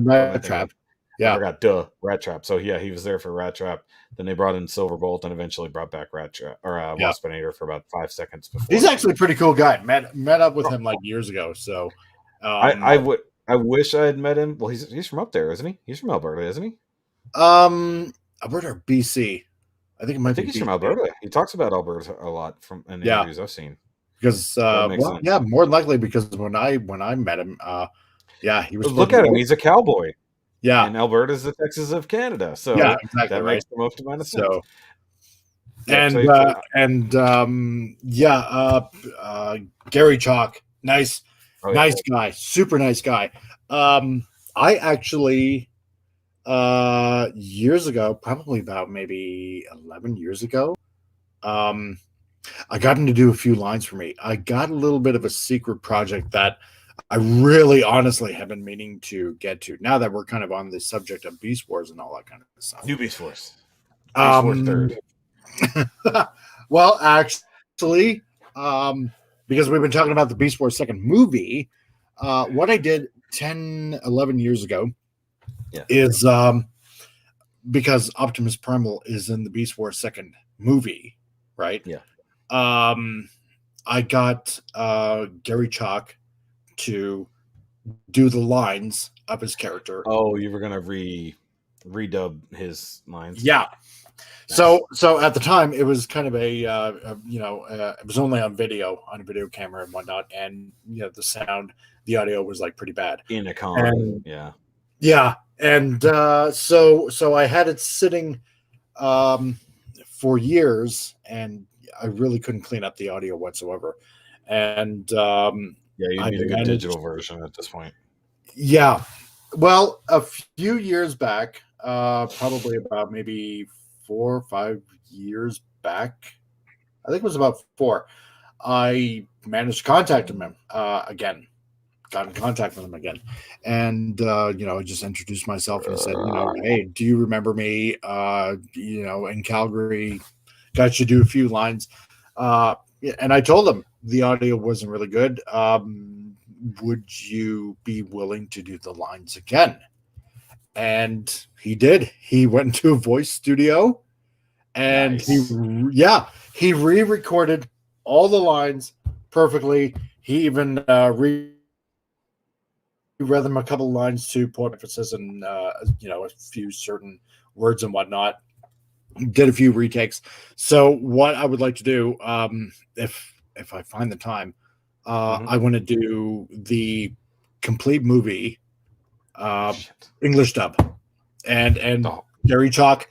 Yeah. I forgot. Rat Trap. So yeah, he was there for Rat Trap. Then they brought in Silverbolt and eventually brought back Rat Trap or Waspinator for about 5 seconds before. He's actually a pretty cool guy. Met up with him like years ago. So I wish I had met him. Well, he's from up there, isn't he? He's from Alberta, isn't he? Alberta or BC. I think he's from Alberta. He talks about Alberta a lot in the interviews I've seen. Because more than likely because when I met him, he was. Look at him; he's a cowboy. Yeah, and Alberta's the Texas of Canada, so exactly that makes the most amount of sense. So, Gary Chalk, nice guy, super nice guy. I actually years ago, probably about maybe 11 years ago, I got him to do a few lines for me. I got a little bit of a secret project that I really honestly have been meaning to get to now that we're kind of on the subject of Beast Wars and all that kind of stuff. New Beast Wars. Beast Wars 3rd. Well, actually, because we've been talking about the Beast Wars 2nd movie, what I did 10, 11 years ago is because Optimus Primal is in the Beast Wars 2nd movie, right? Yeah. I got Gary Chalk to do the lines of his character. Oh, you were gonna redub his lines. Yeah. Nice. So at the time, it was kind of it was only on a video camera and whatnot, and the audio was like pretty bad. In a con, yeah. Yeah, and so I had it sitting for years, and I really couldn't clean up the audio whatsoever. And you need a good digital version at this point. Yeah, well, a few years back, probably about maybe 4 or 5 years back, I think it was about 4. I managed to contact him again. Got in contact with him again, and I just introduced myself and said, hey, do you remember me? In Calgary, got you to do a few lines, and I told him the audio wasn't really good. Would you be willing to do the lines again? And he did. He went into a voice studio, and he re-recorded all the lines perfectly. He even read them a couple lines to point emphasis and a few certain words and whatnot. Did a few retakes. So what I would like to do, if I find the time, I want to do the complete movie English dub, and Gary Chalk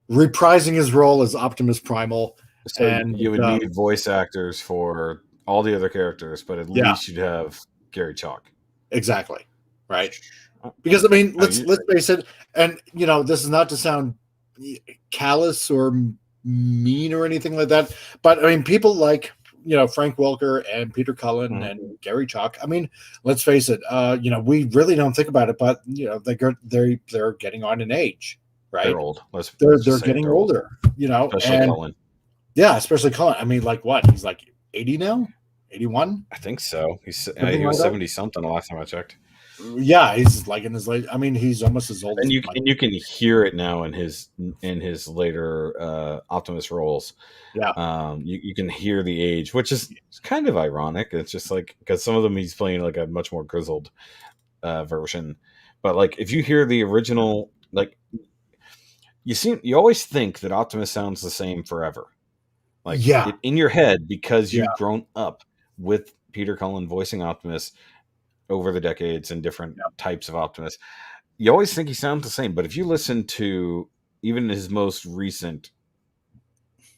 reprising his role as Optimus Primal. So and you would need voice actors for all the other characters, but at least you'd have Gary Chalk. Exactly. Right. Because I mean, let's face it, and this is not to sound callous or mean or anything like that, but I mean, people like Frank Welker and Peter Cullen and Gary Chalk. I mean, let's face it, we really don't think about it, but they're getting on in age, right? They're old. They're getting older, especially Cullen. Yeah, especially Cullen. I mean, like what? He's like 80 now, 81. I think so. He was 70 something the last time I checked. Yeah, he's like in his late. I mean, he's almost as old. And you can hear it now in his later Optimus roles. Yeah, you can hear the age, which is kind of ironic. It's just like because some of them he's playing like a much more grizzled version, but like if you hear the original, like you always think that Optimus sounds the same forever, like in your head because you've grown up with Peter Cullen voicing Optimus over the decades and different types of Optimus. You always think he sounds the same, but if you listen to even his most recent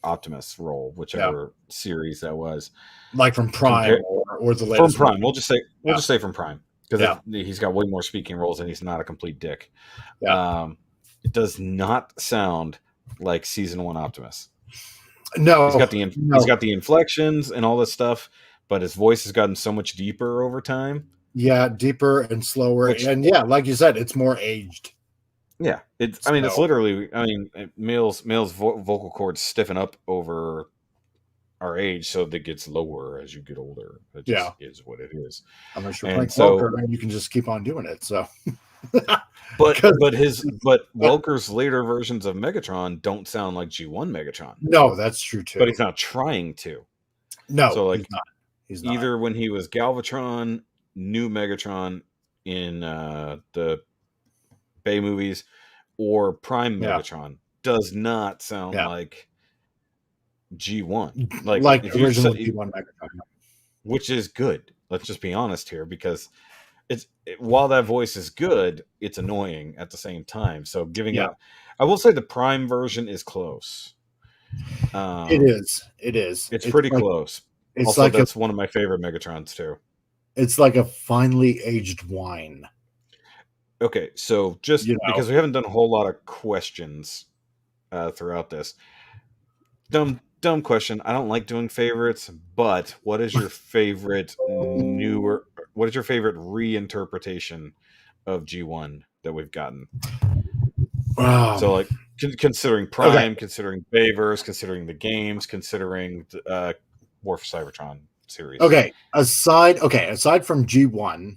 Optimus role, whichever series that was, like from Prime or the latest from Prime, we'll just say from Prime because he's got way more speaking roles and he's not a complete dick. It does not sound like season 1 Optimus. No, he's got the inflections and all this stuff, but his voice has gotten so much deeper over time. Yeah, deeper and slower, and like you said, it's more aged. Yeah, it's literally. I mean, males' vocal cords stiffen up over our age, so it gets lower as you get older. It just is what it is. Unless you're playing Welker, and you can just keep on doing it. So, but Welker's later versions of Megatron don't sound like G1 Megatron. No, that's true too. But he's not trying to. No, so like he's not. Either when he was Galvatron, new Megatron in the Bay movies, or Prime Megatron does not sound like G1, like original G1 Megatron, which is good. Let's just be honest here, because while that voice is good, it's annoying at the same time. So giving it, I will say the Prime version is close. It is. It's pretty close. It's also, like that's one of my favorite Megatrons too. It's like a finely aged wine. Okay, so just because we haven't done a whole lot of questions throughout this, dumb question. I don't like doing favorites, but what is your favorite what is your favorite reinterpretation of G1 that we've gotten? So like considering Prime, considering Bayverse, considering the games, considering War for Cybertron series. Okay, aside from G1,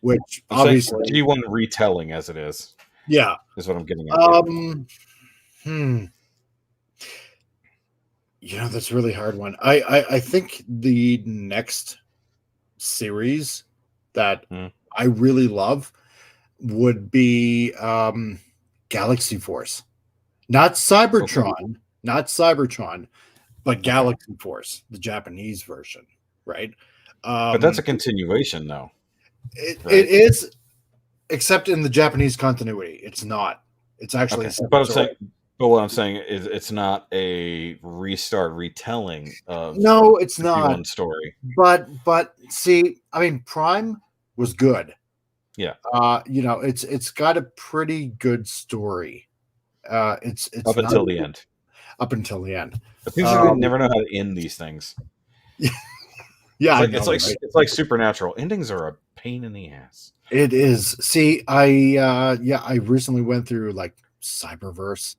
which obviously G1 retelling as it is. Yeah, is what I'm getting at. That's a really hard one. I think the next series that I really love would be Galaxy Force, not Cybertron, not Cybertron, but Galaxy Force, the Japanese version, right? But that's a continuation, though. It is, except in the Japanese continuity, it's not. It's actually but what I'm saying is it's not a retelling of no, it's not one story. But see, I mean, Prime was good. Yeah. It's got a pretty good story. It's up until the end. Up until the end. It seems like they never know how to end these things. Yeah, it's like Supernatural. Endings are a pain in the ass. It is. See, I recently went through like Cyberverse,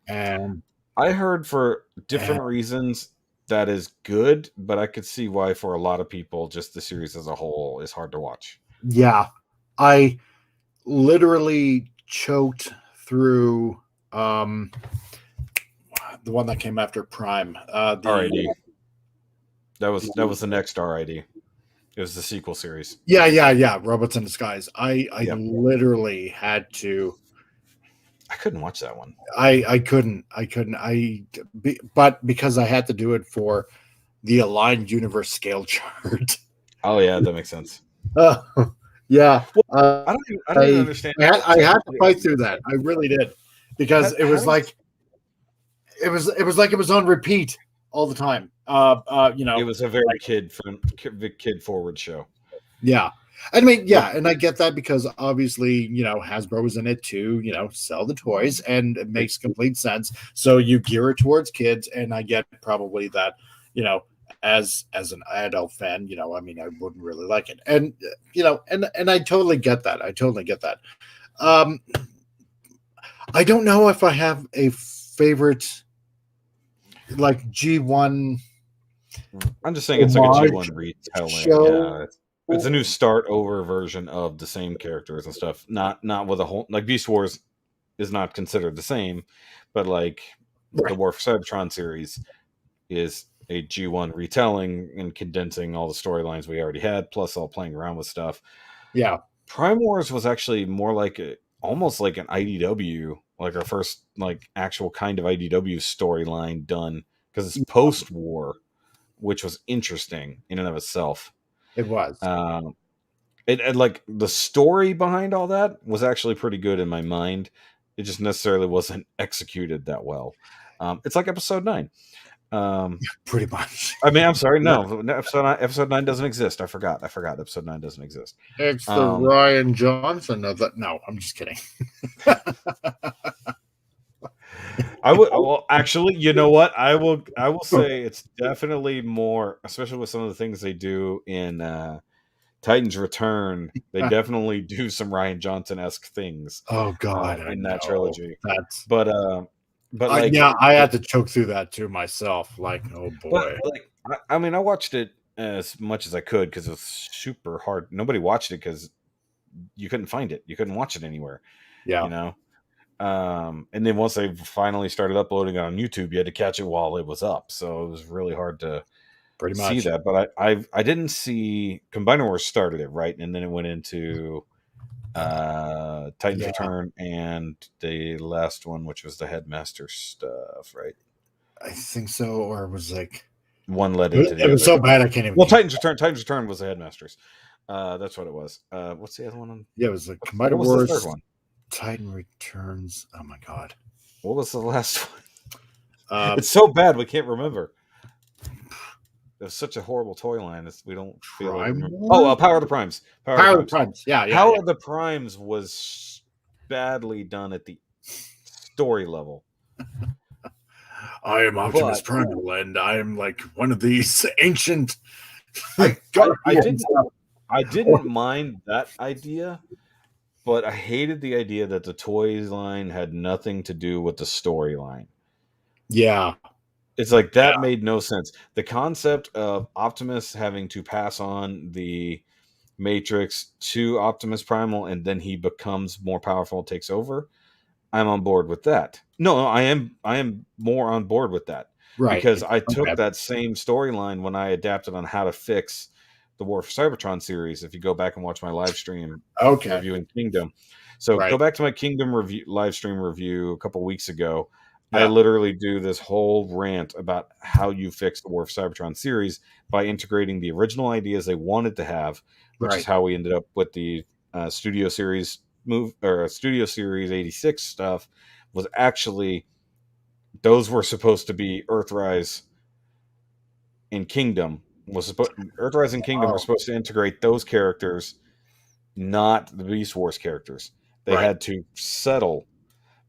and I heard for different reasons that is good, but I could see why for a lot of people, just the series as a whole is hard to watch. Yeah, I literally choked through the one that came after Prime. RID. That was the next RID. It was the sequel series. Yeah. Robots in Disguise. I literally had to. I couldn't watch that one. I couldn't. But because I had to do it for the Aligned Universe scale chart. Oh yeah, that makes sense. Yeah. I don't even understand. I had to fight through that. I really did, because it was like it was on repeat all the time. It was a very kid forward show. Yeah. I mean, yeah, and I get that because obviously, Hasbro was in it to, sell the toys, and it makes complete sense. So you gear it towards kids, and I get probably that, as an adult fan, I mean, I wouldn't really like it. And and I totally get that. I don't know if I have a favorite like G1. I'm just saying it's like a G1 retelling. Yeah, it's a new start over version of the same characters and stuff. Not with a whole, like Beast Wars is not considered the same, but like the War for Cybertron series is a G1 retelling and condensing all the storylines we already had, plus all playing around with stuff. Yeah. Prime Wars was actually more like almost like an IDW, like our first like actual kind of IDW storyline done, because it's post-war, which was interesting in and of itself. It was. It like the story behind all that was actually pretty good in my mind. It just necessarily wasn't executed that well. It's like episode 9. Pretty much. I mean, I'm sorry, no, episode 9 doesn't exist. I forgot episode 9 doesn't exist. It's the Ryan Johnson of that. No, I'm just kidding. I would, well, actually, you know what? I will say it's definitely more, especially with some of the things they do in Titan's Return. They definitely do some Ryan Johnson-esque things. Oh God, in that trilogy. But like, yeah, I had to choke through that too myself. Like, oh boy. But, I mean, I watched it as much as I could because it was super hard. Nobody watched it because you couldn't find it. You couldn't watch it anywhere. Yeah. And then once they finally started uploading it on YouTube, you had to catch it while it was up. So it was really hard to see that. But I didn't see Combiner Wars started it, right? And then it went into Titan's Return and the last one, which was the Headmaster stuff, right? I think so, or it was like one led into the other. Was so bad I can't even. Well, Titan's Return was the Headmasters. That's what it was. What's the other one? Yeah, it was like Combiner Wars. The third one? Titan Returns. Oh my God! What was the last one? It's so bad we can't remember. There's such a horrible toy line. We don't feel like Power of the Primes. Power of the Primes. Yeah. Power of the Primes was badly done at the story level. I am Optimus Primal, and I am like one of these ancient. I didn't mind that idea, but I hated the idea that the toys line had nothing to do with the storyline. Yeah. It's like that made no sense. The concept of Optimus having to pass on the Matrix to Optimus Primal and then he becomes more powerful and takes over, I'm on board with that. No, I am more on board with that. Right. Because I took that same storyline when I adapted on how to fix the War for Cybertron series. If you go back and watch my live stream Okay. reviewing Kingdom, so Right. go back to my Kingdom review live stream review a couple weeks ago. I Yeah. literally do this whole rant about how you fix the War for Cybertron series by integrating the original ideas they wanted to have, which is Right. how we ended up with the Studio Series Studio Series 86 stuff. Was actually those were supposed to be Earthrise and Kingdom. Earthrise and Kingdom were Oh, supposed to integrate those characters, not the Beast Wars characters. They right. had to settle,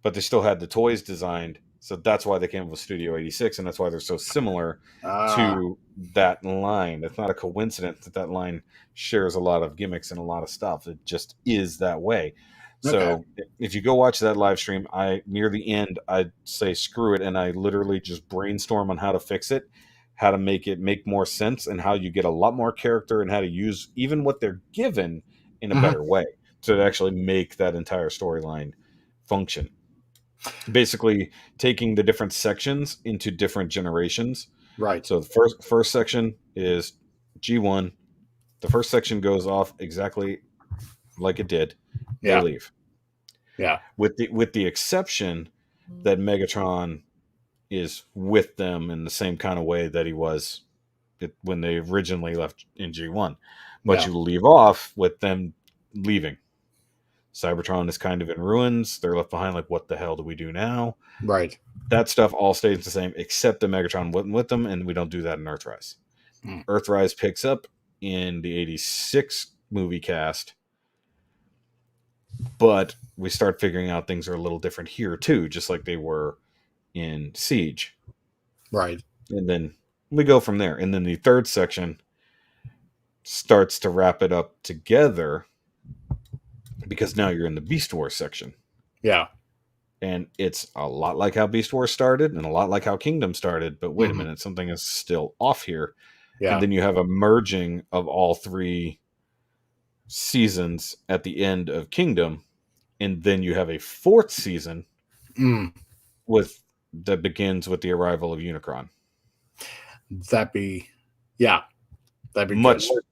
but they still had the toys designed. So that's why they came up with Studio 86, and that's why they're so similar Ah, to that line. It's not a coincidence that that line shares a lot of gimmicks and a lot of stuff. It just is that way. okay. So if you go watch that live stream, I near the end I say screw it, and I literally just brainstorm on how to fix it, how to make it make more sense, and how you get a lot more character, and how to use even what they're given in a Mhm. better way to actually make that entire storyline function. Basically, taking the different sections into different generations. Right. So the first section is G1. The first section goes off exactly like it did. They Yeah. leave. Yeah. With the exception that Megatron is with them in the same kind of way that he was when they originally left in G1. But Yeah. you leave off with them leaving. Cybertron is kind of in ruins. They're left behind like, what the hell do we do now? Right. That stuff all stays the same, except the Megatron wasn't with them, and we don't do that in Earthrise. Mm. Earthrise picks up in the 86 movie cast, but we start figuring out things are a little different here too, just like they were in Siege. Right. And then we go from there. And then the third section starts to wrap it up together because now you're in the Beast Wars section. Yeah. And it's a lot like how Beast Wars started and a lot like how Kingdom started. But wait a minute, something is still off here. Yeah. And then you have a merging of all three seasons at the end of Kingdom. And then you have a fourth season Mm. that begins with the arrival of Unicron. That'd be Much good.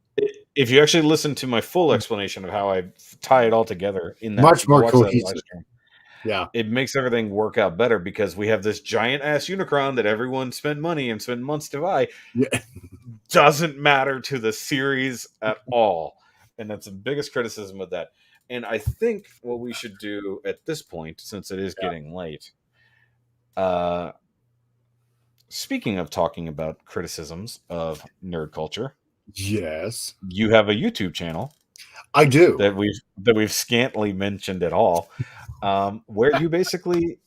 If you actually listen to my full explanation of how I tie it all together in that Much more watch that live cohesive. stream, Yeah. it makes everything work out better because we have this giant ass Unicron that everyone spent money and spent months to buy. Yeah. Doesn't matter to the series at all. And that's the biggest criticism of that. And I think what we should do at this point, since it is getting late, speaking of talking about criticisms of nerd culture, Yes. you have a YouTube channel I do. that we've scantily mentioned at all, where you basically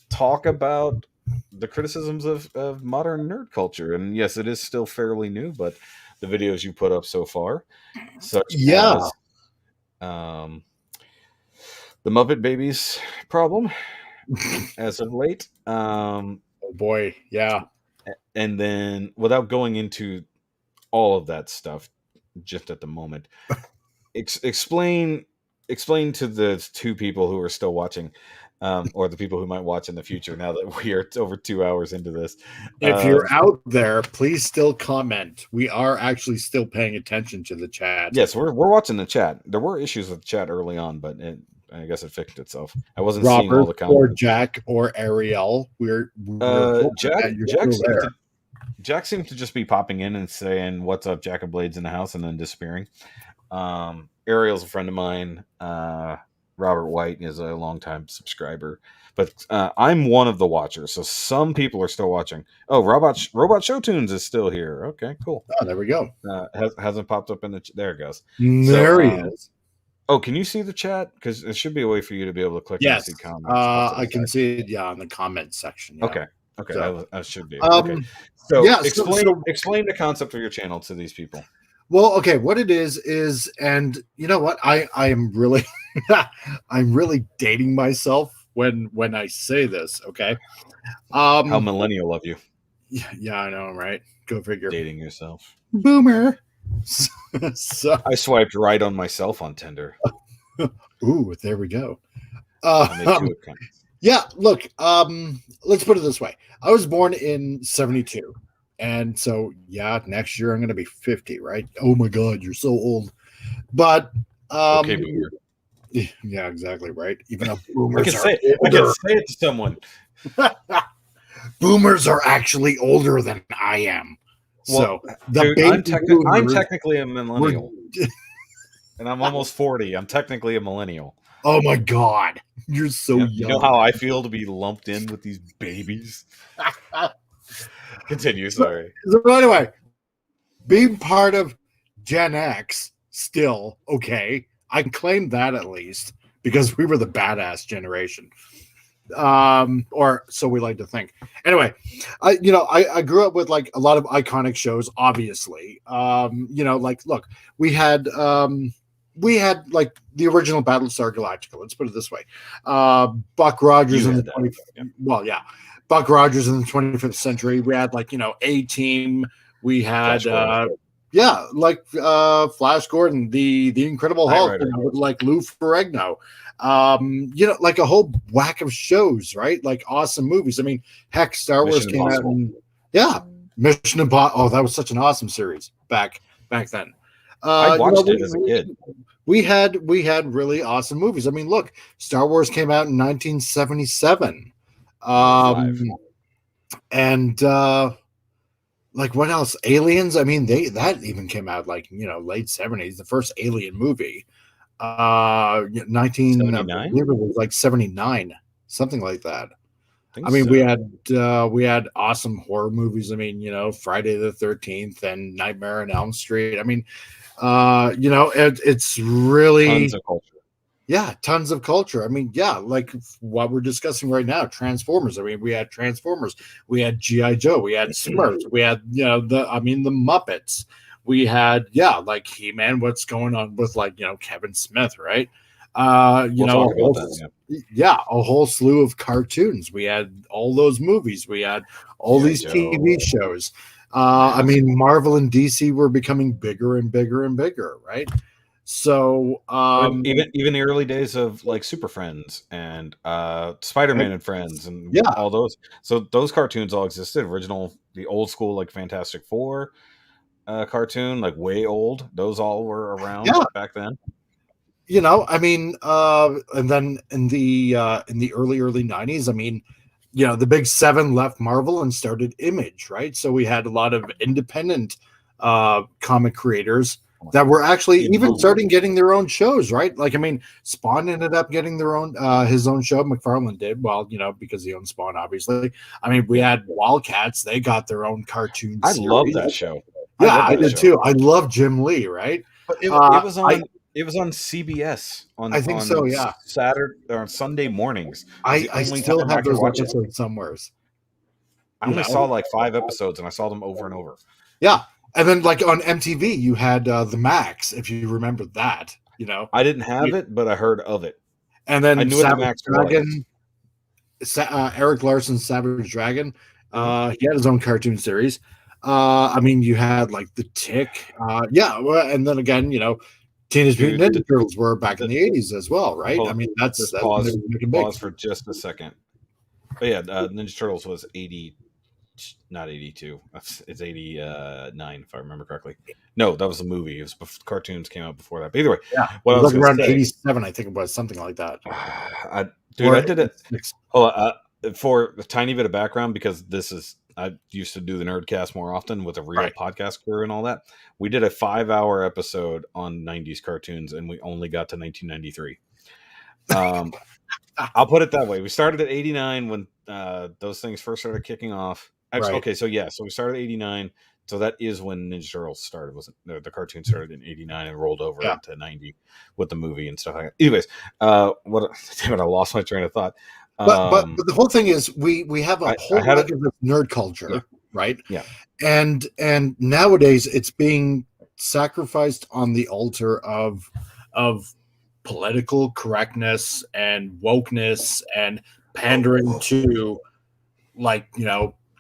talk about the criticisms of modern nerd culture. And yes, it is still fairly new, but the videos you put up so far, such as the Muppet Babies problem as of late, Oh boy. Yeah. and then without going into all of that stuff just at the moment, explain to the two people who are still watching, or the people who might watch in the future now that we are over 2 hours into this. If you're out there, please still comment. We are actually still paying attention to the chat. Yes, we're watching the chat. There were issues with the chat early on, but I guess it fixed itself. I wasn't seeing all the comments. Or Jack or Ariel. We're Jack seems to just be popping in and saying, "What's up, Jack of Blades in the house," and then disappearing. Ariel's a friend of mine. Robert White is a longtime subscriber, but I'm one of the watchers, so some people are still watching. Oh, Robot Showtunes is still here. Okay, cool. Oh, there we go. Hasn't popped up in the. There it goes. There he is. Oh, can you see the chat? Because it should be a way for you to be able to click and see comments. I can see it. Yeah, in the comments section. Yeah. Okay. So, I should be. Okay. So yeah, explain the concept of your channel to these people. Well, okay, what it is, and you know what? I am really I'm really dating myself when I say this, okay? How millennial of you. Yeah, I know, right? Go figure. Dating yourself. Boomer. So I swiped right on myself on Tinder. Ooh, there we go. Yeah, look, let's put it this way. I was born in 72, And so, yeah, next year I'm going to be 50, right? Oh my God, you're so old. But, Okay, boomer. yeah, exactly, right. Even though I boomers can are say I can say it to someone. boomers are actually older than I am. Well, So the dude, baby I'm boomers technically a were, millennial, and I'm almost 40. I'm technically a millennial. oh my God, you're so You know young. how I feel to be lumped in with these babies? Continue, sorry. So anyway, being part of Gen X still okay. I can claim that at least because we were the badass generation. Or so we like to think. Anyway, I grew up with like a lot of iconic shows, obviously. Like look, we had like the original Battlestar Galactica, let's put it this way. Buck Rogers in the 20 yeah. Well, yeah. Buck Rogers in the 25th century. We had like, A-Team. We had Flash Gordon, the Incredible Hulk, with like Lou Ferrigno. Like a whole whack of shows, right? Like awesome movies. I mean, heck, Star Wars came out and Mission Impossible. Oh, that was such an awesome series back then. I watched it as a kid. We had really awesome movies. I mean, look, Star Wars came out in 1977. And like what else? Aliens. I mean, that even came out like late 70s. The first Alien movie, 1979. I believe it was like 79, something like that. I mean, so. we had awesome horror movies. I mean, Friday the 13th and Nightmare on Elm Street. I mean, it's really tons of culture. Yeah, tons of culture. I mean, yeah, like what we're discussing right now, Transformers. I mean, we had Transformers, we had G.I. Joe, we had Smurfs, we had, the Muppets. We had, like He-Man, what's going on with like, Kevin Smith, right? A whole slew of cartoons. We had all those movies. We had all these TV shows. I mean, Marvel and DC were becoming bigger and bigger and bigger, right? So even the early days of like Super Friends and Spider-Man and Friends and all those. So those cartoons all existed. The old school like Fantastic Four cartoon, like way old. Those all were around back then. I mean, and then in the early 90s, I mean, the big seven left Marvel and started Image, right? So we had a lot of independent comic creators that were actually even starting getting their own shows, right? Like, I mean, Spawn ended up getting his own show. McFarlane did, well, because he owned Spawn, obviously. I mean, we had Wildcats; they got their own cartoon. I love that show. Yeah, I did too. I love Jim Lee, right? But it was on. It was on CBS on. I think so. Yeah, Saturday or Sunday mornings. I still have those episodes somewhere. I only saw like 5 episodes, and I saw them over and over. Yeah. And then, like on MTV, you had the Max, if you remember that. I didn't have it, but I heard of it. And then I knew what the Max Dragon, Eric Larson's Savage Dragon. He had his own cartoon series. I mean, you had like the Tick. And then again, Teenage Mutant Ninja Turtles were back in the 80s as well, right? I mean, that's pause for just a second. But yeah, Ninja Turtles was 80. Not 82. It's 89 if I remember correctly. No, that was a movie. It was cartoons came out before that. But either way, what I was around 87, I think it was something like that. I did it. For a tiny bit of background, because I used to do the Nerdcast more often with a real podcast crew and all that. We did a 5-hour episode on 90s cartoons, and we only got to 1993. I'll put it that way. We started at 89 when those things first started kicking off. Actually, okay, so we started at 89. So that is when Ninja Turtles started. The cartoon started in 89 and rolled over into 90 with the movie and stuff like that. Anyways, damn it, I lost my train of thought. But the whole thing is we have a whole lot of nerd culture, right? Yeah. And nowadays it's being sacrificed on the altar of political correctness and wokeness and pandering to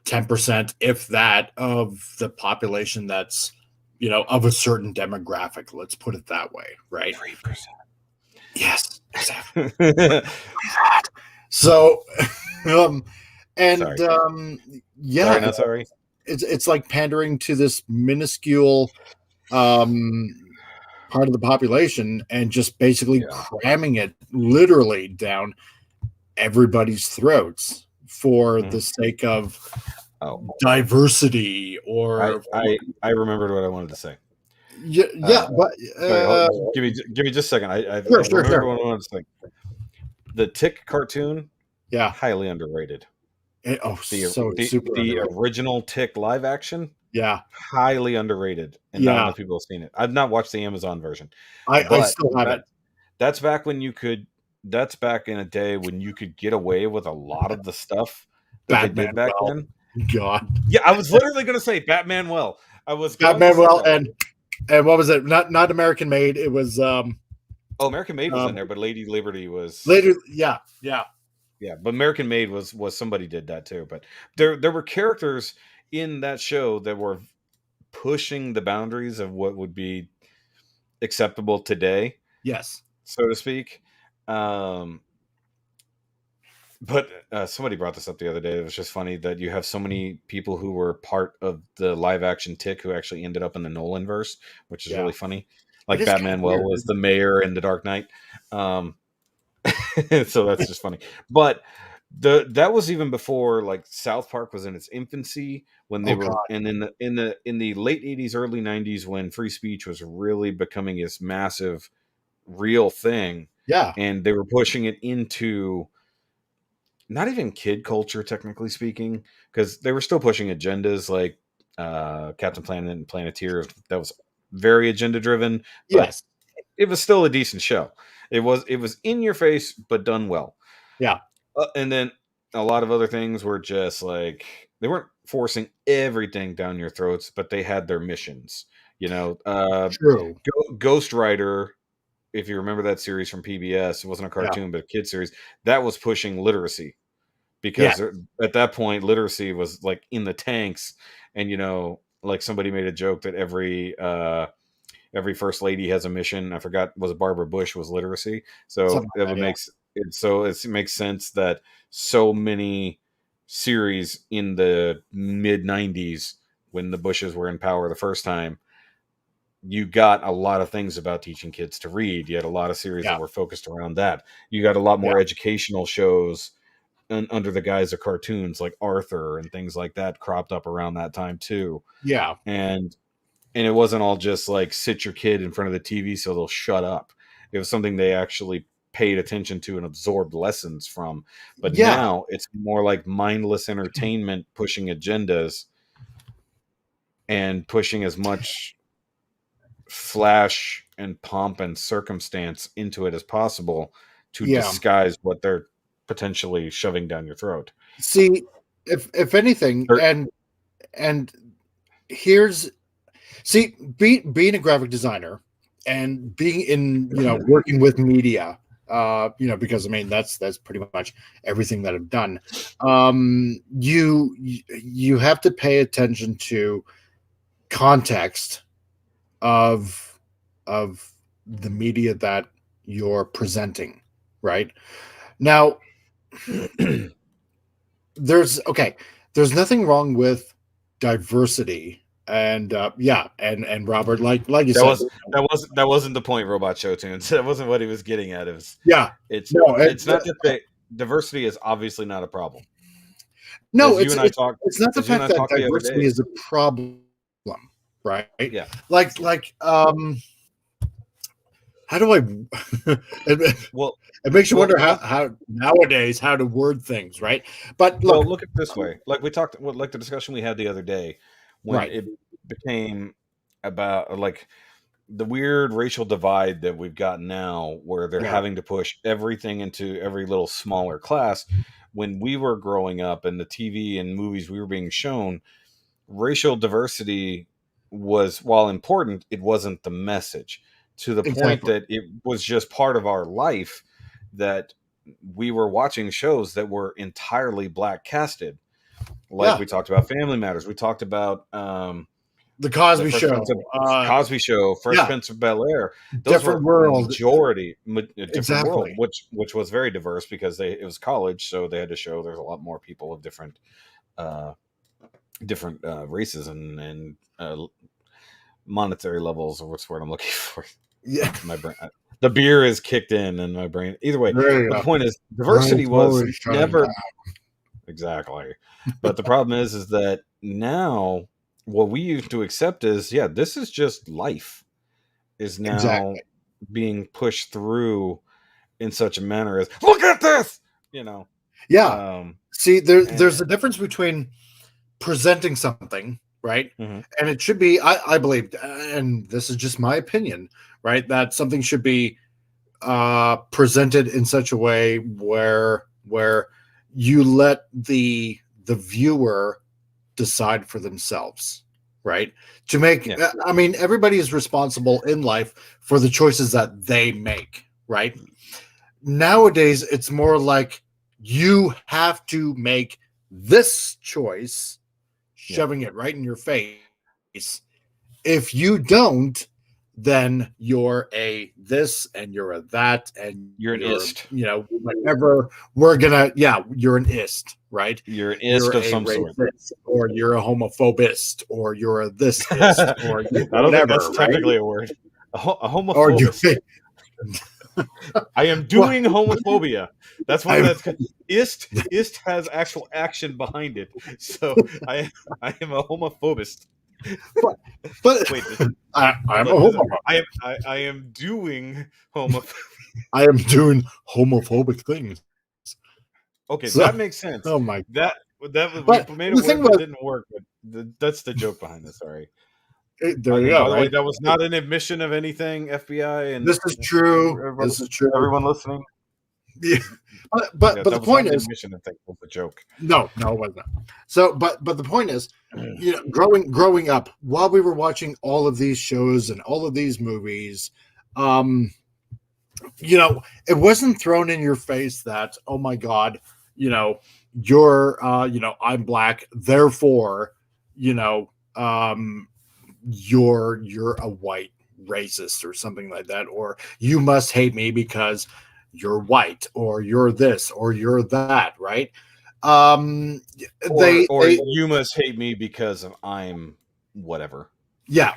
10%, if that, of the population that's of a certain demographic. Let's put it that way, right? 3%. Yes, exactly. So, Sorry, not sorry. it's like pandering to this minuscule part of the population and just basically cramming it literally down everybody's throats for the sake of diversity or I remembered what I wanted to say. But give me just a second. I sure. remember what I wanted to say. The Tick cartoon, highly underrated. The original Tick live action, highly underrated, and not enough people have seen it. I've not watched the Amazon version. I still haven't. That's back when you could. That's back in a day when you could get away with a lot of the stuff that they did back then. God, yeah, I was literally going to say Batman. Well, I was Batman. Well, and what was it? Not American Made. It was. American Made was in there, but Lady Liberty was later. Yeah. But American Made was somebody did that too. But there were characters in that show that were pushing the boundaries of what would be acceptable today. Yes, so to speak. But somebody brought this up the other day. It was just funny that you have so many people who were part of the live action Tick who actually ended up in the Nolan verse, which is really funny. Like Batman was the mayor in The Dark Knight. So that's just funny. But that was even before like South Park was in its infancy when they were and in the late 80s, early 90s when free speech was really becoming this massive real thing. Yeah. And they were pushing it into not even kid culture, technically speaking, because they were still pushing agendas like Captain Planet and Planeteers. That was very agenda driven. Yes, it was still a decent show. It was in your face, but done well. Yeah, and then a lot of other things were just like they weren't forcing everything down your throats, but they had their missions. True. Ghost Rider. If you remember that series from PBS, it wasn't a cartoon, but a kid series that was pushing literacy. Because at that point, literacy was like in the tanks, and like somebody made a joke that every first lady has a mission. I forgot, was it Barbara Bush was literacy? So that would make it. So it makes sense that so many series in the mid '90s, when the Bushes were in power the first time, you got a lot of things about teaching kids to read. You had a lot of series that were focused around that. You got a lot more educational shows under the guise of cartoons like Arthur and things like that cropped up around that time too. Yeah. And it wasn't all just like sit your kid in front of the TV so they'll shut up. It was something they actually paid attention to and absorbed lessons from. But now it's more like mindless entertainment pushing agendas and pushing as much flash and pomp and circumstance into it as possible to disguise what they're potentially shoving down your throat. See, if anything, and here's being a graphic designer and being in working with media, because I mean that's pretty much everything that I've done. You have to pay attention to context of the media that you're presenting, right? Now, there's nothing wrong with diversity, and and Robert, like you said, that wasn't the point. Robot Show Tunes. That wasn't what he was getting at. It was it's not that diversity is obviously not a problem. No, it's not the fact that diversity is a problem, right? Yeah, like how do I? It makes you wonder how nowadays how to word things, right? But look at it this way. Like we talked, like the discussion we had the other day when it became about like the weird racial divide that we've got now, where they're having to push everything into every little smaller class. When we were growing up and the TV and movies we were being shown, racial diversity was, while important, it wasn't the message. To the point that it was just part of our life, that we were watching shows that were entirely black casted. Like we talked about Family Matters. We talked about the Cosby Show, Fresh Prince of Bel-Air. Those different were world, different world, which was very diverse because it was college, so they had to show there's a lot more people of different different races and monetary levels, or what's the word I'm looking for. Yeah, My brain, the beer is kicked in my brain. Either way, there you but go. the point is, diversity was Always shutting never down. exactly. But the problem is that now what we used to accept is, yeah, this is just life is now Exactly. being pushed through in such a manner as, look at this, you know. Yeah. Um, See, and, there's a difference between presenting something, right? mhm, And it should be, I believe, and this is just my opinion, right? That something should be presented in such a way where you let the viewer decide for themselves, right? To make, yeah, I mean, everybody is responsible in life for the choices that they make, right? Nowadays, it's more like you have to make this choice, yeah, shoving it right in your face. If you don't, then you're a this and you're a that and you're an you're, ist. whatever we're gonna, yeah, you're an ist, right? You're an ist You're of a some sort. racist, or you're a homophobist, or you're a this ist, I or you're don't think that's whatever, right? technically a word. A Or you homophobist. I am well, doing homophobia. That's what I'm that's. Ist has actual action behind it. So I am a homophobist. but Wait, hold I'm a on. homophobe. I am doing homophobia. I am doing homophobic things. Okay, So, that makes sense. oh my! That we But made a the thing word that was, didn't work, but that's the joke behind this. Sorry. there you And go. by the way, Right. that was not an admission of anything, FBI and This is true. everyone, This is true. everyone listening. Yeah. But That the was not point an is, admission of thing. It was a joke. no, it wasn't. So, but the point is, growing up, while we were watching all of these shows and all of these movies, um, it wasn't thrown in your face that, oh my God, you're, I'm black, therefore, you know, um, you're a white racist or something like that, or you must hate me because you're white, or you're this, or you're that, right? Um, Or they you must hate me because I'm whatever. yeah,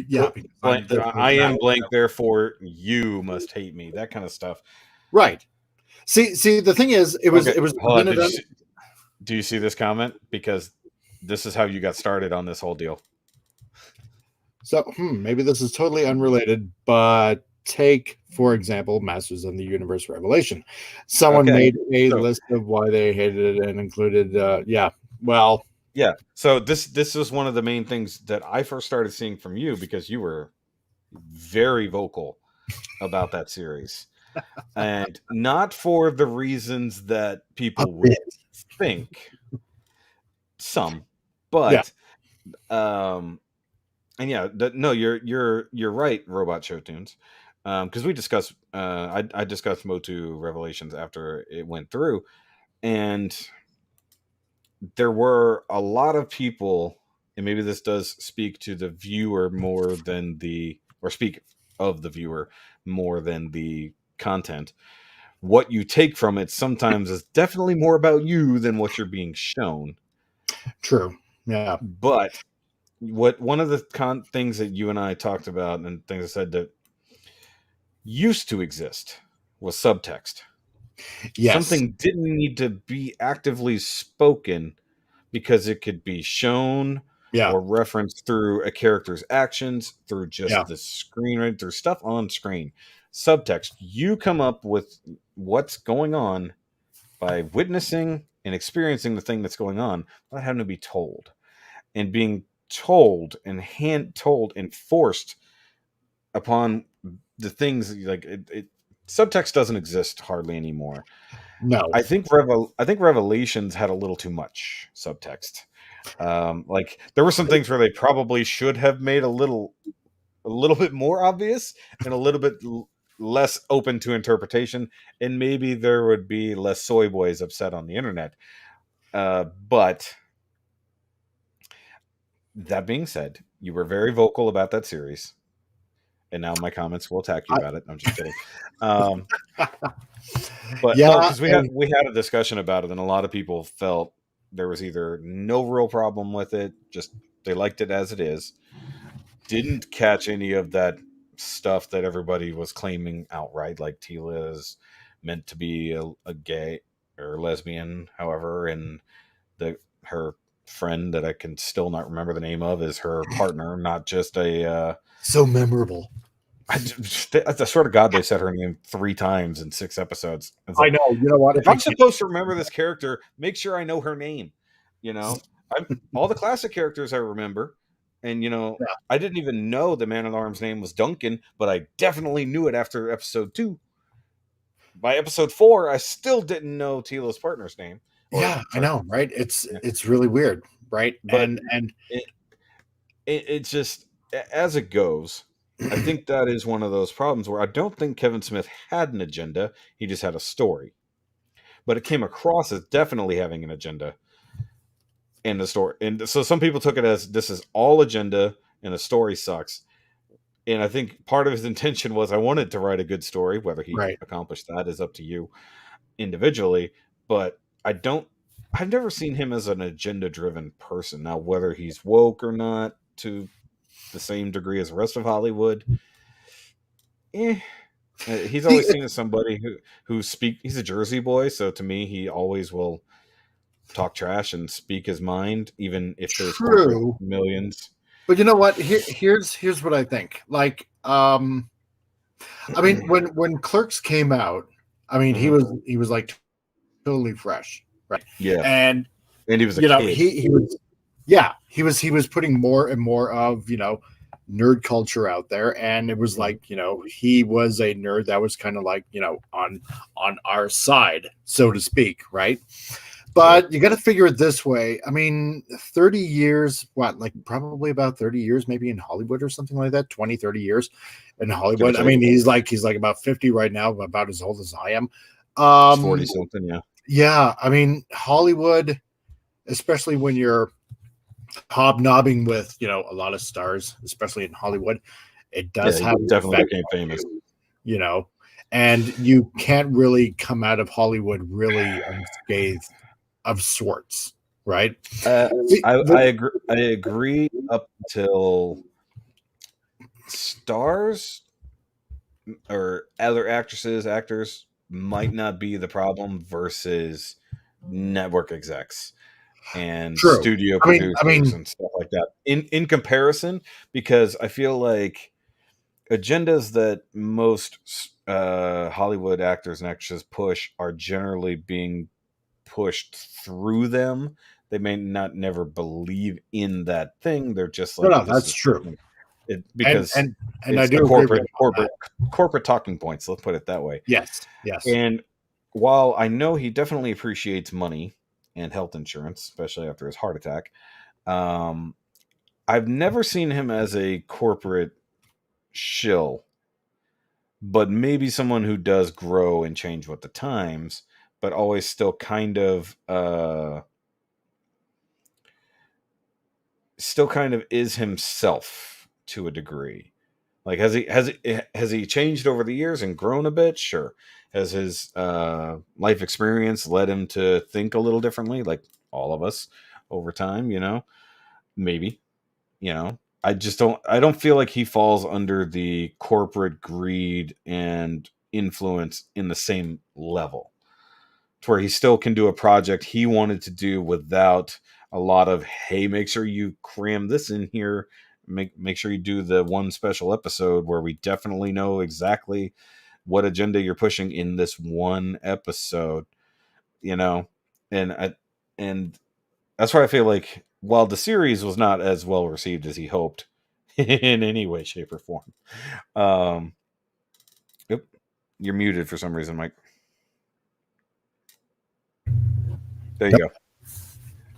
yeah, because I'm Blank, this or I that, am blank, therefore you must hate me. That kind of stuff. right? See, the thing is, Okay, it was hold on. presented on. Do you see this comment? Because this is how you got started on this whole deal. So maybe this is totally unrelated, but take, for example, Masters of the Universe Revelation. Someone Okay, made a so list of why they hated it and included, well, yeah, so this is one of the main things that I first started seeing from you because you were very vocal about that series, and not for the reasons that a people would bit. think. Some, Yeah, but um, and yeah, no, you're right, Robot Show Tunes, because we discussed, I discussed Motu Revelations after it went through, and there were a lot of people, and maybe this does speak to the viewer more than or speak of the viewer more than the content. What you take from it sometimes is definitely more about you than what you're being shown. true. Yeah. But one of the things that you and I talked about, and things I said that used to exist, was subtext. Yes. Something didn't need to be actively spoken because it could be shown Yeah. or referenced through a character's actions, through Yeah. just the screen, right? Through stuff on screen. Subtext, you come up with what's going on by witnessing and experiencing the thing that's going on without having to be told. And being told and hand told and forced upon the things like subtext doesn't exist hardly anymore. No. I think Revelations had a little too much subtext. Like there were some things where they probably should have made a little bit more obvious and a little bit less open to interpretation, and maybe there would be less soy boys upset on the internet. But that being said, you were very vocal about that series, and now my comments will attack you I, about it. I'm just kidding. But no, yeah. because And we had a discussion about it, and a lot of people felt. there was either no real problem with it, just they liked it as it is, didn't catch any of that stuff that everybody was claiming outright, like Tila is meant to be a gay or lesbian, however, and her friend that I can still not remember the name of is her partner, not just a. So memorable. I swear to God, they said her name 3 times in 6 episodes. I know. You know what? If I'm supposed to remember this character, make sure I know her name. All the classic characters I remember, and I didn't even know the Man at Arms name was Duncan, but I definitely knew it after episode 2. By episode 4, I still didn't know Tila's partner's name. Yeah, I know, right? It's really weird, right? But and it's just as it goes. I think that is one of those problems where I don't think Kevin Smith had an agenda. He just had a story. But it came across as definitely having an agenda in the story. And so some people took it as this is all agenda and the story sucks. And I think part of his intention was I wanted to write a good story. Whether he accomplished that is up to you individually. But I've never seen him as an agenda-driven person. Now, whether he's woke or not to the same degree as the rest of Hollywood, he's always seen as somebody he's a Jersey boy, so to me he always will talk trash and speak his mind, even if there's millions. But you know what? Here's what I think. Like, I mean, when Clerks came out, I mean, he was like totally fresh, right? Yeah, and he was a kid. He was putting more and more of nerd culture out there, and it was like he was a nerd that was kind of like on our side, so to speak, right? But you got to figure it this way. I mean, 30 years, probably about 30 years, maybe in Hollywood or something like that, 20, 30 years in Hollywood. I mean, he's like about 50 right now, about as old as I am. 40 something, yeah. Yeah, I mean, Hollywood, especially when you're hobnobbing with a lot of stars, especially in Hollywood, it does have definitely became famous, and you can't really come out of Hollywood really unscathed of sorts, right? I agree up till stars or other actors might not be the problem versus network execs and studio producers and stuff like that in comparison, because I feel like agendas that most Hollywood actors and actresses push are generally being pushed through them. They may not never believe in that thing. They're just like, no, that's true. Because and I do corporate talking points. Let's put it that way. Yes. And while I know he definitely appreciates money and health insurance, especially after his heart attack, I've never seen him as a corporate shill, but maybe someone who does grow and change with the times, but always still kind of is himself to a degree. Like, has he changed over the years and grown a bit? Sure. Has his life experience led him to think a little differently, like all of us over time? Maybe. I don't feel like he falls under the corporate greed and influence in the same level, to where he still can do a project he wanted to do without a lot of, hey, make sure you cram this in here. Make sure you do the one special episode where we definitely know exactly what agenda you're pushing in this one episode, and that's why I feel like while the series was not as well received as he hoped in any way, shape, or form. Yep. You're muted for some reason, Mike. There you go.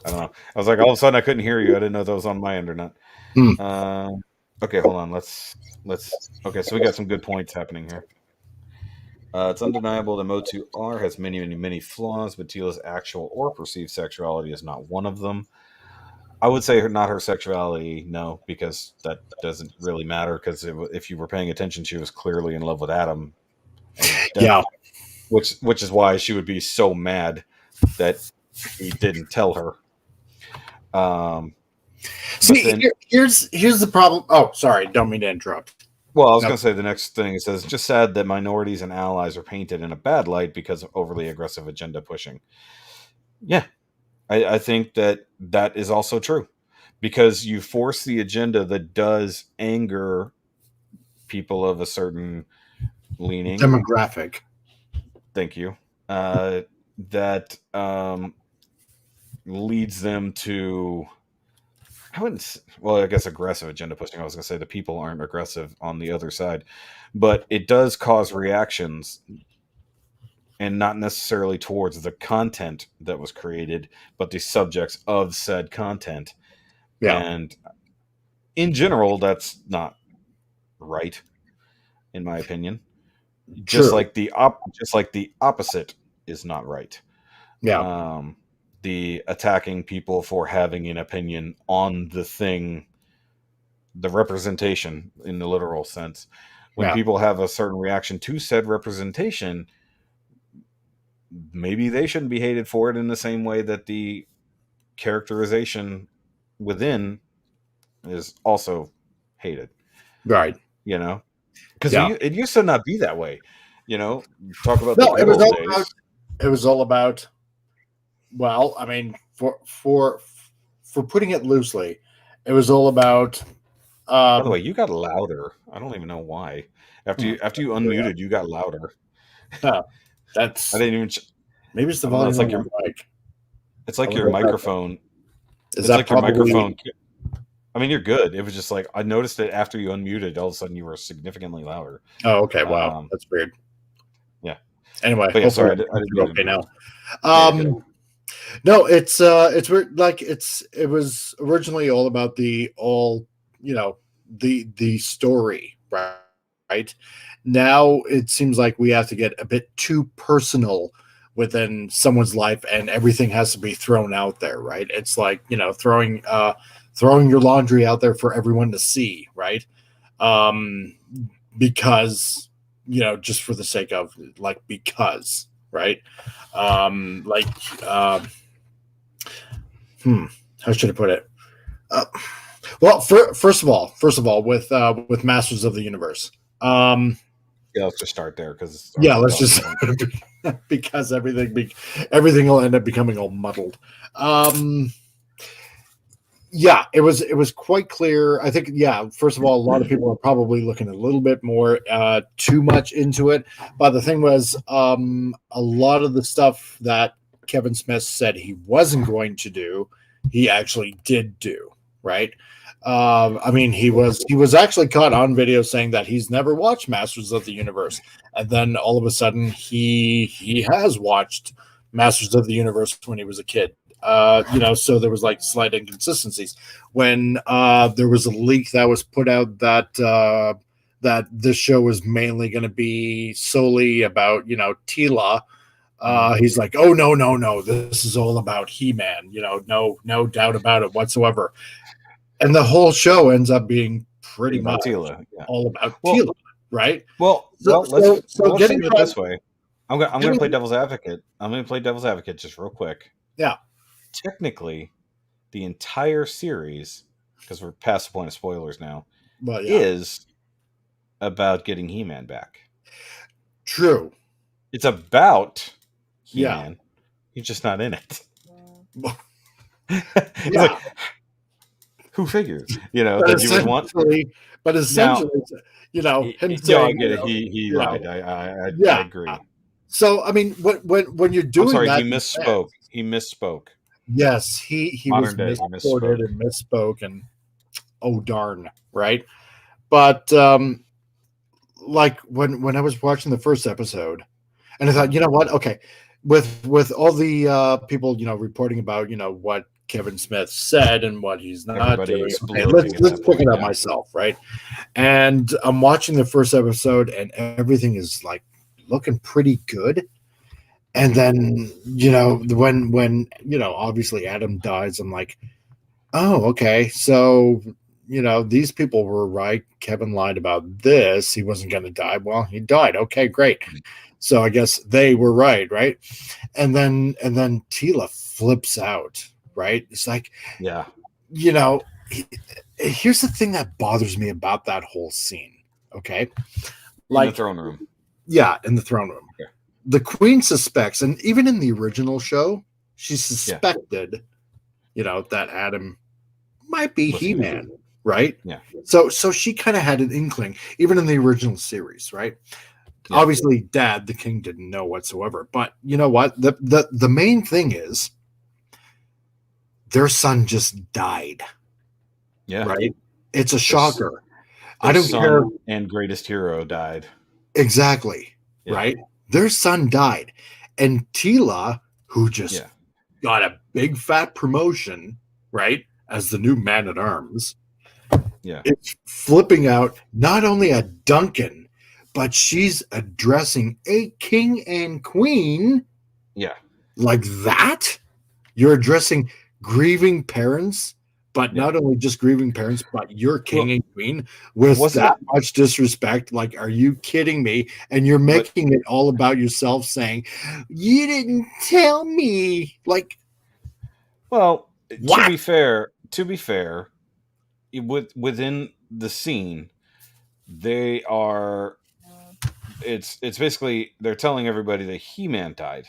I don't know. I was like, all of a sudden I couldn't hear you. I didn't know if that was on my end or not. Okay, hold on. Let's. Okay, so we got some good points happening here. It's undeniable that Motu R has many, many, many flaws, but Tila's actual or perceived sexuality is not one of them. I would say not her sexuality, no, because that doesn't really matter. Because if you were paying attention, she was clearly in love with Adam. Which is why she would be so mad that he didn't tell her See, then, here's the problem. Oh, sorry, don't mean to interrupt. well, I was No. going to say the next thing. It says, just sad that minorities and allies are painted in a bad light because of overly aggressive agenda pushing. Yeah, I think that is also true, because you force the agenda that does anger people of a certain leaning. Demographic. Thank you. That leads them to, I guess aggressive agenda pushing. I was going to say the people aren't aggressive on the other side, but it does cause reactions, and not necessarily towards the content that was created, but the subjects of said content. Yeah. And in general, that's not right, in my opinion. Just True. like the opposite is not right. Yeah. The attacking people for having an opinion on the thing, the representation in the literal sense. When Yeah. people have a certain reaction to said representation, maybe they shouldn't be hated for it in the same way that the characterization within is also hated. Right. You know, because Yeah. it used to not be that way. You know, talk about the No, good old days. it was all about. Well, I mean, for putting it loosely, it was all about. By the way, you got louder. I don't even know why. After you unmuted, you got louder. No, that's I didn't even. maybe it's the I don't know. volume It's like on my mic. it's like your microphone. Is It's that like your probably microphone. I mean, you're good. It was just like I noticed it after you unmuted. All of a sudden, you were significantly louder. Oh, okay. Wow, that's weird. Yeah. Anyway, But yeah, sorry, I hopefully didn't okay now. Yeah, No, it's weird. Like it was originally all about the story, right? Right. Now it seems like we have to get a bit too personal within someone's life, and everything has to be thrown out there, right? It's like throwing your laundry out there for everyone to see, right? Because just for the sake of because, right? Like how should I put it? Well, first of all, with Masters of the Universe. Yeah, let's just start there because let's just because everything will end up becoming all muddled. Yeah, it was quite clear. I think, first of all, a lot of people are probably looking a little bit more too much into it. But the thing was, a lot of the stuff that Kevin Smith said he wasn't going to do, he actually did do, right? I mean, he was actually caught on video saying that he's never watched Masters of the Universe, and then all of a sudden he has watched Masters of the Universe when he was a kid. So there was like slight inconsistencies when there was a leak that was put out that that this show was mainly going to be solely about Tila. He's like, oh no, this is all about He-Man. No doubt about it whatsoever. And the whole show ends up being pretty much Tila, all about Tila, right? Well, let's think of it this way. I'm going to play devil's advocate. I'm going to play devil's advocate just real quick. Yeah. Technically, the entire series, because we're past the point of spoilers now, But is about getting He-Man back. True. It's about He-Man. He's just not in it. Like, who figures? That you would want. But essentially, him saying, I get it. He lied. I agree. So I mean, when you're doing that, he misspoke. He misspoke. Yes, he was misquoted and misspoke, and oh darn, right? But like when I was watching the first episode, and I thought, you know what? Okay, with all the people reporting about what Kevin Smith said and what he's not doing. Okay, let's pick it up myself, right? And I'm watching the first episode, and everything is like looking pretty good. And then, when obviously Adam dies, I'm like, oh, okay. So, these people were right. Kevin lied about this. He wasn't going to die. Well, he died. Okay, great. So I guess they were right. Right. And then Tila flips out, right? It's like, Yeah. you know, here's the thing that bothers me about that whole scene. Okay. In the Like, throne room. yeah, in the throne room. Okay. The queen suspects, and even in the original show, she suspected, that Adam might be He-Man, right? Yeah. So she kind of had an inkling, even in the original series, right? Yeah. Obviously, Dad, the king, didn't know whatsoever. But you know what? The main thing is their son just died. Yeah. Right? It's a shocker. Their I don't care. And greatest hero died. Exactly. Yeah. Right? Their son died. And Tila, who just got a big fat promotion, right, as the new man-at-arms, it's flipping out not only at Duncan, but she's addressing a king and queen. Yeah. Like that? You're addressing grieving parents, but not only just grieving parents, but your king and queen with that much disrespect. Like, are you kidding me? And you're making it all about yourself, saying, you didn't tell me. Like, well, what? to be fair, within the scene, they are, it's basically, they're telling everybody that He-Man died.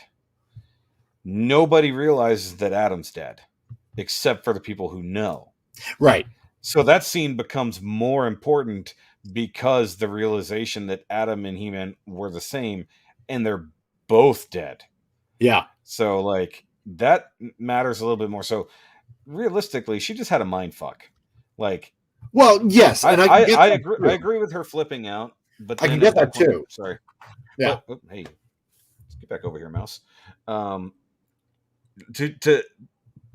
Nobody realizes that Adam's dead, except for the people who know. Right. So that scene becomes more important because the realization that Adam and He-Man were the same, and they're both dead. Yeah. So, like, that matters a little bit more. So, realistically, she just had a mind fuck. Like, well, yes, and I agree. I agree with her flipping out, but I can get that too. Sorry. Yeah. But, hey, let's get back over here, mouse. To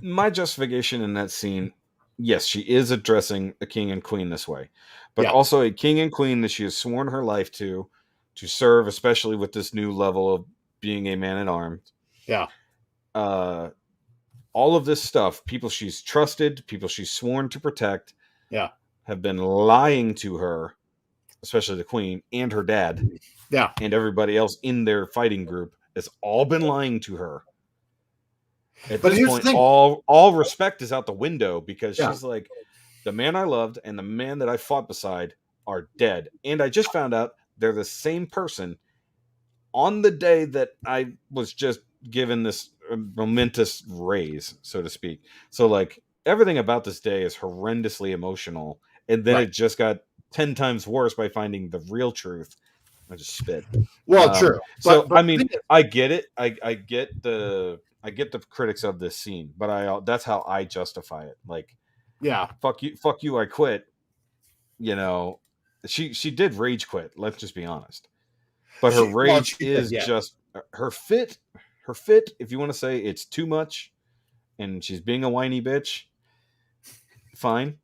my justification in that scene, yes, she is addressing a king and queen this way, but also a king and queen that she has sworn her life to serve, especially with this new level of being a man-at-arms. Yeah. All of this stuff, people she's trusted, people she's sworn to protect, have been lying to her, especially the queen and her dad, and everybody else in their fighting group has all been lying to her. At this point, all respect is out the window because she's like, the man I loved and the man that I fought beside are dead. And I just found out they're the same person on the day that I was just given this momentous raise, so to speak. So, like, everything about this day is horrendously emotional. And then it just got 10 times worse by finding the real truth. I just spit. Well, true. So, I mean, I get it. I get the critics of this scene, but that's how I justify it. Like, fuck you, I quit. She did rage quit. Let's just be honest. But her rage is just her fit. If you want to say it's too much, and she's being a whiny bitch, fine.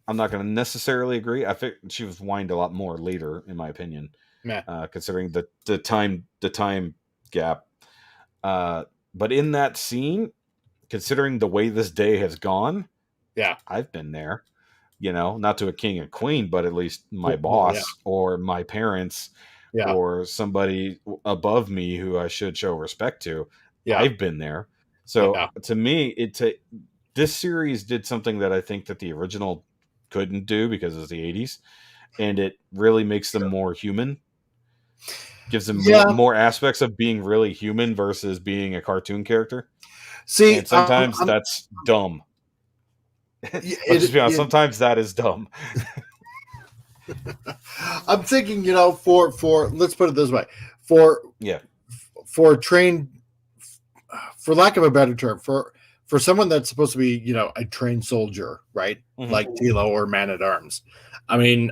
I'm not going to necessarily agree. I think she was whined a lot more later, in my opinion, considering the time gap. But in that scene, considering the way this day has gone, I've been there. Not to a king and queen, but at least my boss or my parents or somebody above me who I should show respect to. I've been there. So to me, this series did something that I think that the original couldn't do because it's the 80s, and it really makes them more human. Gives them more aspects of being really human versus being a cartoon character. See, and sometimes that's dumb. Let's just be honest, sometimes that is dumb. I'm thinking, for let's put it this way, for trained, for lack of a better term, for someone that's supposed to be, a trained soldier, right? Mm-hmm. Like Tilo or Man-at-Arms. I mean,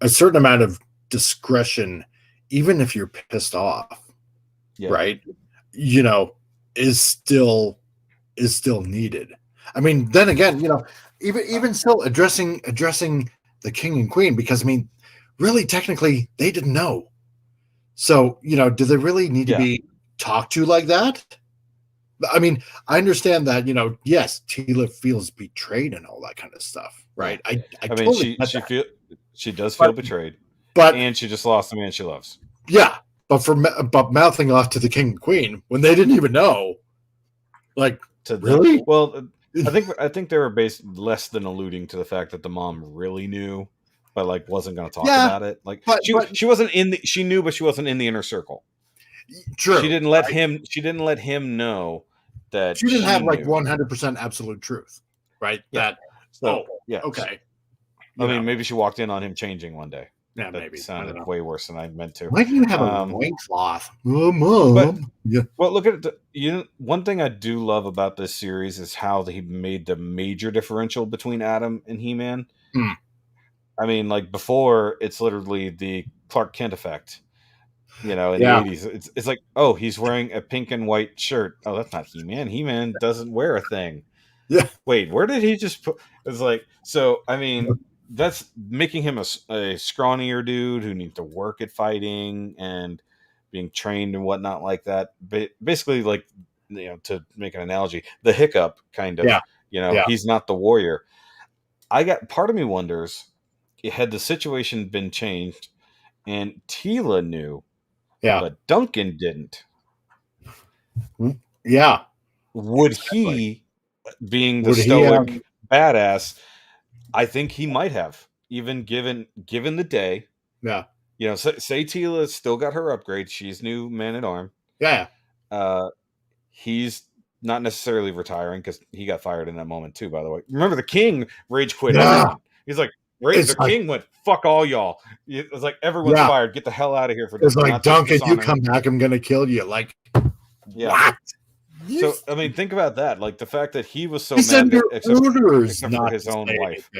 a certain amount of discretion, even if you're pissed off, right? Is still needed. I mean, then again, even still addressing the king and queen, because I mean, really, technically, they didn't know. So, do they really need to be talked to like that? I mean, I understand that, yes, Tila feels betrayed and all that kind of stuff, right? I mean, totally she does feel betrayed, and she just lost the man she loves. Yeah, but mouthing off to the king and queen when they didn't even know, Like, to them. really? Well, I think they were based less than alluding to the fact that the mom really knew, but like wasn't going to talk Yeah, about it. Like but she wasn't in the, she knew, but she wasn't in the inner circle. true. She didn't let him know that She didn't she have like knew. 100% absolute truth, right? Yeah. That So yeah. okay. I mean, maybe she walked in on him changing one day. Yeah, That maybe. sounded way worse than I meant to. Why do you have a loincloth? Oh, Mom. But Yeah. well, look at it. One thing I do love about this series is how he made the major differential between Adam and He-Man. Hmm. I mean, like before, it's literally the Clark Kent effect. In the Yeah. 80s, it's like, oh, he's wearing a pink and white shirt. Oh, that's not He-Man. He-Man doesn't wear a thing. Yeah. Wait, where did he just put? It's like, so I mean, that's making him a scrawnier dude who needs to work at fighting and being trained and whatnot like that. Basically, like, to make an analogy, the Hiccup kind of. Yeah. Yeah. He's not the warrior. Part of me wonders, had the situation been changed and Tila knew, Yeah. but Duncan didn't, Yeah. would he, being the stoic badass, I think he might have, even given the day. Yeah. Say Tila's still got her upgrade. She's new man-at-arm. Yeah. He's not necessarily retiring because he got fired in that moment too, by the way. Remember, the king rage quit everyone. He's like, king went, fuck all y'all. It was like, everyone's fired. Get the hell out of here. It's like, Duncan, you come back, I'm going to kill you. Like, what? So, I mean, think about that. Like, the fact that he was so mad, except for his own wife.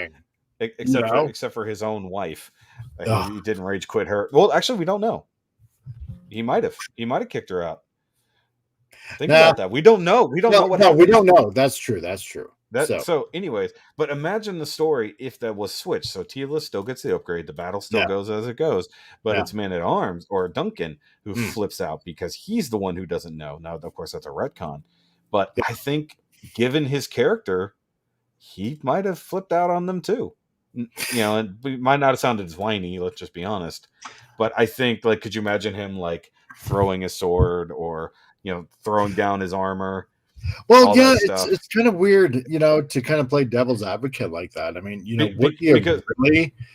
Except for his own wife. He didn't rage quit her. Well, actually, we don't know. He might have kicked her out. Think about that. We don't know. We don't know what happened. No, we don't know. That's true. So, anyways, but imagine the story if that was switched. So Tila still gets the upgrade. The battle still goes as it goes, but it's Man-at-Arms or Duncan who flips out because he's the one who doesn't know. Now, of course, that's a retcon, but I think given his character, he might have flipped out on them too. And it might not have sounded as whiny. Let's just be honest. But I think, like, could you imagine him like throwing a sword or throwing down his armor? Well, yeah, it's kind of weird, to kind of play devil's advocate like that. I mean,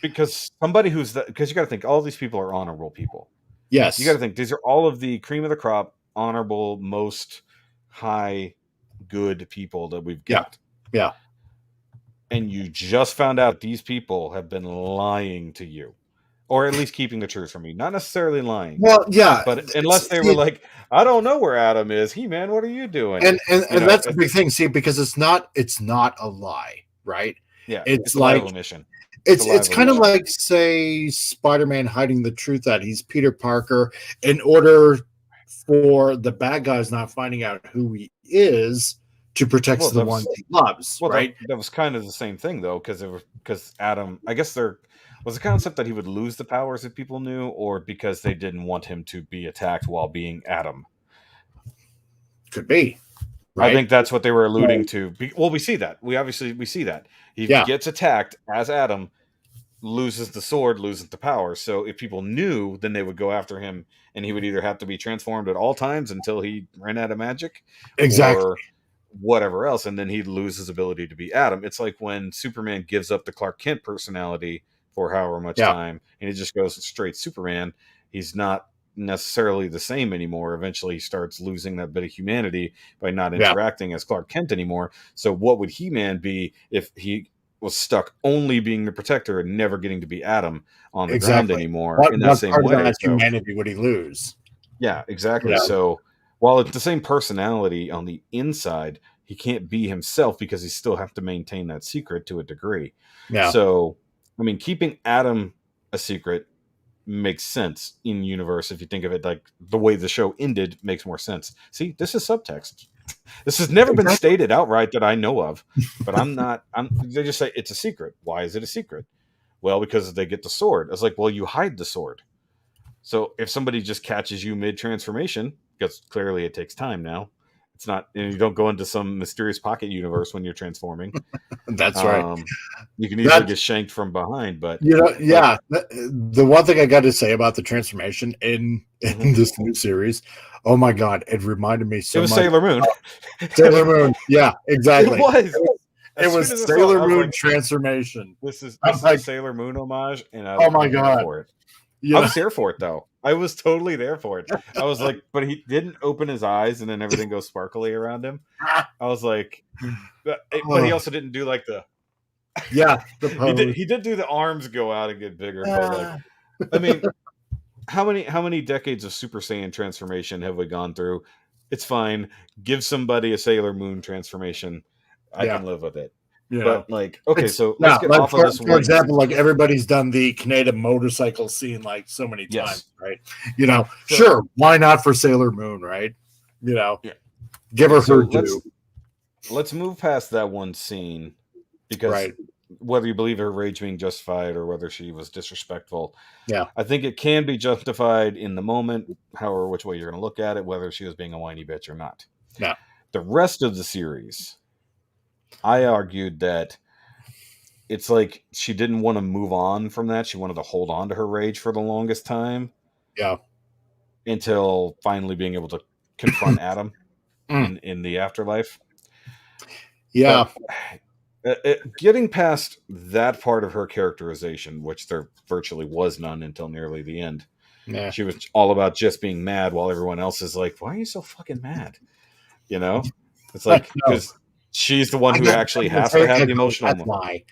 because somebody because you got to think all these people are honorable people. Yes, you got to think these are all of the cream of the crop, honorable, most high good people that we've got. Yeah. And you just found out these people have been lying to you. Or at least keeping the truth from you. Not necessarily lying. Well, yeah. But unless they were like, I don't know where Adam is. He-Man, what are you doing? And that's a big thing. See, because it's not a lie, right? Yeah. It's like a mission. It's kind of like, say, Spider-Man hiding the truth that he's Peter Parker in order for the bad guys not finding out who he is to protect the ones he loves, right? That was kind of the same thing, though, because Adam, I guess there was the concept that he would lose the powers if people knew, or because they didn't want him to be attacked while being Adam. Could be. Right? I think that's what they were alluding to. Well, we see that. We see that. He gets attacked as Adam, loses the sword, loses the power. So if people knew, then they would go after him, and he would either have to be transformed at all times until he ran out of magic. Exactly. Or whatever else, and then he'd lose his ability to be Adam. It's like when Superman gives up the Clark Kent personality for however much time, and he just goes straight Superman. He's not necessarily the same anymore. Eventually he starts losing that bit of humanity by not interacting as Clark Kent anymore. So what would He-Man be if he was stuck only being the protector and never getting to be Adam on the ground anymore? In that same way, that humanity would he lose? Yeah, exactly. So while it's the same personality on the inside, he can't be himself because he still have to maintain that secret to a degree. Yeah. So, I mean, keeping Adam a secret makes sense in universe. If you think of it like the way the show ended, makes more sense. See, this is subtext. This has never been stated outright that I know of, but they just say it's a secret. Why is it a secret? Well, because they get the sword. I was like, well, you hide the sword. So if somebody just catches you mid-transformation, because clearly it takes time now, It's not, and you don't go into some mysterious pocket universe when you're transforming. That's right. You can easily get shanked from behind, but yeah. The one thing I got to say about the transformation in this new series, oh my god, it reminded me so much. It was Sailor Moon. Sailor Moon. Yeah, exactly. It was. It was Sailor Moon transformation. This is like, a Sailor Moon homage, and I oh my god, for it. I was here for it though. I was totally there for it. I was like, but he didn't open his eyes, and then everything goes sparkly around him. I was like, but he also didn't do like the. Yeah, he did do the arms go out and get bigger, but like, I mean, how many decades of Super Saiyan transformation have we gone through? It's fine. Give somebody a Sailor Moon transformation. I can live with it. But like, okay, so let's get off of this. For example, like everybody's done the Canadian motorcycle scene like so many times, right? Sure, why not for Sailor Moon, right? Give her her due. Let's move past that one scene, because whether you believe her rage being justified or whether she was disrespectful, I think it can be justified in the moment, however which way you're going to look at it, whether she was being a whiny bitch or not. The rest of the series, I argued that it's like she didn't want to move on from that. She wanted to hold on to her rage for the longest time. Yeah. Until finally being able to confront Adam in the afterlife. Yeah. Getting past that part of her characterization, which there virtually was none until nearly the end. Yeah. She was all about just being mad while everyone else is like, why are you so fucking mad? It's like, because she's the one who actually has to have the emotional moment. Why?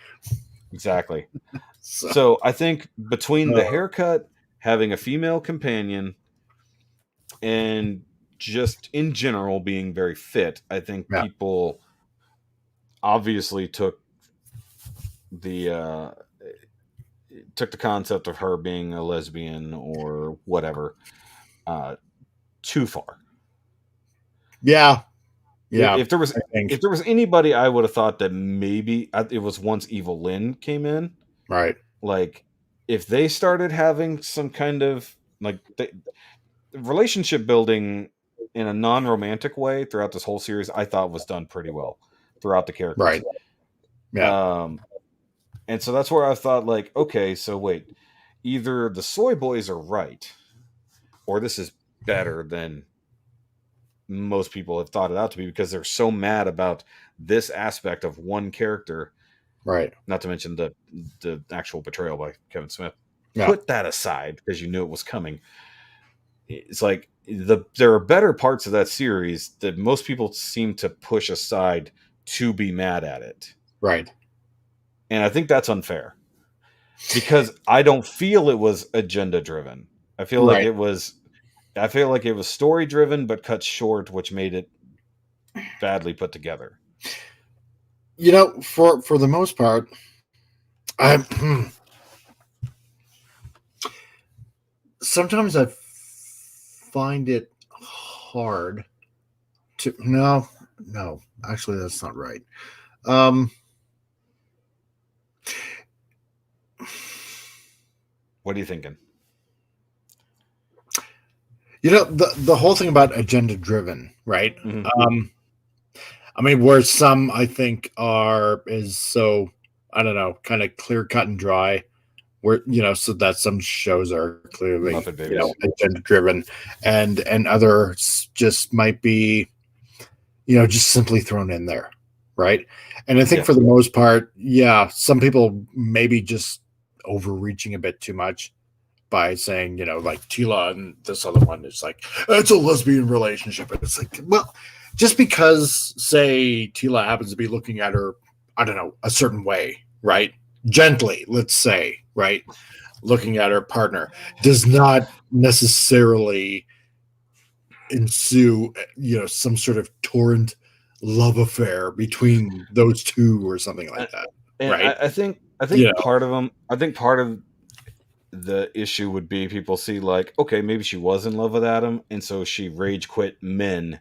Exactly. So I think between the haircut, having a female companion, and just in general being very fit, I think people obviously took the concept of her being a lesbian or whatever too far. Yeah. If there was anybody, I would have thought that maybe it was once Evil Lynn came in. Right. Like, if they started having some kind of like relationship building in a non-romantic way throughout this whole series, I thought was done pretty well throughout the characters. Right. Yeah. And so that's where I thought, like, okay, so wait, either the soy boys are right, or this is better than most people have thought it out to be, because they're so mad about this aspect of one character. Right. Not to mention the actual betrayal by Kevin Smith. Yeah. Put that aside because you knew it was coming. It's like there are better parts of that series that most people seem to push aside to be mad at it. Right. And I think that's unfair, because I don't feel it was agenda driven. I feel like it was story driven, but cut short, which made it badly put together. For the most part, sometimes I find it hard to no, actually that's not right. What are you thinking? The whole thing about agenda driven, right? Mm-hmm. I mean, where some I think is so, I don't know, kind of clear cut and dry, where so that some shows are clearly agenda driven, and others just might be just simply thrown in there, right? And I think for the most part, some people maybe just overreaching a bit too much by saying, like Tila and this other one is like, it's a lesbian relationship. And it's like, well, just because, say, Tila happens to be looking at her, I don't know, a certain way, right? Gently, let's say, right? Looking at her partner does not necessarily ensue, some sort of torrent love affair between those two or something like that. And right? I think part of the issue would be people see like, okay, maybe she was in love with Adam, and so she rage quit men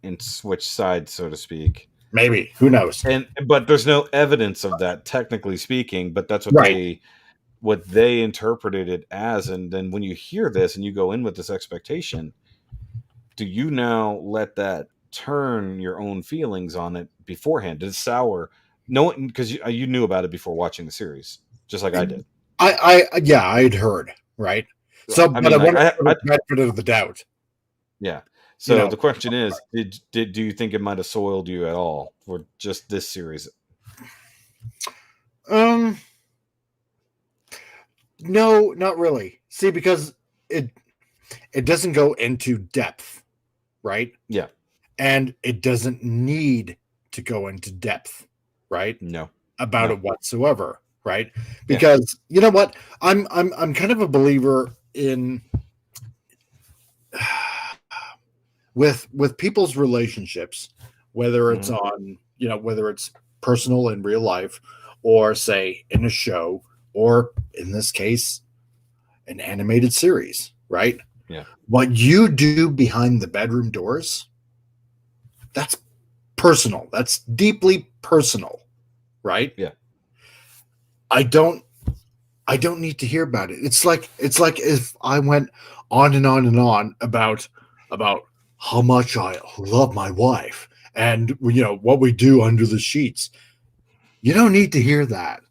and switched sides, so to speak. Maybe, who knows? But there's no evidence of that, technically speaking. But that's what they interpreted it as. And then when you hear this and you go in with this expectation, do you now let that turn your own feelings on it beforehand? Did it sour? No, because you knew about it before watching the series, just like I did. I'd heard, right? So, I but mean, I like want to give the benefit of the doubt. yeah. You So know, the question is, do you think it might have soiled you at all for just this series? No, not really. See, because it doesn't go into depth, right? Yeah. And it doesn't need to go into depth, right? No. About No. it whatsoever, right? Because you know what? I'm kind of a believer in with people's relationships, whether it's on, whether it's personal in real life, or say in a show, or in this case, an animated series, right? Yeah. What you do behind the bedroom doors, that's personal. That's deeply personal, right? Yeah. I don't need to hear about it. It's like if I went on and on and on about how much I love my wife and what we do under the sheets. You don't need to hear that,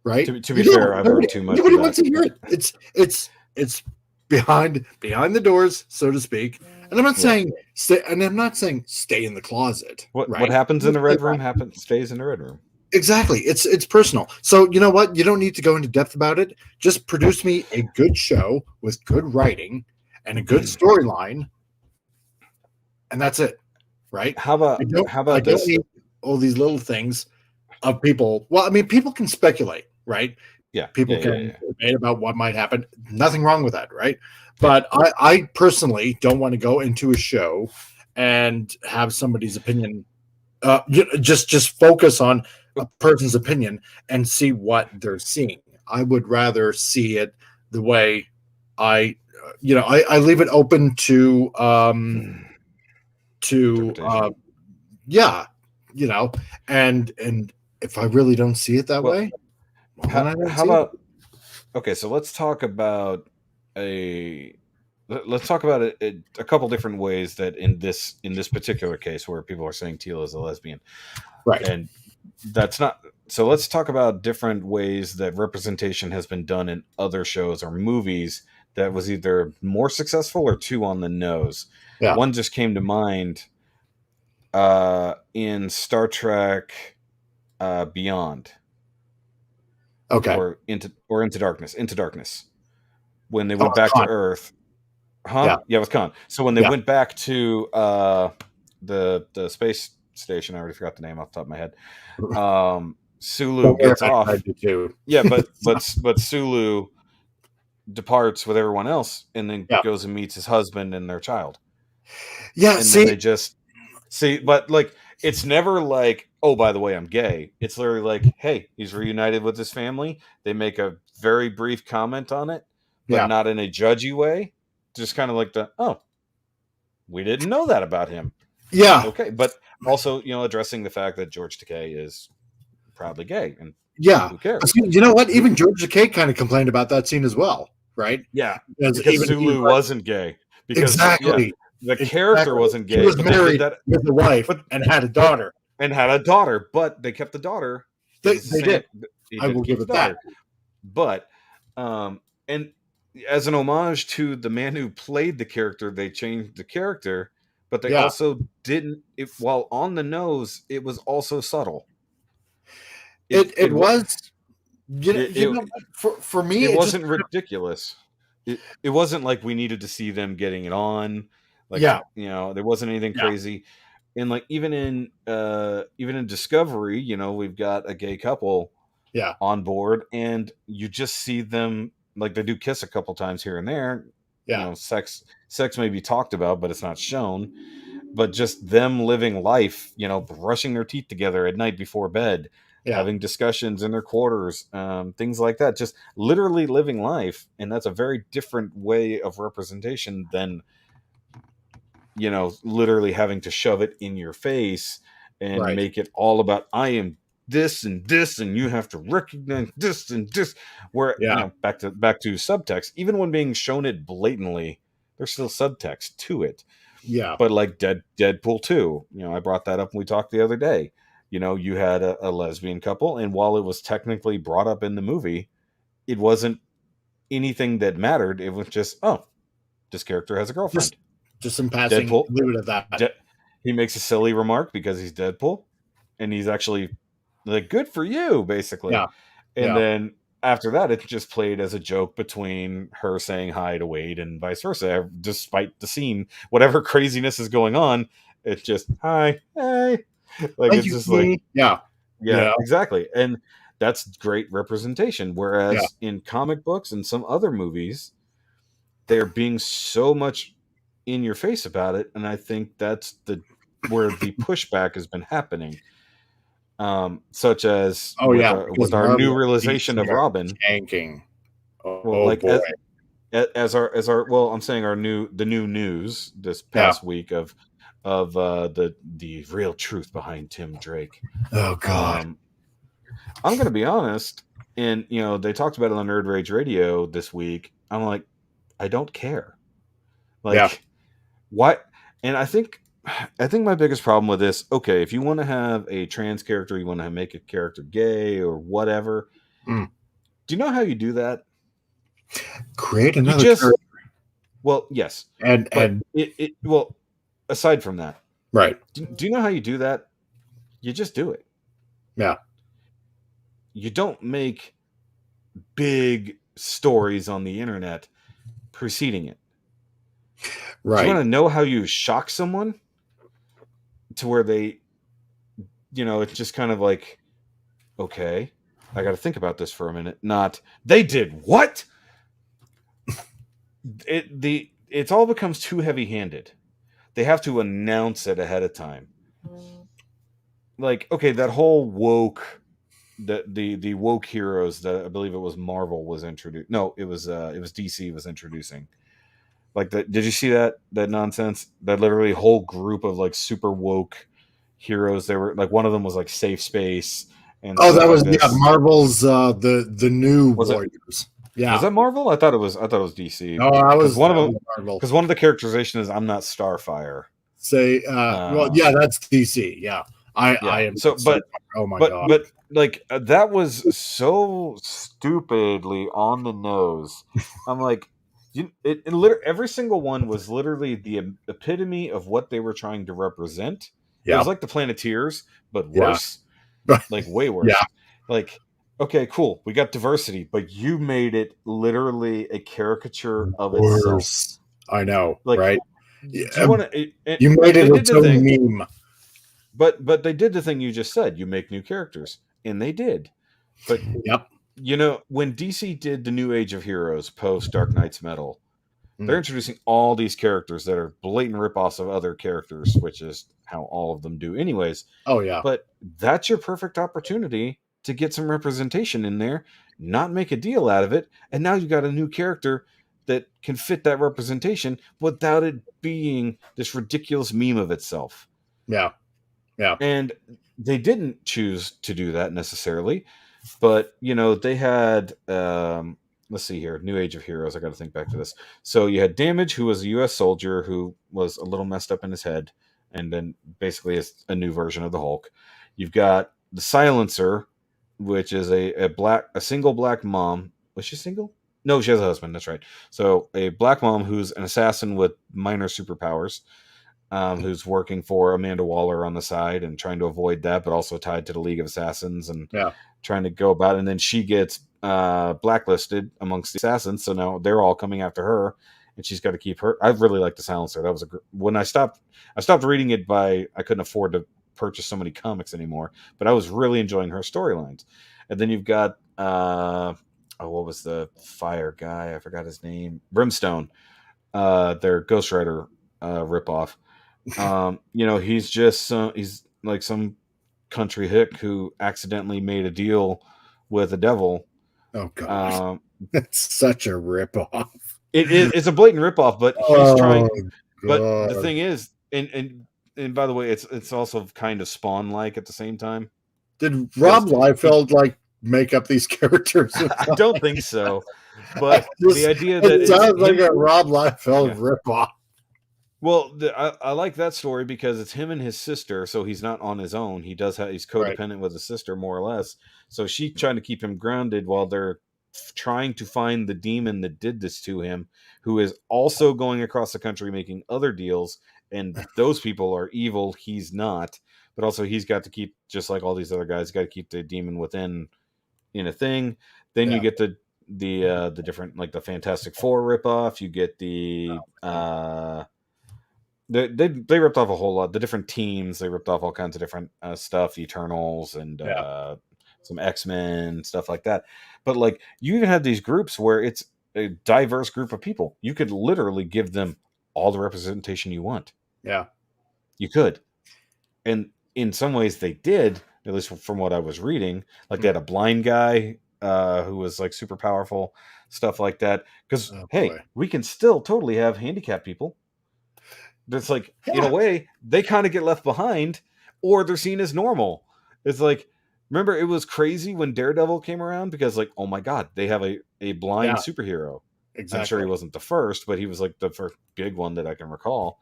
right? To be fair, I've heard too much of Nobody that. wants to hear it. It's behind the doors, so to speak. And I'm not saying stay. And I'm not saying stay in the closet. What happens in the red room stays in the red room. Exactly. It's personal. So you know what? You don't need to go into depth about it. Just produce me a good show with good writing and a good storyline, and that's it. Right? How about I don't this? need all these little things of people. Well, I mean, people can speculate, right? Yeah. People can debate about what might happen. Nothing wrong with that, right? But I personally don't want to go into a show and have somebody's opinion. Just focus on a person's opinion and see what they're seeing. I would rather see it the way I leave it open to and if I really don't see it that way, well, then I don't how see about it. okay, so let's talk about a couple different ways that in this particular case where people are saying Teal is a lesbian, Right. and that's not. So let's talk about different ways that representation has been done in other shows or movies that was either more successful or too on the nose. Yeah. One just came to mind in Star Trek Beyond. Okay. Or into darkness. When they went back Khan. to Earth. Huh? Yeah, it was Khan. So when they went back to the space station, I already forgot the name off the top of my head. Sulu gets off. Yeah, but Sulu departs with everyone else and then goes and meets his husband and their child. Yeah, and then they just but like it's never like, oh, by the way, I'm gay. It's literally like, hey, he's reunited with his family. They make a very brief comment on it, but not in a judgy way. Just kind of like we didn't know that about him. Yeah. Okay. But also, addressing the fact that George Takei is proudly gay. And who cares? You know what? Even George Takei kind of complained about that scene as well, right? Yeah. Because Sulu wasn't gay. Because, exactly. The character wasn't gay. He was married with a wife and had a daughter. But they kept the daughter. They did. I will give it that. But, and as an homage to the man who played the character, they changed the character, but they also didn't. While on the nose, it was also subtle. It was. For me, it wasn't ridiculous. It wasn't like we needed to see them getting it on. Like, there wasn't anything crazy. And like even in Discovery, we've got a gay couple on board, and you just see them, like, they do kiss a couple times here and there. Sex may be talked about, but it's not shown. But just them living life, brushing their teeth together at night before bed, having discussions in their quarters, things like that, just literally living life. And that's a very different way of representation than literally having to shove it in your face and make it all about, I am this and this, and you have to recognize this and this. Where back to subtext, even when being shown it blatantly, there's still subtext to it. Yeah. But like Deadpool 2, I brought that up when we talked the other day. You had a lesbian couple, and while it was technically brought up in the movie, it wasn't anything that mattered. It was just, oh, this character has a girlfriend. Just in passing, Deadpool. leave it at that. He makes a silly remark because he's Deadpool, and he's actually like, good for you, basically. Yeah. And then after that, it's just played as a joke between her saying hi to Wade and vice versa. Despite the scene, whatever craziness is going on, it's just hi, hey. Like, Thank it's you, just like, yeah, exactly. And that's great representation. Whereas in comic books and some other movies, they're being so much in your face about it, and I think that's where the pushback has been happening. Such as with our new realization of Robin tanking. Boy. As our well, I'm saying the new news this past week of the real truth behind Tim Drake. Oh God. I'm gonna be honest, and they talked about it on Nerd Rage Radio this week. I'm like, I don't care. Like, what? And I think my biggest problem with this, okay, if you want to have a trans character, you want to make a character gay or whatever, do you know how you do that? Create another character. Well, yes. And well, aside from that, right. Do you know how you do that? You just do it. Yeah. You don't make big stories on the internet preceding it. Right. Do you want to know how you shock someone to where they, it's just kind of like, okay, I got to think about this for a minute. Not, they did what? It all becomes too heavy-handed. They have to announce it ahead of time. Like, okay, that whole woke, the woke heroes that I believe it was Marvel was introduced. No, it was DC was introducing. Like, did you see that nonsense? That literally whole group of like super woke heroes. They were like, one of them was like Safe Space. And that was Marvel's the new Warriors. Yeah, was that Marvel? I thought it was DC. No, I was one of them because one of the characterization is I'm not Starfire. Well, yeah, that's DC. Yeah, I am. So, but oh my God, but like that was so stupidly on the nose. I'm like, every single one was literally the epitome of what they were trying to represent. Yeah. It was like the Planeteers, but worse. Yeah. Like way worse. Yeah. Like, okay, cool. We got diversity, but you made it literally a caricature of itself. I know, like, right? You made it into a meme. But they did the thing you just said. You make new characters, and they did. But when DC did the New Age of Heroes post Dark Knight's Metal, they're introducing all these characters that are blatant ripoffs of other characters, which is how all of them do anyways. Oh, yeah. But that's your perfect opportunity to get some representation in there, not make a deal out of it, and now you got a new character that can fit that representation without it being this ridiculous meme of itself. Yeah. Yeah. And they didn't choose to do that necessarily, but they had let's see here, New Age of Heroes. I got to think back to this. So you had Damage, who was a U.S. soldier who was a little messed up in his head, and then basically is a new version of the Hulk. You've got the Silencer, which is a single black mom. Was she single? No, she has a husband. That's right. So a black mom who's an assassin with minor superpowers, who's working for Amanda Waller on the side and trying to avoid that, but also tied to the League of Assassins and trying to go about it. And then she gets blacklisted amongst the assassins, so now they're all coming after her, and she's got to keep her. I really like the Silencer. That was when I stopped reading it I couldn't afford to purchase so many comics anymore, but I was really enjoying her storylines. And then you've got what was the fire guy? I forgot his name. Brimstone, their Ghost Rider ripoff. He's just he's like some country hick who accidentally made a deal with the devil. Oh God, that's such a ripoff. It's a blatant ripoff, but he's trying. But the thing is, and by the way, it's also kind of Spawn-like at the same time. Did Rob Liefeld make up these characters? I don't think so. But the idea that it sounds like a Rob Liefeld ripoff. Well, I like that story because it's him and his sister, so he's not on his own. He's Right. codependent with his sister more or less. So she's trying to keep him grounded while they're trying to find the demon that did this to him, who is also going across the country making other deals, and those people are evil. He's not, but also he's got to keep, just like all these other guys, got to keep the demon within in a thing. Then you Yeah. get the different, like the Fantastic Four ripoff. You get the they ripped off a whole lot. The different teams, they ripped off all kinds of different stuff, Eternals and Yeah. some X-Men stuff like that. But like, you even have these groups where it's a diverse group of people. You could literally give them all the representation you want. Yeah. You could, and in some ways they did. At least from what I was reading, like they had a blind guy who was like super powerful, stuff like that. Because Oh hey, boy. we can still totally have handicapped people. That's like, in a Yeah. way, they kind of get left behind, or they're seen as normal. It's like, remember, it was crazy when Daredevil came around because, like, oh my god, they have a blind Yeah. superhero. I'm sure Exactly. he wasn't the first, but he was like the first big one that I can recall.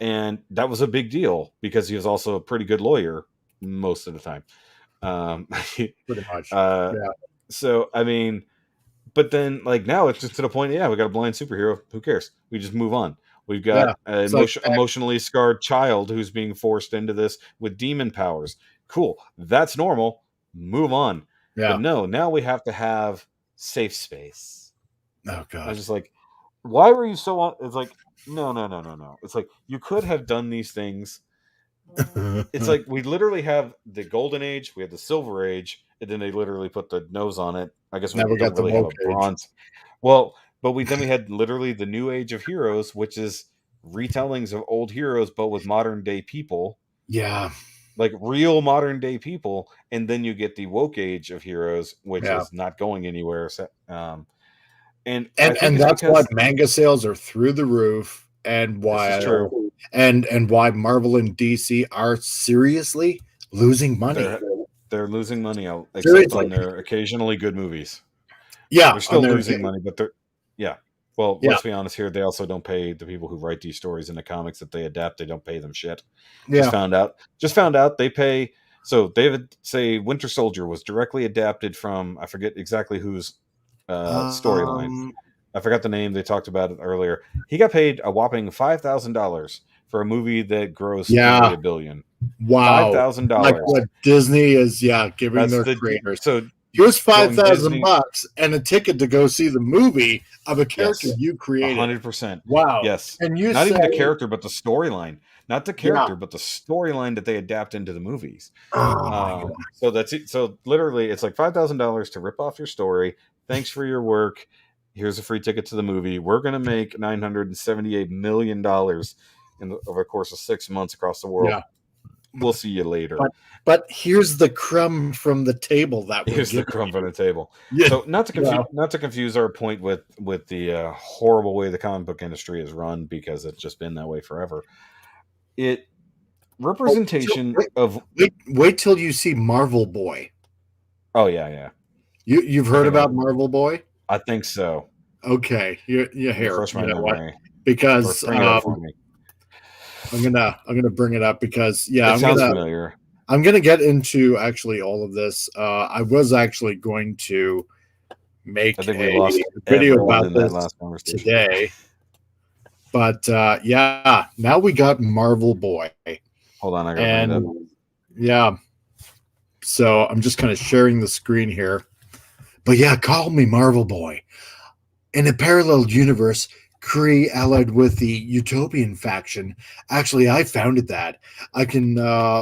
And that was a big deal because he was also a pretty good lawyer most of the time. Um, Pretty much. uh, Yeah. so, I mean, but then, like, now it's just to the point, yeah, we got a blind superhero. Who cares? We just move on. We've Yeah. got an It's like emotionally scarred child who's being forced into this with demon powers. Cool. That's normal. Move on. But yeah. no, now we have to have safe space. Oh I was god. just like, why were you so on? It's like, no, no, no, no, no. It's like, you could have done these things. It's like, we literally have the golden age, we have the silver age, and then they literally put the nose on it. I guess we Now we don't got the really have a woke age. bronze. Well, but we had literally the new age of heroes, which is retellings of old heroes, but with modern day people, Yeah. like real modern day people. And then you get the woke age of heroes, which Yeah. is not going anywhere. And I think And it's that's why because manga sales are through the roof, and this is why true. and why Marvel and DC are seriously losing money. They're losing money, except on Seriously. their occasionally good movies. Yeah. They're On still their losing money, but they're, yeah. Well, yeah. let's be honest here. They also don't pay the people who write these stories in the comics that they adapt. They don't pay them shit. Yeah. Just found out they pay. So David, say Winter Soldier was directly adapted from, I forget exactly whose storyline. Um I forgot the name. They talked about it earlier. He got paid a whopping $5,000 for a movie that grossed nearly yeah. $1 billion. Five Wow. thousand Like dollars. what Disney is giving That's their the creators. so Here's five going thousand Disney. bucks and a ticket to go see the movie of a character Yes, you created. 100%. Wow. Yes, And you not even say, the character, but the storyline. Not the yeah. character, but the storyline that they adapt into the movies. Oh my god. So that's it. So literally, it's like $5,000 to rip off your story. Thanks for your work. Here's a free ticket to the movie. We're gonna make $978 million over the course of 6 months across the world. Yeah. We'll see you later. But here's the crumb from the table that we're Here's the giving. crumb from the table. Yeah. So not to confuse our point with the horrible way the comic book industry is run, because it's just been that way forever. It representation of Wait till you see Marvel Boy. oh yeah. You've heard about Marvel Boy? I think so. Okay, you here. Refresh my memory. Because Bring it up for me. I'm gonna bring it up because It sounds familiar. I'm gonna get into actually all of this. I was actually going to make I think we lost a video everyone about in that this last conversation today. But yeah, now we got Marvel Boy. Hold on, I gotta bring it up. Yeah. So I'm just kind of sharing the screen here. But yeah, call me Marvel Boy. In a parallel universe, Kree allied with the Utopian faction. Actually, I founded that. I can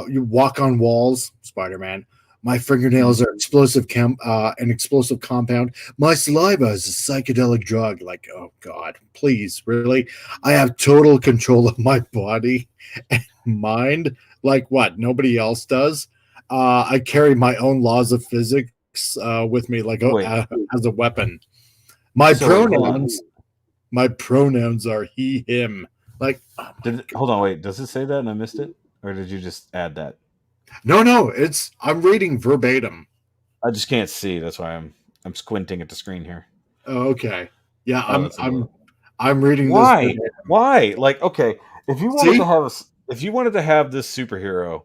you walk on walls, Spider-Man. My fingernails are an explosive compound. My saliva is a psychedelic drug. Like, oh God, please, really? I have total control of my body and mind. Like what? Nobody else does. I carry my own laws of physics with me, like as a weapon. My pronouns are he, him. Like, oh hold on, wait. Does it say that and I missed it, or did you just add that? No. I'm reading verbatim. I just can't see. That's why I'm squinting at the screen here. Oh, okay. Yeah, I'm reading this. Why? Why? Like, okay, if you wanted See? to have if you wanted to have this superhero,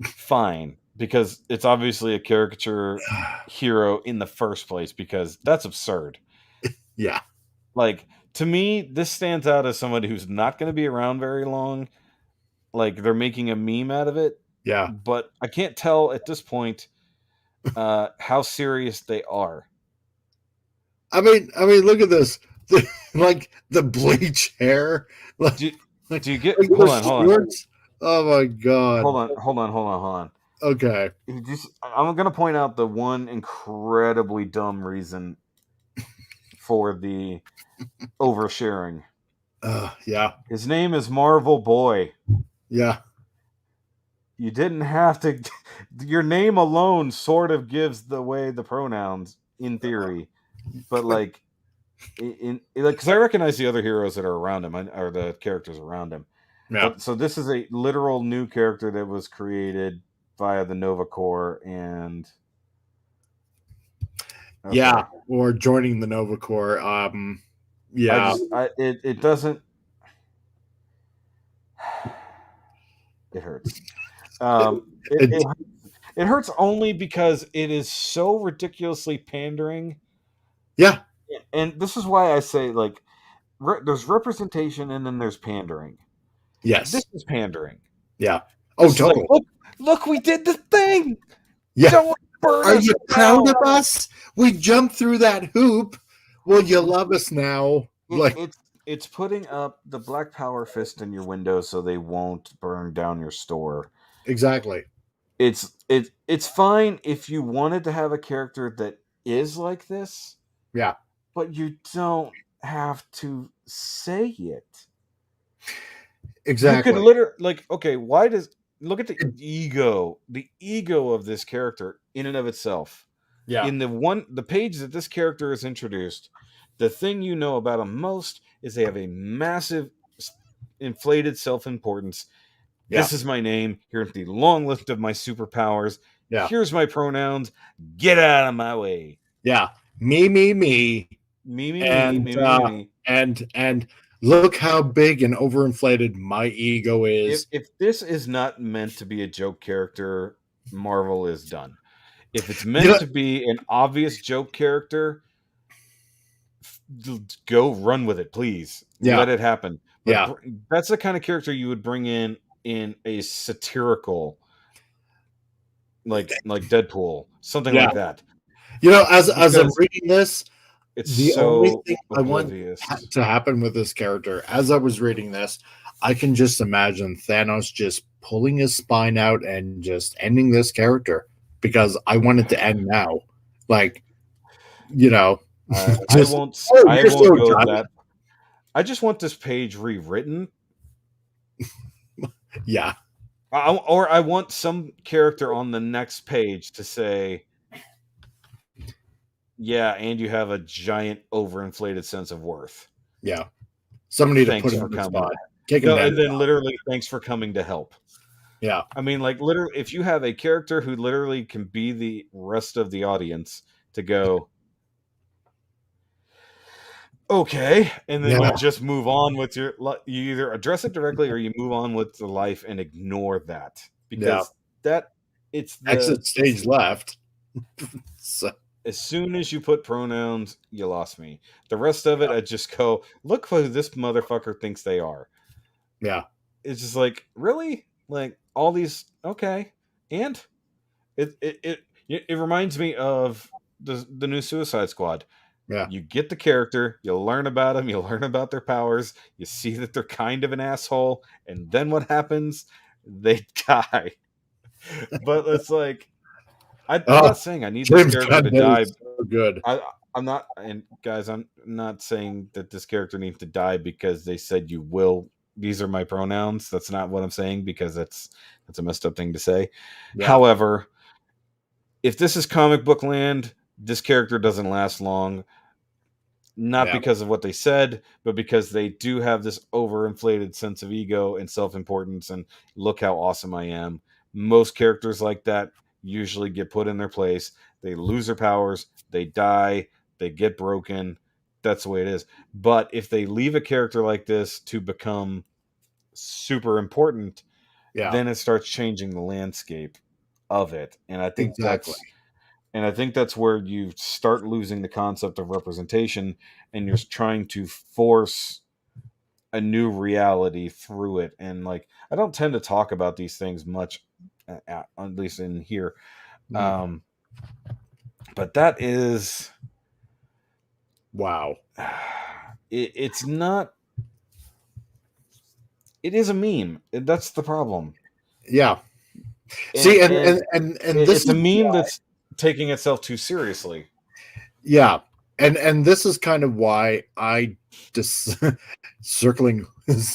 fine, because it's obviously a caricature hero in the first place, because that's absurd. Yeah. Like, to me, this stands out as somebody who's not going to be around very long. Like, they're making a meme out of it, Yeah. but I can't tell at this point how serious they are. I mean, look at this. Like the bleach hair. Like, Do, like do you get? the Hold on, shorts. Oh my god. hold on. Okay. I'm going to point out the one incredibly dumb reason for the oversharing. Yeah. His name is Marvel Boy. Yeah. You didn't have to. Your name alone sort of gives the way the pronouns in theory, but like, like, because I recognize the other heroes that are around him, or the characters around him. Yeah. But so this is a literal new character that was created via the Nova Corps, and okay. Yeah. Or joining the Nova Corps. Yeah. It doesn't. It hurts. It hurts only because it is so ridiculously pandering. Yeah. And this is why I say, like, there's representation and then there's pandering. Yes. This is pandering. Yeah. Oh, totally. Like, look, we did the thing. Yeah. Don't burn Are us you down. proud of us? We jumped through that hoop. Will you love us now? Like, it's putting up the Black Power fist in your window so they won't burn down your store. exactly. It's fine if you wanted to have a character that is like this. Yeah. But you don't have to say it. Exactly. You could literally, like, okay, why does look at the ego of this character in and of itself. Yeah. In the page that this character is introduced, the thing you know about them most is they have a massive inflated self-importance. Yeah. This is my name. Here's the long list of my superpowers. Yeah. Here's my pronouns. Get out of my way. Yeah. Me. Me. And look how big and overinflated my ego is. If this is not meant to be a joke character, Marvel is done. If it's meant to be an obvious joke character, go run with it, please. Yeah. Let it happen. But yeah. That's the kind of character you would bring in a satirical, like Deadpool, something like that. You know, as I'm reading this, it's the so only thing oblivious. I want to happen with this character, as I was reading this, I can just imagine Thanos just pulling his spine out and just ending this character, because I want it to end now. Like, you know, I won't go that. I just want this page rewritten. Yeah. Or I want some character on the next page to say, yeah, and you have a giant overinflated sense of worth. Yeah. Somebody thanks to put for on coming. the spot. And then literally, thanks for coming to help. Yeah. I mean, like, literally, if you have a character who literally can be the rest of the audience to go, okay, and then you just move on with you either address it directly or you move on with the life and ignore that, because it's the exit stage left. So. As soon as you put pronouns, you lost me. The rest of it, I just go, look who this motherfucker thinks they are. Yeah. It's just like, really? Like, all these, okay. And it reminds me of the new Suicide Squad. Yeah. You get the character, you learn about them, you learn about their powers, you see that they're kind of an asshole, and then what happens? They die. But it's like, I'm not saying I need this character to die. So good. I'm not, and guys, I'm not saying that this character needs to die because they said you will. These are my pronouns. That's not what I'm saying, because that's a messed up thing to say. Yeah. However, if this is comic book land, this character doesn't last long. Not because of what they said, but because they do have this overinflated sense of ego and self-importance and look how awesome I am. Most characters like that usually get put in their place. They lose their powers, they die, they get broken, that's the way it is. But if they leave a character like this to become super important, Yeah, then it starts changing the landscape of it. And I think exactly. that's where you start losing the concept of representation, and you're trying to force a new reality through it. And like, I don't tend to talk about these things much, at least in here. Mm. But that is, Wow. it's not, it is a meme. That's the problem. Yeah. And See, and this it's a is meme that's taking itself too seriously. yeah, and this is kind of why I just circling.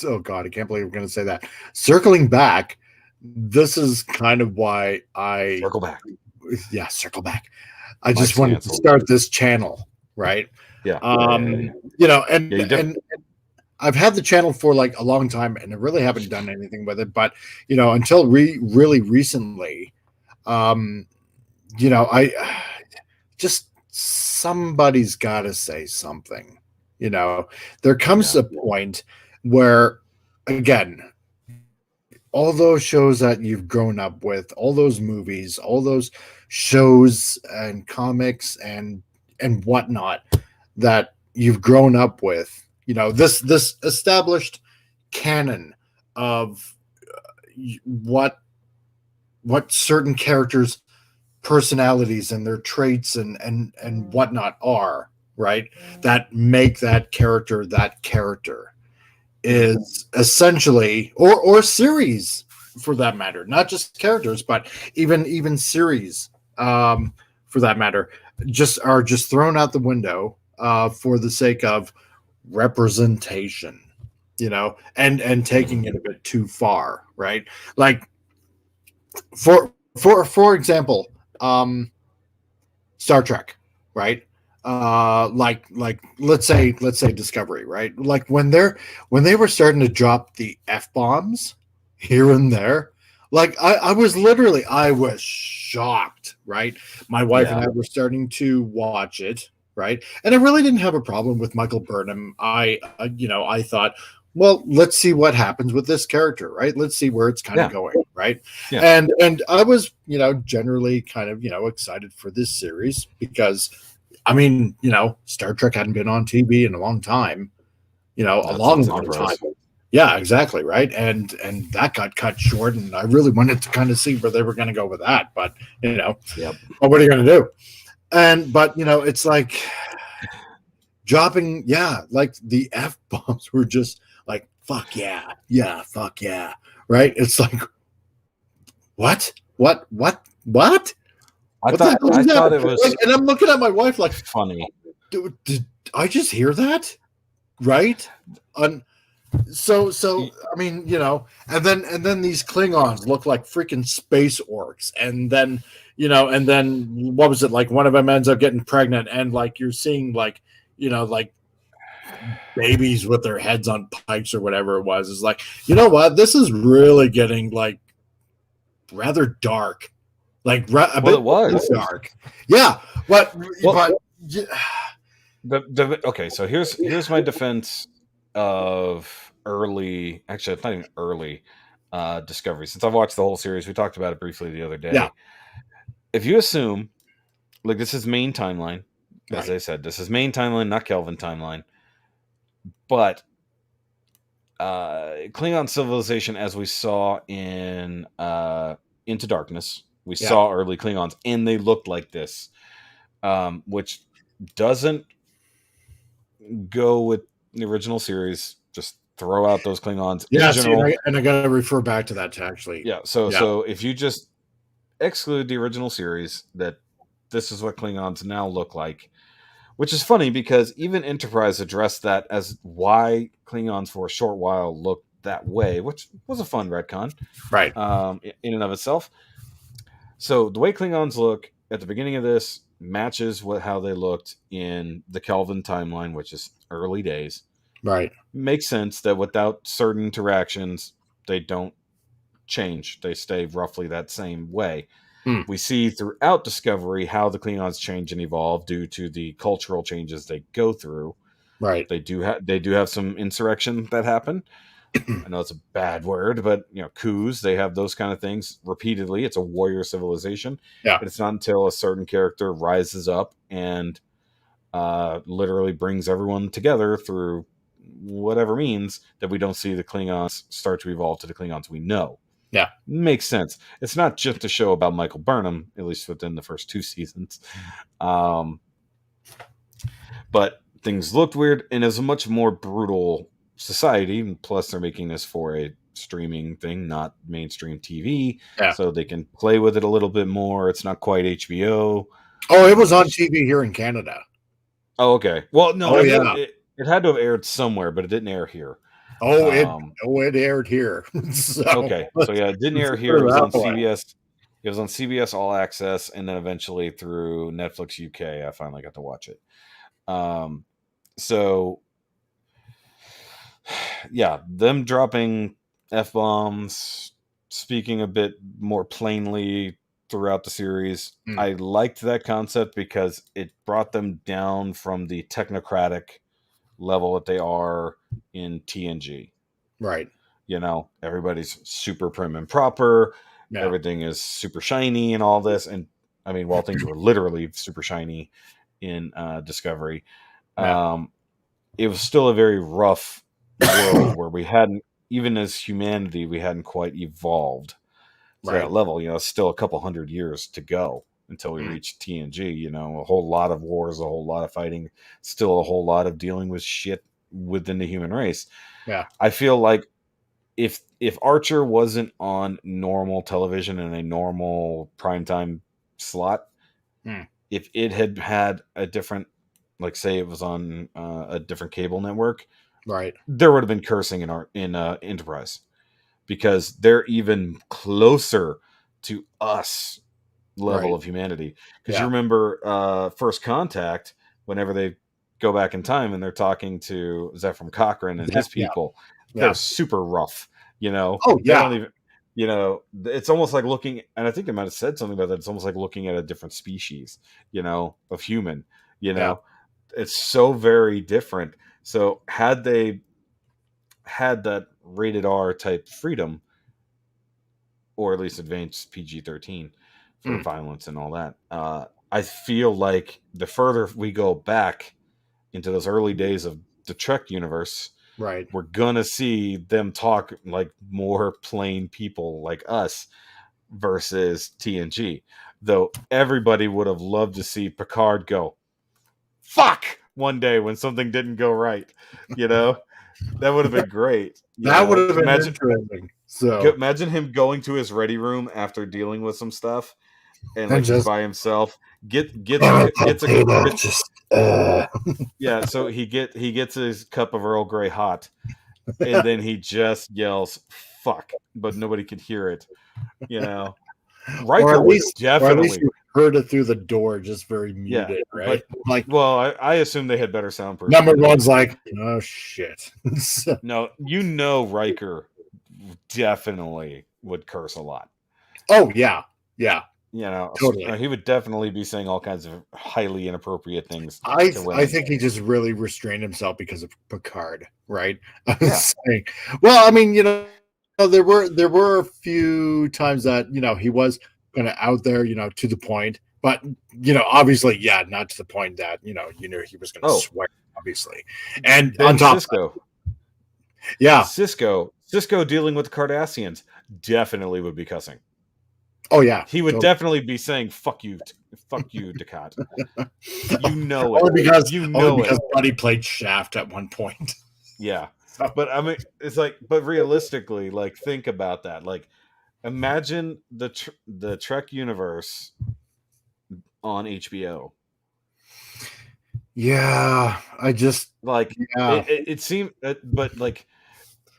Oh God, I can't believe we're going to say that. Circling back, this is kind of why I Circle back. circle back. I Mike's just wanted canceled. to start this channel, right? Yeah. You know, and Yeah, you and I've had the channel for like a long time, and I really haven't done anything with it. But you know, until really recently, um, you know, I just somebody's got to say something. You know, there comes Yeah. a point where, again, all those shows that you've grown up with, all those movies, all those shows and comics and whatnot that you've grown up with, you know, this established canon of what certain characters personalities and their traits and whatnot are, right, that make that character is essentially, or series for that matter, not just characters but even series, for that matter, just thrown out the window for the sake of representation, you know, and taking it a bit too far, right? Like for example, Star Trek, right? Like let's say Discovery, right? Like when they were starting to drop the F bombs here and there, like I was shocked, right? My wife and Yeah. I were starting to watch it, right? And I really didn't have a problem with Michael Burnham. I thought, well, let's see what happens with this character, right? Let's see where it's kind of going, right? Yeah. And I was, generally kind of, excited for this series because, I mean, Star Trek hadn't been on TV in a long time, a long time. Yeah, exactly, right. And that got cut short, and I really wanted to kind of see where they were going to go with that, but Yep. well, what are you going to do? But it's like dropping, like the F bombs were just like, fuck yeah, fuck yeah, right? It's like, what? I thought it was like, and I'm looking at my wife like, funny. Did I just hear that? Right? So I mean, and then these Klingons look like freaking space orcs, and then what was it, like one of them ends up getting pregnant, and like you're seeing like like babies with their heads on pikes or whatever it was. Is like, what, this is really getting like rather dark, like a bit it was dark. Yeah, but okay, so here's my defense of early, actually it's not even early, Discovery, since I've watched the whole series. We talked about it briefly the other day. Yeah. If you assume, like, this is main timeline, as right. I said, this is main timeline, not Kelvin timeline, but Klingon civilization, as we saw in Into Darkness, we saw early Klingons, and they looked like this, which doesn't go with the original series. Just throw out those Klingons. Yeah, and I got to refer back to that actually. Yeah, so if you just exclude the original series, that this is what Klingons now look like, which is funny because even Enterprise addressed that as why Klingons for a short while looked that way, which was a fun retcon, right? In and of itself. So the way Klingons look at the beginning of this matches how they looked in the Kelvin timeline, which is early days. Right. Makes sense that without certain interactions, they don't change. They stay roughly that same way. We see throughout Discovery how the Klingons change and evolve due to the cultural changes they go through. Right. They do have some insurrection that happen. I know it's a bad word, but coups, they have those kind of things repeatedly. It's a warrior civilization. Yeah. But it's not until a certain character rises up and literally brings everyone together through whatever means that we don't see the Klingons start to evolve to the Klingons we know. Yeah. Makes sense. It's not just a show about Michael Burnham, at least within the first 2 seasons. But things looked weird, and it was a much more brutal society. Plus, they're making this for a streaming thing, not mainstream TV, so they can play with it a little bit more. It's not quite HBO. Oh, it was on TV here in Canada. Oh, okay. Well, no, it had to have aired somewhere, but it didn't air here. It aired here. Okay, so yeah, it didn't air here. It was on CBS. It was on CBS All Access, and then eventually through Netflix UK, I finally got to watch it. So yeah, them dropping F-bombs, speaking a bit more plainly throughout the series. I liked that concept because it brought them down from the technocratic level that they are in TNG. Right. Everybody's super prim and proper. Yeah. Everything is super shiny and all this. And I mean, while things were literally super shiny in Discovery, it was still a very rough world where we hadn't, even as humanity, we hadn't quite evolved to that level. It's still a couple hundred years to go until we reach TNG. A whole lot of wars, a whole lot of fighting, still a whole lot of dealing with shit within the human race. Yeah, I feel like if Archer wasn't on normal television in a normal primetime slot, if it had a different, like say it was on a different cable network, right, there would have been cursing in Enterprise, because they're even closer to us level of humanity. Because you remember First Contact, whenever they go back in time and they're talking to Zefram Cochrane and his people, they're super rough. Oh yeah. They don't even, it's almost like looking, and I think they might have said something about that. It's almost like looking at a different species, of human. It's so very different. So had they had that rated R type freedom, or at least advanced PG-13 for violence and all that, I feel like the further we go back into those early days of the Trek universe, we're gonna see them talk like more plain people like us versus TNG. Though everybody would have loved to see Picard go, fuck, one day when something didn't go right. That would have been great. That would have been interesting. So imagine him going to his ready room after dealing with some stuff, and like just by himself. Yeah. So he gets his cup of Earl Grey hot, and then he just yells "fuck," but nobody could hear it. Riker was definitely heard it through the door, just very muted, right? I assume they had better sound. Number one's like, oh shit. No, Riker definitely would curse a lot. Oh yeah, totally. He would definitely be saying all kinds of highly inappropriate things. I think he just really restrained himself because of Picard, right? Yeah. Well, I mean, there were a few times that he was kind of out there, to the point, but obviously, not to the point that he was going to swear, obviously. And on top Cisco, Cisco dealing with the Cardassians definitely would be cussing. Oh yeah, he would definitely be saying "fuck you, Ducat." Only because Buddy played Shaft at one point. Yeah. But I mean, it's like, but realistically, like, think about that. Like, imagine the Trek universe on HBO. Yeah, I just like it seemed, but like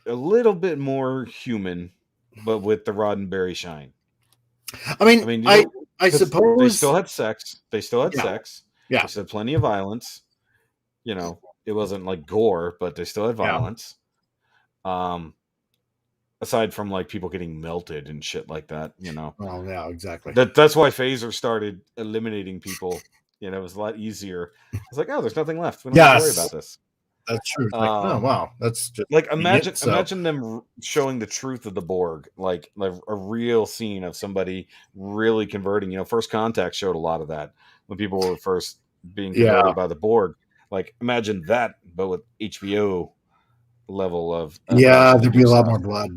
a little bit more human, but with the Roddenberry shine. I mean, I suppose they still had sex. They still had sex. Yeah, they still had plenty of violence. It wasn't like gore, but they still had violence. Aside from like people getting melted and shit like that, Oh yeah, exactly. That's why Phaser started eliminating people. It was a lot easier. It's like, oh, there's nothing left. We don't have to worry about this. That's true. It's like, oh wow, that's just Like convenient. So imagine them showing the truth of the Borg, like a real scene of somebody really converting. First Contact showed a lot of that when people were first being yeah, converted by the Borg. Like imagine that, but with HBO level of yeah, action to there'd be do a lot so. more blood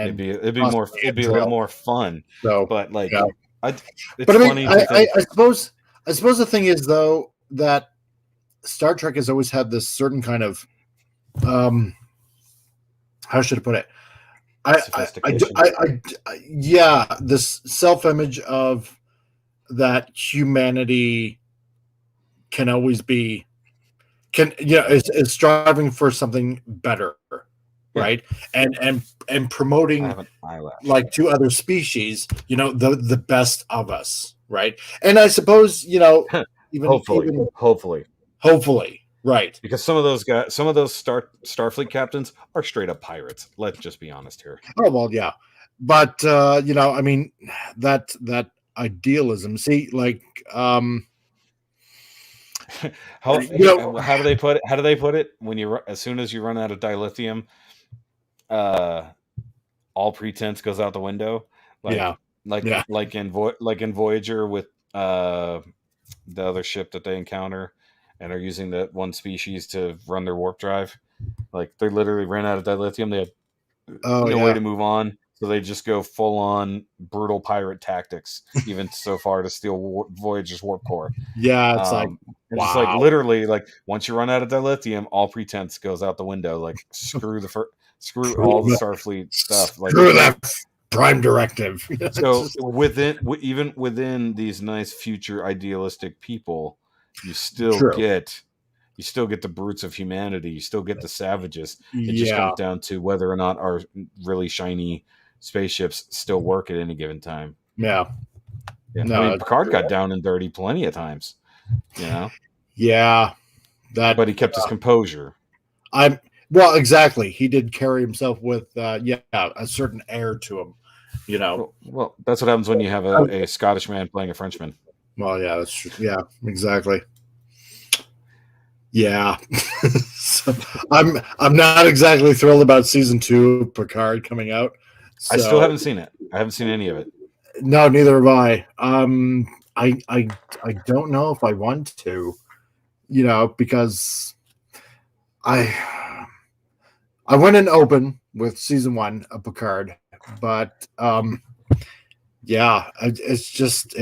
It'd and be it'd be more possibly it'd be a lot entrails. more fun. So But like, yeah, I it's but I mean, funny to think. I suppose the thing is though that Star Trek has always had this certain kind of um, how should I put it? Sophistication. Yeah, this self image of that humanity can always be is striving for something better, Yeah, right? And I promoting have an eyelash. like to other species, the best of us, right? And I suppose Hopefully, even hopefully. hopefully, right? Because some of those Starfleet captains are straight up pirates. Let's just be honest here. Oh well, yeah, but I mean that idealism. See, like how you know, how do they put it? How do they put it? As soon as you run out of dilithium, uh, all pretense goes out the window. yeah, Like like yeah. like in Voyager with the other ship that they encounter, and are using that one species to run their warp drive. Like they literally ran out of dilithium. They had Oh no way yeah, to move on, so they just go full on brutal pirate tactics, even so far to steal Voyager's warp core. yeah. It's like And just like wow. literally, like once you run out of dilithium, all pretense goes out the window. Like screw Screw all the that, Starfleet stuff. Like screw that prime directive. It's so just even within these nice future idealistic people, you still true. get you still get the brutes of humanity. You still get the savages. It just Yeah, comes down to whether or not our really shiny spaceships still work at any given time. yeah. Yeah, I No, mean it's Picard true. got down and dirty plenty of times, you know, Yeah, that but he kept his composure. I'm well, exactly. He did carry himself with a certain air to him. You know. Well, that's what happens when you have a Scottish man playing a Frenchman. Well, yeah, that's true. Yeah, exactly. Yeah. So, I'm not exactly thrilled about season 2 of Picard coming out. I still So haven't seen it. I haven't seen any of it. no, neither have I. I don't know if I want to, because I I went in open with season 1 of Picard, but yeah, it's just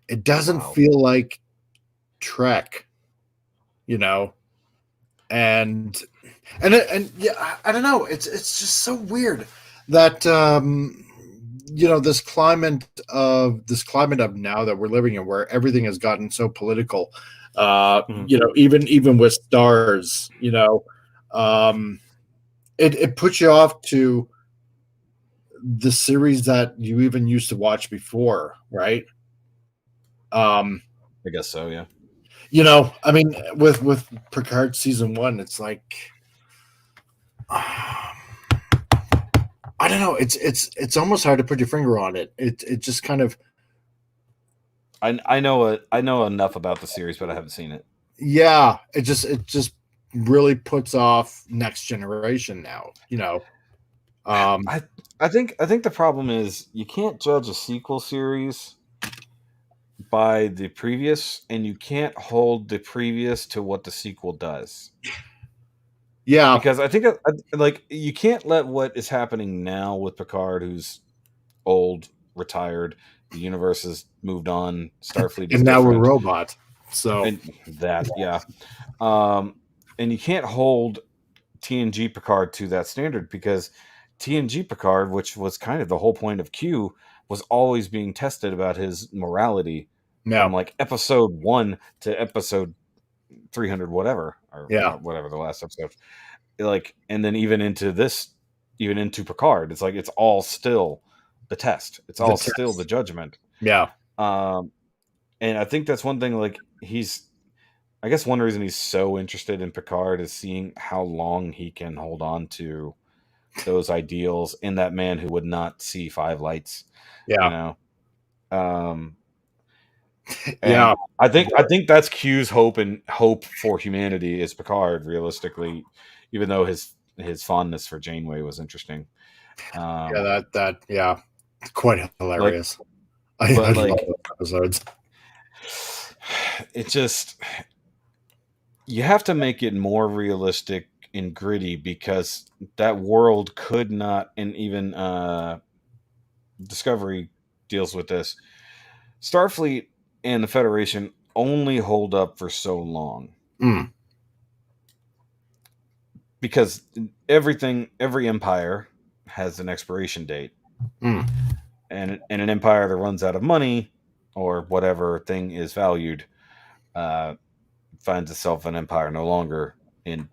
it doesn't Wow. feel like Trek, you know, and and yeah, I don't know. It's just so weird that this climate of now that we're living in, where everything has gotten so political. Mhm. Even with stars, um, it puts you off to the series that you even used to watch before, right? Um, I guess so. Yeah. I mean, with Picard season 1, it's like I don't know. It's almost hard to put your finger on it. It just kind of I know enough about the series, but I haven't seen it. yeah. It just really puts off Next Generation now. Um, I I think the problem is you can't judge a sequel series by the previous, and you can't hold the previous to what the sequel does. yeah, Because I think like you can't let what is happening now with Picard, who's old, retired, the universe has moved on, Starfleet is and now we're different, robot. So and that yeah, um, and you can't hold TNG Picard to that standard because TNG Picard, which was kind of the whole point of Q, was always being tested about his morality from no, like episode 1 to episode 300 whatever, or yeah, whatever the last episode, like, and then even into Picard, it's like it's all still the test, it's the all still the test. judgment. Yeah, um and I think that's one thing, like I guess one reason he's so interested in Picard is seeing how long he can hold on to those ideals in that man who would not see five lights, you yeah, know. um Yeah. And I think that's Q's hope for humanity is Picard. Realistically, even though his fondness for Janeway was interesting, Yeah, quite like, hilarious. I but love like, those episodes. it just you have to make it more realistic and gritty because that world could not, and even Discovery deals with this. Starfleet and the Federation only hold up for so long Mm, because every empire has an expiration date, mm, and an empire that runs out of money or whatever thing is valued uh, finds itself an empire no longer in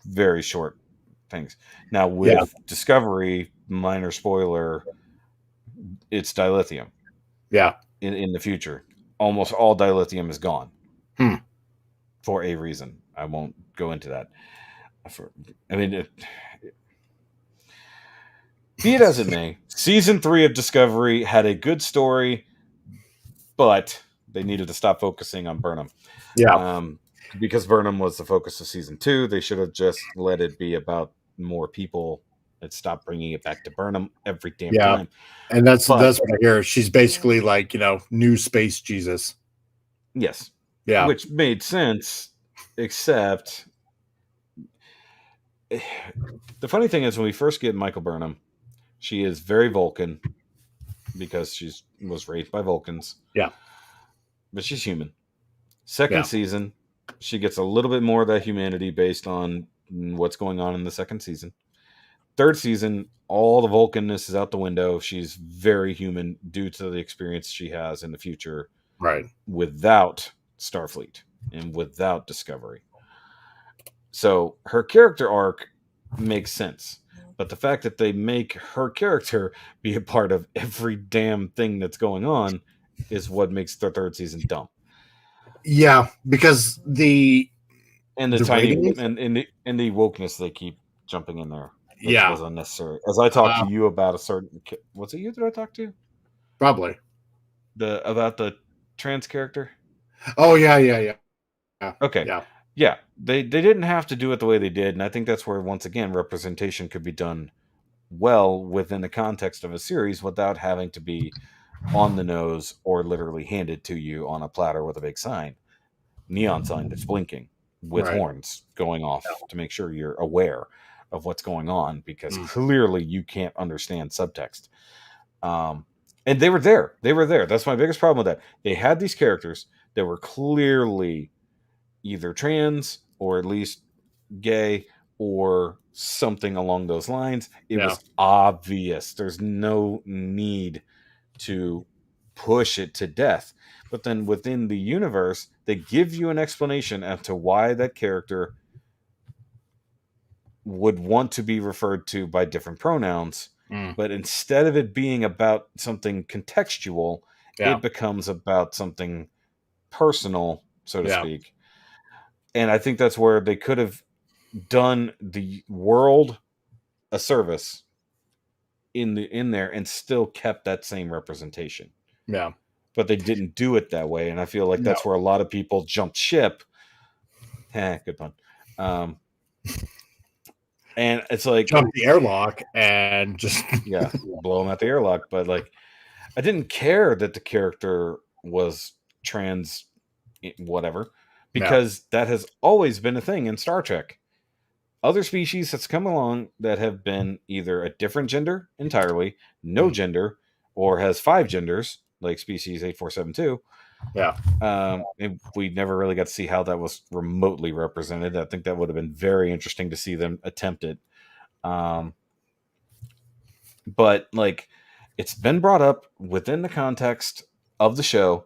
very short things. Now yeah, with Discovery, minor spoiler, it's dilithium yeah. in the future. Almost all dilithium is gone Hmm. for a reason. I won't go into that. I mean, be it as it may, season 3 of Discovery had a good story, but they needed to stop focusing on Burnham. Yeah, Um, because Burnham was the focus of season 2, they should have just let it be about more people and stop bringing it back to Burnham every damn yeah. time. And But that's what I hear. She's basically like, new space Jesus. yes, Yeah, which made sense, except the funny thing is when we first get Michael Burnham, she is very Vulcan because she's was raised by Vulcans, yeah, but she's human. Second yeah, season, she gets a little bit more of that humanity based on what's going on in the second season. Third season, all the Vulcanness is out the window. She's very human due to the experience she has in the future right. without Starfleet and without Discovery. So her character arc makes sense. But the fact that they make her character be a part of every damn thing that's going on is what makes the third season dumb. Yeah, because And the the tiny ratings, and the wokeness they keep jumping in there, which yeah, was unnecessary. As I talked uh, to you about a certain, was it you that I talked to probably. about the trans character? Oh yeah, yeah, yeah, yeah, Okay, yeah, yeah, they didn't have to do it the way they did, and I think that's where once again representation could be done well within the context of a series without having to be on the nose or literally handed to you on a platter with a big sign, neon sign that's blinking with right. horns going off to make sure you're aware of what's going on because Mm, clearly you can't understand subtext. Um, and they were there. They were there. That's my biggest problem with that. They had these characters that were clearly either trans or at least gay or something along those lines. It yeah, was obvious. There's no need to push it to death. But then within the universe, they give you an explanation as to why that character would want to be referred to by different pronouns. mm, But instead of it being about something contextual, yeah, it becomes about something personal, so to yeah, speak. And I think that's where they could have done the world a service in there and still kept that same representation. yeah. But they didn't do it that way, and I feel like No, that's where a lot of people jumped ship. Good pun. Um, and it's like, jump the airlock and just yeah, blow them at the airlock. But like, I didn't care that the character was trans, whatever, yeah, because that has always been a thing in Star Trek. Other species that's come along that have been either a different gender entirely, no mm, gender, or has 5 genders, like species 8472. yeah, And we never really got to see how that was remotely represented. I think that would have been very interesting to see them attempt it. Um, but like, it's been brought up within the context of the show,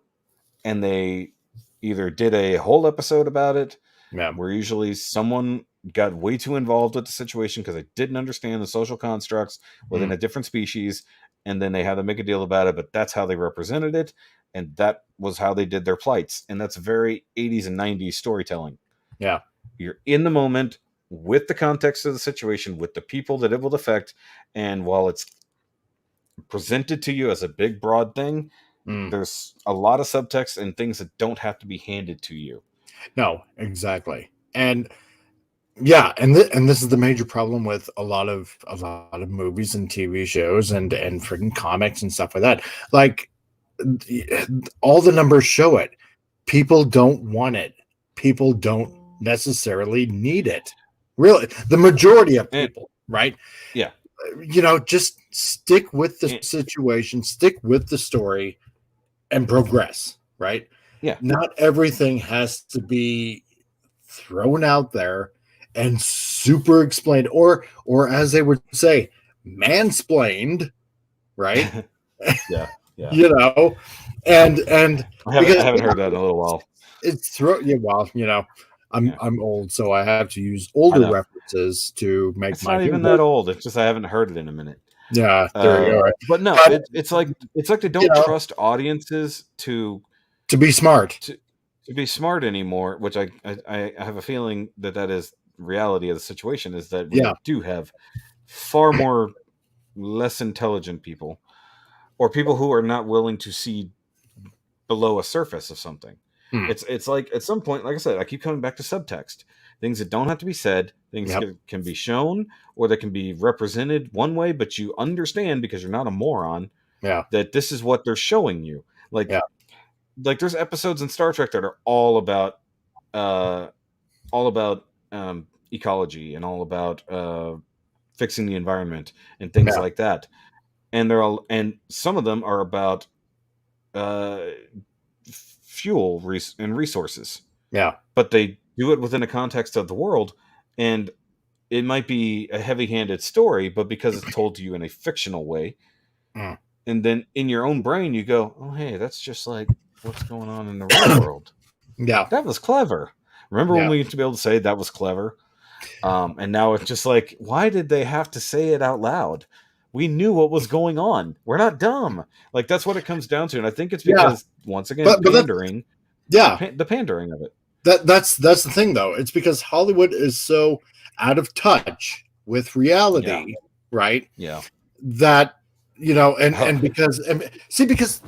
and they either did a whole episode about it, yeah, where usually someone got way too involved with the situation because they didn't understand the social constructs within mm, a different species, and then they had to make a deal about it. But that's how they represented it, and that was how they did their plights. And that's very 80s and 90s storytelling. yeah, You're in the moment with the context of the situation, with the people that it will affect, and while it's presented to you as a big broad thing, There's a lot of subtext and things that don't have to be handed to you. No, exactly. And yeah, and this is the major problem with a lot of movies and TV shows and freaking comics and stuff like that. Like, all the numbers show it. People don't want it. People don't necessarily need it. Really, the majority of people, right? Yeah. Just stick with the situation, stick with the story, and progress, right? Yeah. Not everything has to be thrown out there and super explained, or as they would say, mansplained, right? Yeah. And I haven't heard that in a little while. It's I'm old, so I have to use older references to make it's not even that old. It's just I haven't heard it in a minute. Yeah, there you go. But no, it's like they don't trust audiences to be smart. To be smart anymore, which I have a feeling that is reality of the situation, is that we do have far more less intelligent people, or people who are not willing to see below a surface of something. It's like at some point, like I said, I keep coming back to subtext. Things that don't have to be said, things can be shown, or they can be represented one way, but you understand because you're not a moron. That this is what they're showing you. Like there's episodes in Star Trek that are all about ecology and all about fixing the environment and things like that. And some of them are about fuel and resources. Yeah. But they do it within a context of the world, and it might be a heavy-handed story, but because it's told to you in a fictional way, and then in your own brain you go, oh, hey, that's just like what's going on in the real world. Yeah. That was clever. Remember when we used to be able to say that was clever? And now it's just like, why did they have to say it out loud? We knew what was going on. We're not dumb. Like, that's what it comes down to. And I think it's because, once again, pandering. The pandering of it. That's the thing, though. It's because Hollywood is so out of touch with reality, right? Yeah. That, because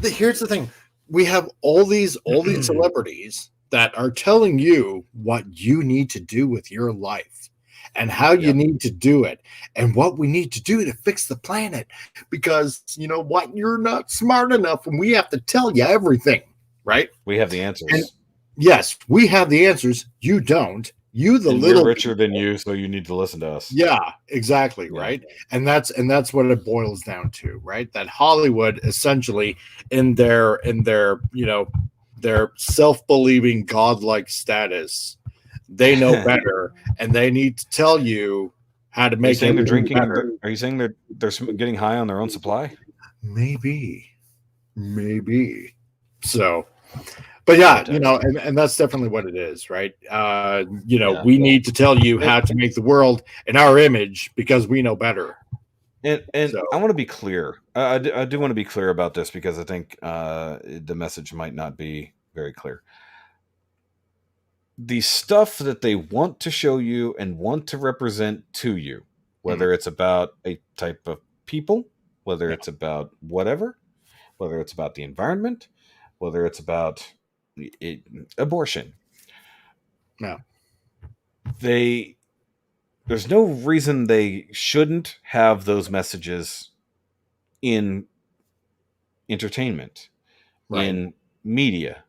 here's the thing. We have all these celebrities that are telling you what you need to do with your life and how you need to do it and what we need to do to fix the planet, because you're not smart enough and we have to tell you everything, right? We have the answers. And yes, we have the answers. You don't. We're richer than you, so you need to listen to us. Yeah, exactly, right? And that's what it boils down to, right? That Hollywood essentially in their their self-believing godlike status, they know better, and they need to tell you how to make it better. Are you saying they're getting high on their own supply? Maybe. So, but and that's definitely what it is, right? We need to tell you how to make the world in our image because we know better. And so, I want to be clear. I do want to be clear about this because I think the message might not be very clear. The stuff that they want to show you and want to represent to you, whether it's about a type of people, whether it's about whatever, whether it's about the environment, whether it's about abortion. No. There's no reason they shouldn't have those messages in entertainment, in media.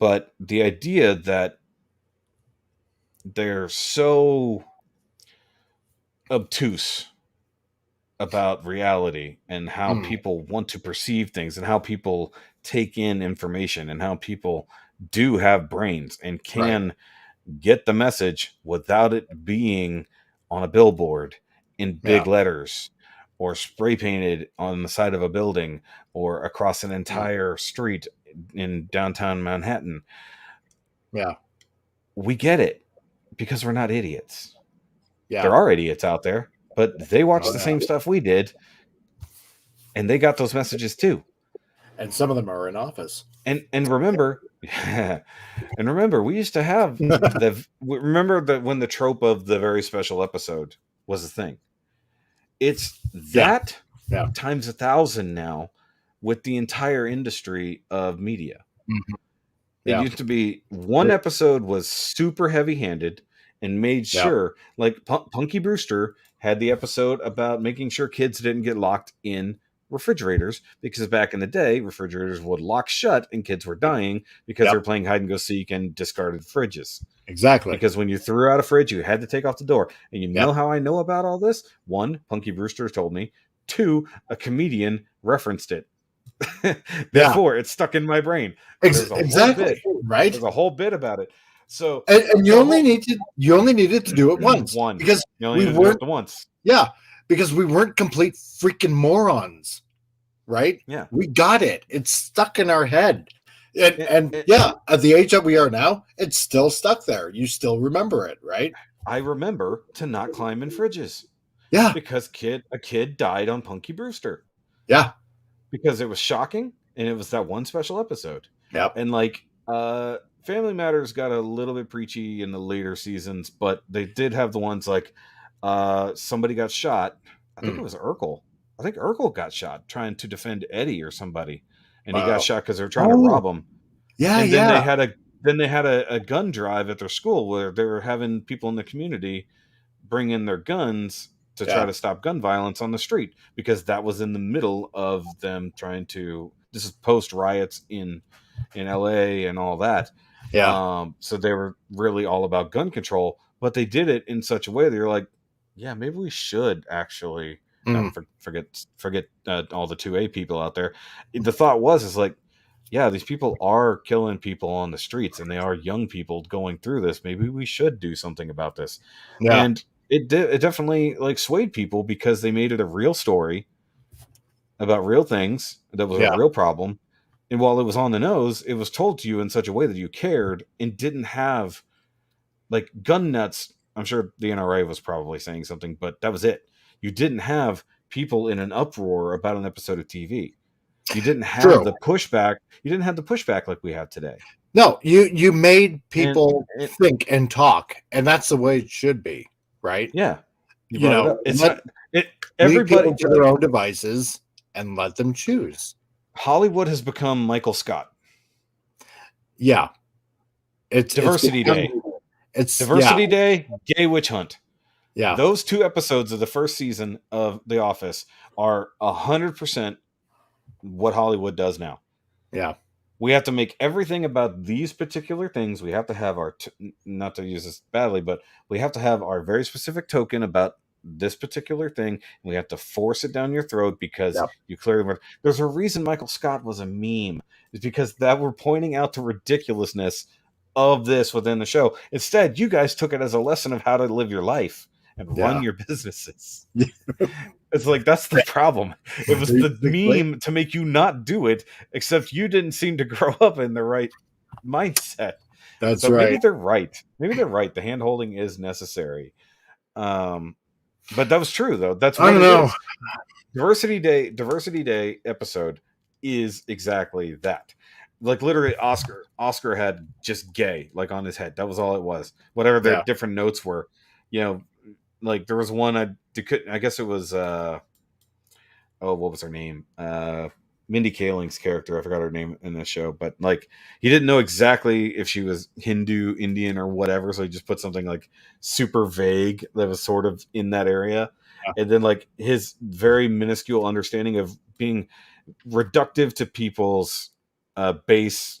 But the idea that they're so obtuse about reality and how people want to perceive things and how people take in information and how people do have brains and can get the message without it being on a billboard in big letters or spray painted on the side of a building or across an entire street in downtown Manhattan. Yeah. We get it because we're not idiots. Yeah. There are idiots out there, but they watch the same stuff we did and they got those messages too. And some of them are in office. And remember, we used to have remember that when the trope of the very special episode was a thing. It's that times 1,000 now, with the entire industry of media. Mhm. It Yeah. used to be one episode was super heavy-handed and made Yeah. sure, like Punky Brewster had the episode about making sure kids didn't get locked in refrigerators, because back in the day, refrigerators would lock shut and kids were dying because they Yep. were playing hide and go seek and discarded fridges. Exactly. Because when you threw out a fridge, you had to take off the door. And you know Yep. how I know about all this? One, Punky Brewster told me. Two, a comedian referenced it. Therefore, it's stuck in my brain. There's a Exactly. whole bit, Right. There's a whole bit about it. So, And you only needed to do it once. one. Because You only we need to do weren't it once. Yeah, because we weren't complete freaking morons, right? Yeah. We got it. It's stuck in our head. And It- yeah, at the age that we are now, it's still stuck there. You still remember it, right? I remember to not climb in fridges Yeah. because a kid died on Punky Brewster. Yeah. Because it was shocking, and it was that one special episode. Yep. And like Family Matters got a little bit preachy in the later seasons, but they did have the ones like somebody got shot. I think it was Urkel. I think Urkel got shot trying to defend Eddie or somebody, and he got shot because they were trying to rob him. Yeah, and then they had a gun drive at their school where they were having people in the community bring in their guns to try to stop gun violence on the street, because that was in the middle of them trying to. This is post riots in LA and all that. Yeah. So they were really all about gun control, but they did it in such a way that you're like, yeah, maybe we should actually forget all the 2A people out there. The thought is like, yeah, these people are killing people on the streets, and they are young people going through this. Maybe we should do something about this. Yeah. And it definitely like swayed people, because they made it a real story about real things that was a real problem. And while it was on the nose, it was told to you in such a way that you cared and didn't have like gun nuts. I'm sure the NRA was probably saying something, but that was it. You didn't have people in an uproar about an episode of TV. You didn't have the pushback. You didn't have the pushback like we have today. No, you made people think and talk, and that's the way it should be, right? Yeah. You know, everybody to their own devices and let them choose. Hollywood has become Michael Scott. Yeah. It's Diversity Day. It's Diversity Day, Gay Witch Hunt. Yeah. Those 2 episodes of the first season of The Office are 100% what Hollywood does now. Yeah. We have to make everything about these particular things. We have to have our, not to use this badly, but we have to have our very specific token about this particular thing. And we have to force it down your throat because you clearly were. There's a reason Michael Scott was a meme. It's because that we're pointing out the ridiculousness of this within the show. Instead, you guys took it as a lesson of how to live your life and run your businesses. It's like, that's the problem. It was the meme to make you not do it, except you didn't seem to grow up in the right mindset. That's right. Maybe they're right. The hand holding is necessary. But that was true, though. That's what I don't know. Diversity Day episode is exactly that. Like, literally, Oscar had just gay like on his head. That was all it was. Whatever the different notes were, like there was one I guess it was what was her name? Mindy Kaling's character. I forgot her name in the show, but like he didn't know exactly if she was Hindu, Indian, or whatever, so he just put something like super vague that was sort of in that area. And then like his very minuscule understanding of being reductive to people's base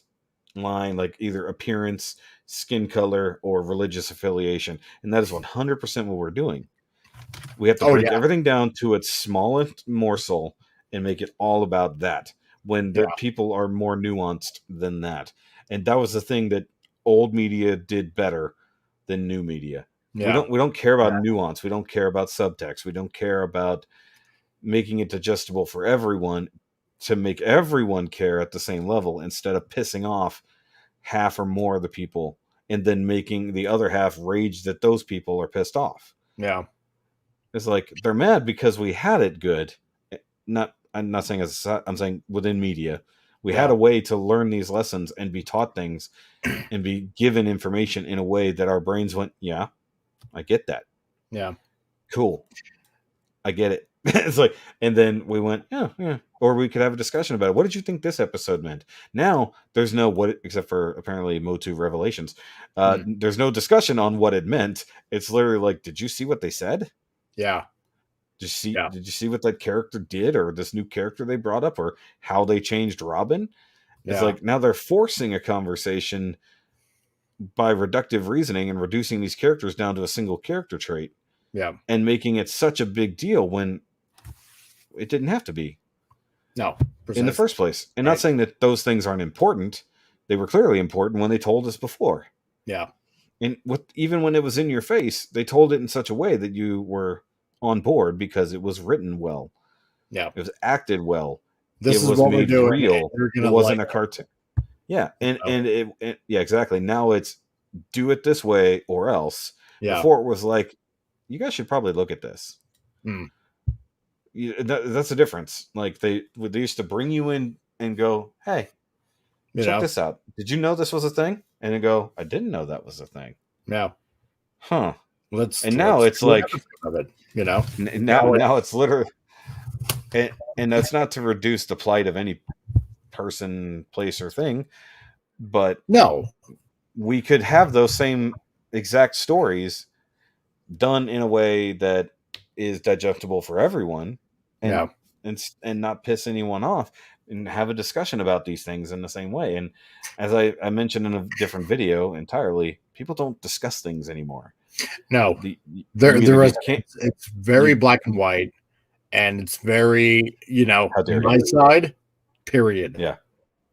line, like either appearance, skin color, or religious affiliation. And that is 100% what we're doing. We have to break everything down to its smallest morsel and make it all about that, when the people are more nuanced than that. And that was the thing that old media did better than new media. We don't care about nuance. We don't care about subtext. We don't care about making it digestible for everyone, to make everyone care at the same level, instead of pissing off half or more of the people and then making the other half rage that those people are pissed off. Yeah. It's like they're mad because we had it good. I'm not saying I'm saying within media, we had a way to learn these lessons and be taught things and be given information in a way that our brains went, yeah, I get that. Yeah. Cool. I get it. It's like, and then we went, yeah, or we could have a discussion about it. What did you think this episode meant? Now there's no what, except for apparently Motu Revelations. There's no discussion on what it meant. It's literally like, did you see what they said? Yeah. Did you see what that character did, or this new character they brought up, or how they changed Robin? It's like now they're forcing a conversation by reductive reasoning and reducing these characters down to a single character trait. Yeah. And making it such a big deal when it didn't have to be. No, precisely. In the first place. And not saying that those things aren't important. They were clearly important when they told us before. Yeah. And even when it was in your face, they told it in such a way that you were on board because it was written well. Yeah. It was acted well. This it is was what made we're doing. Real. It wasn't a cartoon. Yeah. And yeah, exactly. Now it's do it this way or else. Yeah. Before it was like, you guys should probably look at this. That's the difference. Like they used to bring you in and go, hey, check this out. Did you know this was a thing? And then go, I didn't know that was a thing. Yeah. Huh. Now it's like, of it, now it's literally, and that's not to reduce the plight of any person, place, or thing, but no, we could have those same exact stories done in a way that is digestible for everyone, and not piss anyone off, and have a discussion about these things in the same way. And as I mentioned in a different video entirely, people don't discuss things anymore. No, it's very black and white, and it's very, my side, period. Yeah.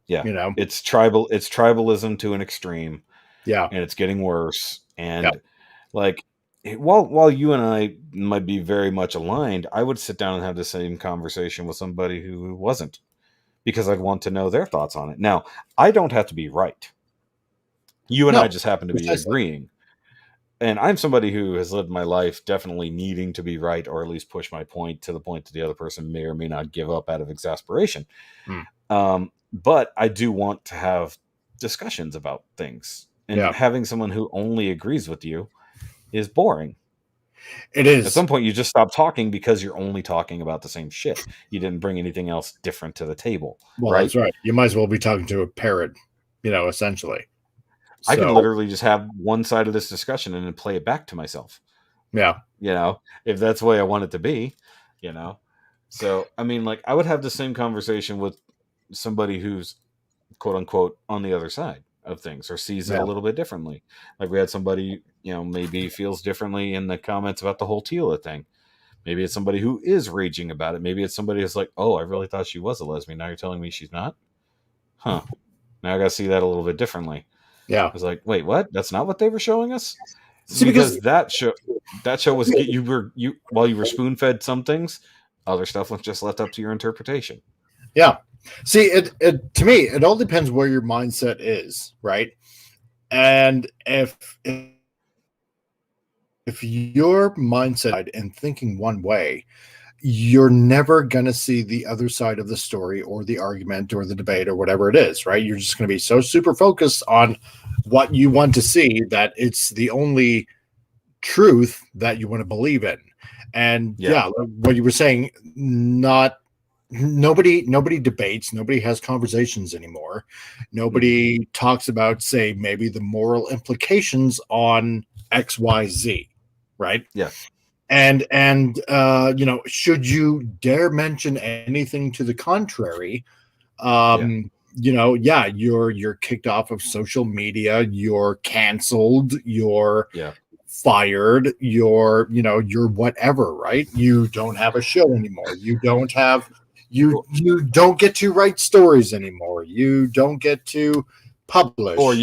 It's tribalism to an extreme. Yeah. And it's getting worse. And like, while you and I might be very much aligned, I would sit down and have the same conversation with somebody who wasn't, because I'd want to know their thoughts on it. Now, I don't have to be right. You and I just happen to be agreeing. And I'm somebody who has lived my life definitely needing to be right, or at least push my point to the point that the other person may or may not give up out of exasperation. But I do want to have discussions about things. And having someone who only agrees with you is boring. It is. At some point, you just stop talking because you're only talking about the same shit. You didn't bring anything else different to the table. Well, right? That's right. You might as well be talking to a parrot, essentially. I can literally just have one side of this discussion and then play it back to myself. Yeah. If that's the way I want it to be, So, I mean, like, I would have the same conversation with somebody who's, quote unquote, on the other side of things, or sees it a little bit differently. Like, we had somebody, maybe feels differently in the comments about the whole Tila thing. Maybe it's somebody who is raging about it. Maybe it's somebody who's like, oh, I really thought she was a lesbian. Now you're telling me she's not? Huh. Now I got to see that a little bit differently. Yeah. I was like, wait, what? That's not what they were showing us? See, because that show was while you were spoon fed some things, other stuff was just left up to your interpretation. Yeah. See, it to me, it all depends where your mindset is, right? And if your mindset and thinking one way, you're never going to see the other side of the story or the argument or the debate or whatever it is, right? You're just going to be so super focused on what you want to see that it's the only truth that you want to believe in. And what you were saying, nobody debates, nobody has conversations anymore. Nobody talks about, say, maybe the moral implications on XYZ, right? Yeah. And should you dare mention anything to the contrary, you're kicked off of social media, you're canceled, you're fired, you're whatever, right? You don't have a show anymore. You don't get to write stories anymore. You don't get to publish. Or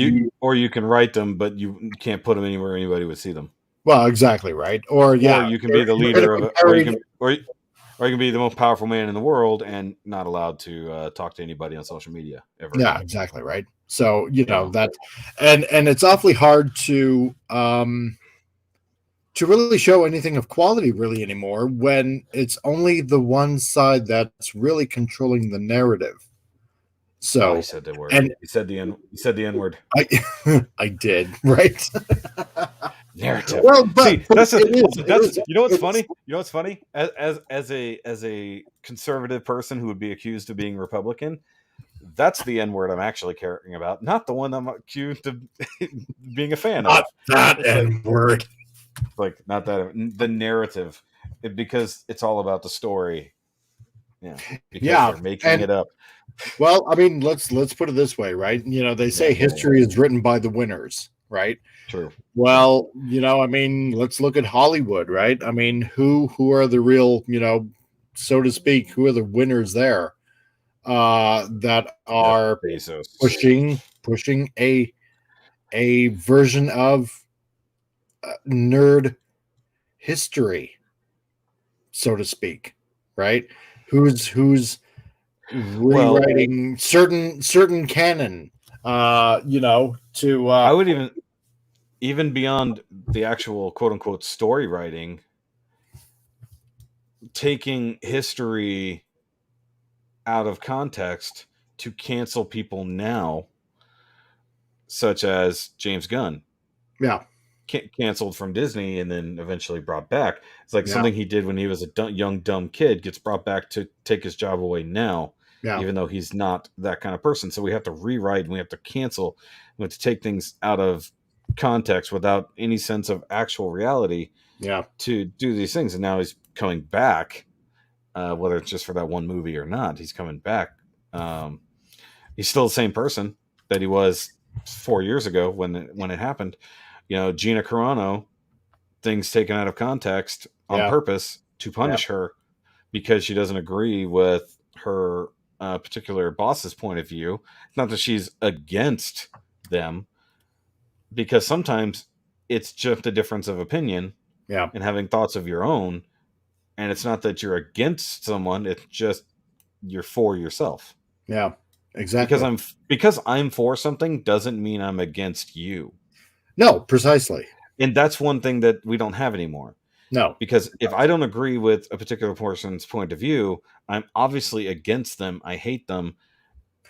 you can write them, but you can't put them anywhere anybody would see them. Well, exactly, right. Or you can be the leader of it, or you can be the most powerful man in the world and not allowed to talk to anybody on social media ever. Yeah, exactly, right. So that, and it's awfully hard to really show anything of quality really anymore when it's only the one side that's really controlling the narrative. So he said the word. And he said the N word. I did, right? Narrative. Well, but that's it you know what's is. funny? You know what's funny? As a conservative person who would be accused of being Republican, that's the N word I'm actually caring about, not the one I'm accused of being a fan Not of. that It's like, N word. not that the narrative, because it's all about the story. Yeah, because Yeah, they're making and it up. well, I mean, let's put it this way, right? They say history is written by the winners, right? True. Well, I mean, let's look at Hollywood, right? I mean, who are the real, so to speak, who are the winners there? That are Bezos. pushing a version of nerd history, so to speak, right? Who's rewriting certain canon, to I would even beyond the actual quote unquote story writing, taking history out of context to cancel people now, such as James Gunn. yeah, Canceled from Disney and then eventually brought back. It's like yeah, something he did when he was a young dumb kid gets brought back to take his job away now, yeah, even though he's not that kind of person. So we have to rewrite and we have to cancel. We have to take things out of context without any sense of actual reality yeah, to do these things. And now he's coming back, whether it's just for that one movie or not. He's coming back. He's still the same person that he was 4 years ago when it happened. Gina Carano, things taken out of context on yeah, purpose to punish her because she doesn't agree with her particular boss's point of view. Not that she's against them, because sometimes it's just a difference of opinion yeah, and having thoughts of your own. And it's not that you're against someone; it's just you're for yourself. yeah, exactly. Because I'm for something doesn't mean I'm against you. No, precisely. And that's one thing that we don't have anymore. No, Because if I don't agree with a particular person's point of view, I'm obviously against them. I hate them,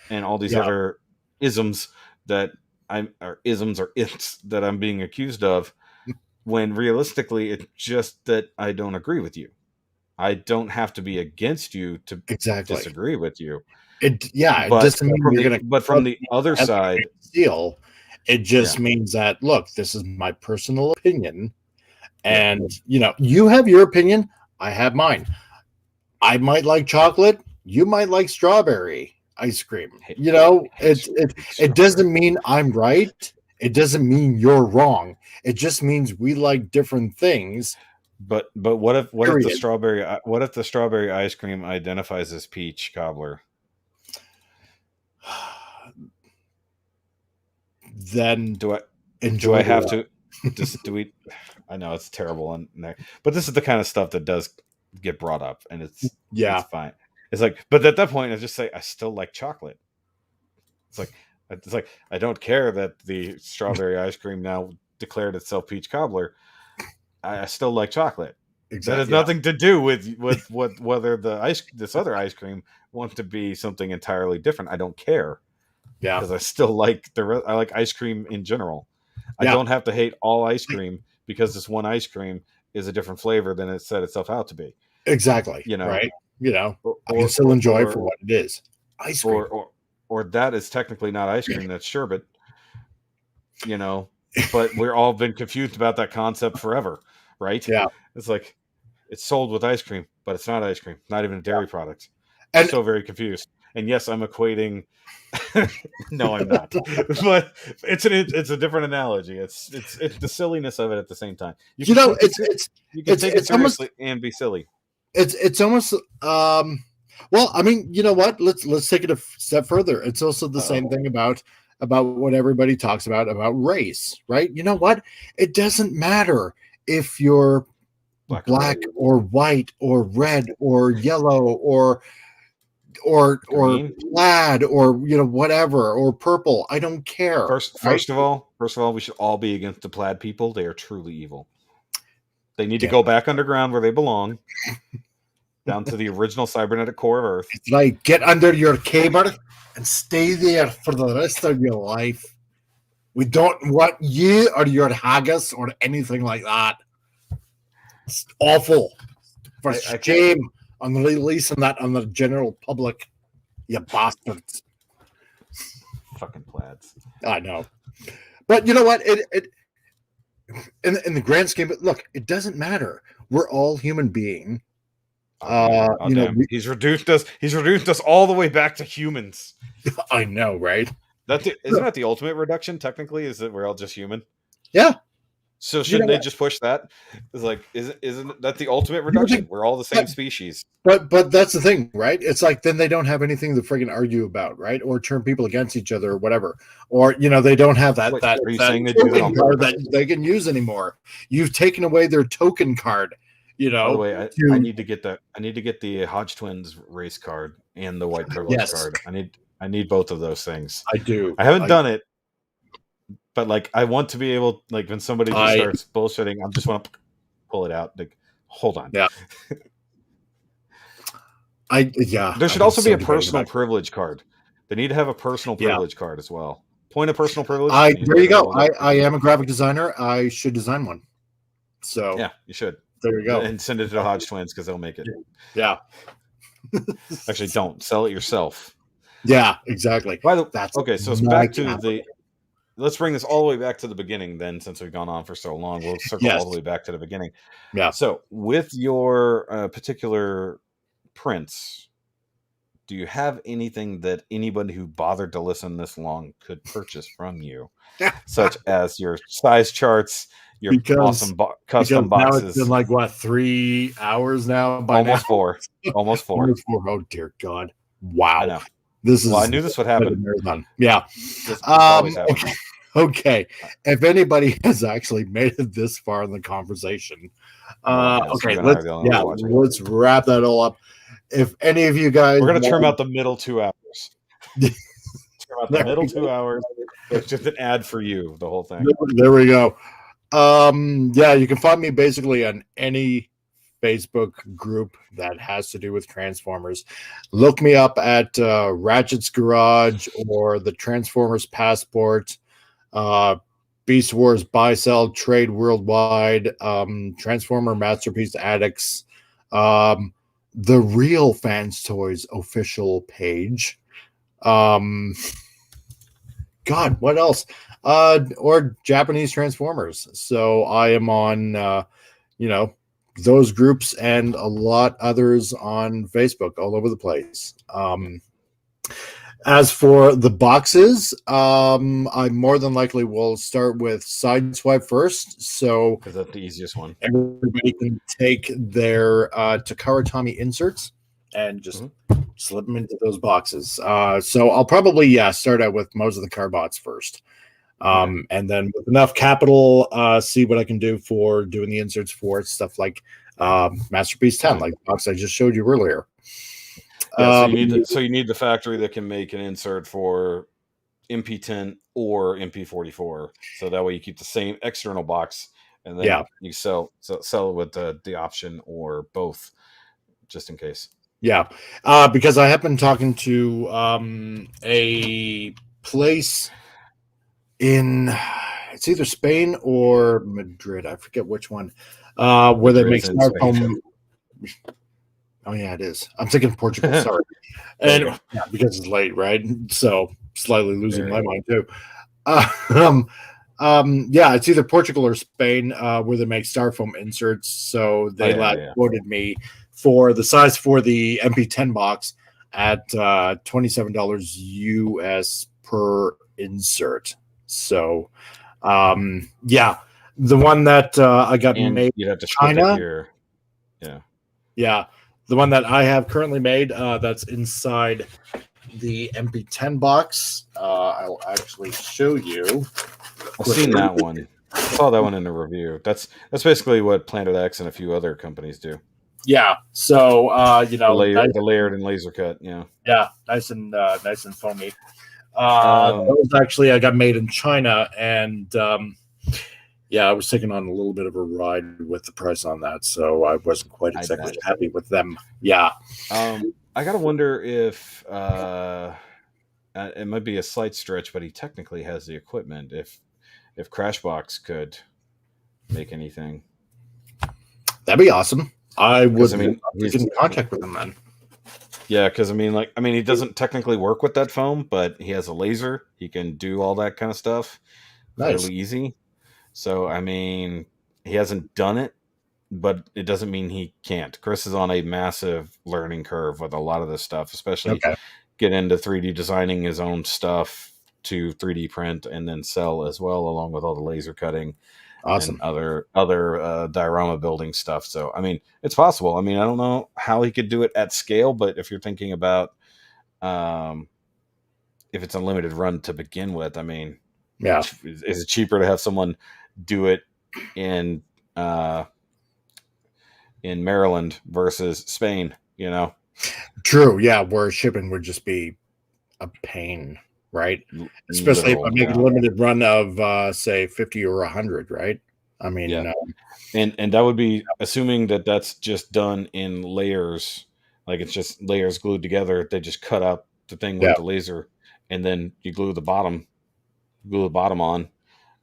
and all these yeah, other isms that it's that I'm being accused of. When realistically, it's just that I don't agree with you. I don't have to be against you to exactly. disagree with you. It But doesn't mean you're going from to the other side, deal. It yeah, just means that, look, this is my personal opinion, yeah, and you have your opinion, I have mine. I might like chocolate, you might like strawberry ice cream. It doesn't mean I'm right. It doesn't mean you're wrong. It just means we like different things. But what if Period. the strawberry ice cream identifies as peach cobbler? Then Do I enjoy. have to do we? I know it's terrible, but this is the kind of stuff that does get brought up, and it's fine. It's like, but at that point, I just say I still like chocolate. It's like I don't care that the strawberry ice cream now declared itself peach cobbler. I still like chocolate. Exactly. That has nothing to do with whether this other ice cream wants to be something entirely different. I don't care. Yeah, because I still like I like ice cream in general. I Yeah. don't have to hate all ice cream because this one ice cream is a different flavor than it set itself out to be. exactly. Right. I can still enjoy it for what it is. Ice cream. Or that is technically not ice cream. That's sherbet. But we're all been confused about that concept forever, right? Yeah. It's like it's sold with ice cream, but it's not ice cream. Not even a dairy product. And- I'm so very confused. And yes, I'm equating. No, I'm not. But it's a different analogy. It's the silliness of it at the same time. You can take it seriously almost, and be silly. It's almost well, I mean, you know what? Let's take it a step further. It's also the same thing about what everybody talks about race, right? You know what? It doesn't matter if you're black or white or red or yellow or plaid or whatever or purple. I don't care. First of all, we should all be against the plaid people. They are truly evil. They need to go back underground where they belong, down to the original cybernetic core of Earth. It's like get under your cable and stay there for the rest of your life. We don't want you or your haggis or anything like that. It's awful. For shame on releasing that on the general public, you bastards. Fucking plaids. I know. But you know what? It in the grand scheme, look, it doesn't matter. We're all human beings. He's reduced us all the way back to humans. I know, right? Isn't that the ultimate reduction? Technically, is that we're all just human? Yeah. So shouldn't they just push that? It's like, isn't that the ultimate reduction? We're all the same species. But that's the thing, right? It's like then they don't have anything to friggin' argue about, right? Or turn people against each other or whatever. Or they don't have that are you saying they do that on card that they can use anymore. You've taken away their token card. By the way, I need to get the Hodge Twins race card and the white privilege card. I need both of those things. I do. I haven't done it, but like I want to be able, like when somebody just starts bullshitting, I just want to pull it out. Like, hold on. Yeah. There should also be a personal privilege card. They need to have a personal privilege card as well. Point of personal privilege. There you go. I am a graphic designer. I should design one. So yeah, you should. There you go. And send it to the Hodge Twins because they'll make it. Yeah. Actually, don't sell it yourself. Yeah, exactly. Okay, so it's back to let's bring this all the way back to the beginning then, since we've gone on for so long. We'll circle all the way back to the beginning. Yeah. So with your particular prints, do you have anything that anybody who bothered to listen this long could purchase from you? Such as your size charts, your awesome custom boxes. Now it's been like, what, 3 hours now? Almost 4. Almost 4. Almost 4. Oh, dear God. Wow. I know. I knew this would happen. Yeah. Okay. If anybody has actually made it this far in the conversation, let's wrap that all up. If any of you guys, we're going to trim out the middle 2 hours. Trim out the middle 2 hours. It's just an ad for you, the whole thing. There we go. You can find me basically on any Facebook group that has to do with Transformers. Look me up at Ratchet's Garage or the Transformers Passport, Beast Wars Buy Sell Trade Worldwide, Transformer Masterpiece Addicts, the Real Fans Toys official page. God, what else? Or Japanese Transformers. So I am on, those groups and a lot others on Facebook all over the place. As for the boxes, I more than likely will start with Sideswipe first. So because that's the easiest one. Everybody can take their Takara Tomy inserts and just slip them into those boxes. So I'll probably start out with most of the Carbots first. And then with enough capital, see what I can do for doing the inserts for stuff like Masterpiece 10, like the box I just showed you earlier. So you need the factory that can make an insert for MP10 or MP44, so that way you keep the same external box, and then you sell it with the option or both, just in case. Yeah, because I have been talking to a place in it's either Spain or Madrid. I forget which one. Where they make styrofoam. Oh yeah, it is. I'm thinking Portugal. Sorry, and because it's late, right? So slightly losing my mind too. It's either Portugal or Spain where they make styrofoam inserts. So they quoted me for the size for the MP10 box at $27 US per insert. So, the one that I got made you have to China. Here. The one that I have currently made that's inside the MP10 box. I'll actually show you. I've seen that one. I saw that one in the review. That's basically what Planet X and a few other companies do. Yeah. So the layered and laser cut. Yeah. Yeah. Nice and foamy. Those actually I got made in China, and I was taking on a little bit of a ride with the price on that, so I wasn't quite exactly happy with them. Yeah. I gotta wonder if it might be a slight stretch, but he technically has the equipment. If Crashbox could make anything, That'd be awesome. I would he's get in contact with him then. Yeah, because he doesn't technically work with that foam, but he has a laser. He can do all that kind of stuff fairly easy. So he hasn't done it, but it doesn't mean he can't. Chris is on a massive learning curve with a lot of this stuff, especially get into 3D designing his own stuff to 3D print and then sell as well, along with all the laser cutting. Awesome. And other diorama building stuff. So, it's possible. I don't know how he could do it at scale, but if you're thinking about if it's a limited run to begin with, is it cheaper to have someone do it in Maryland versus Spain? True. Yeah, where shipping would just be a pain. Right, especially if I make a limited run of say 50 or 100, right? And that would be assuming that that's just done in layers, like it's just layers glued together. They just cut up the thing with the laser, and then you glue the bottom on.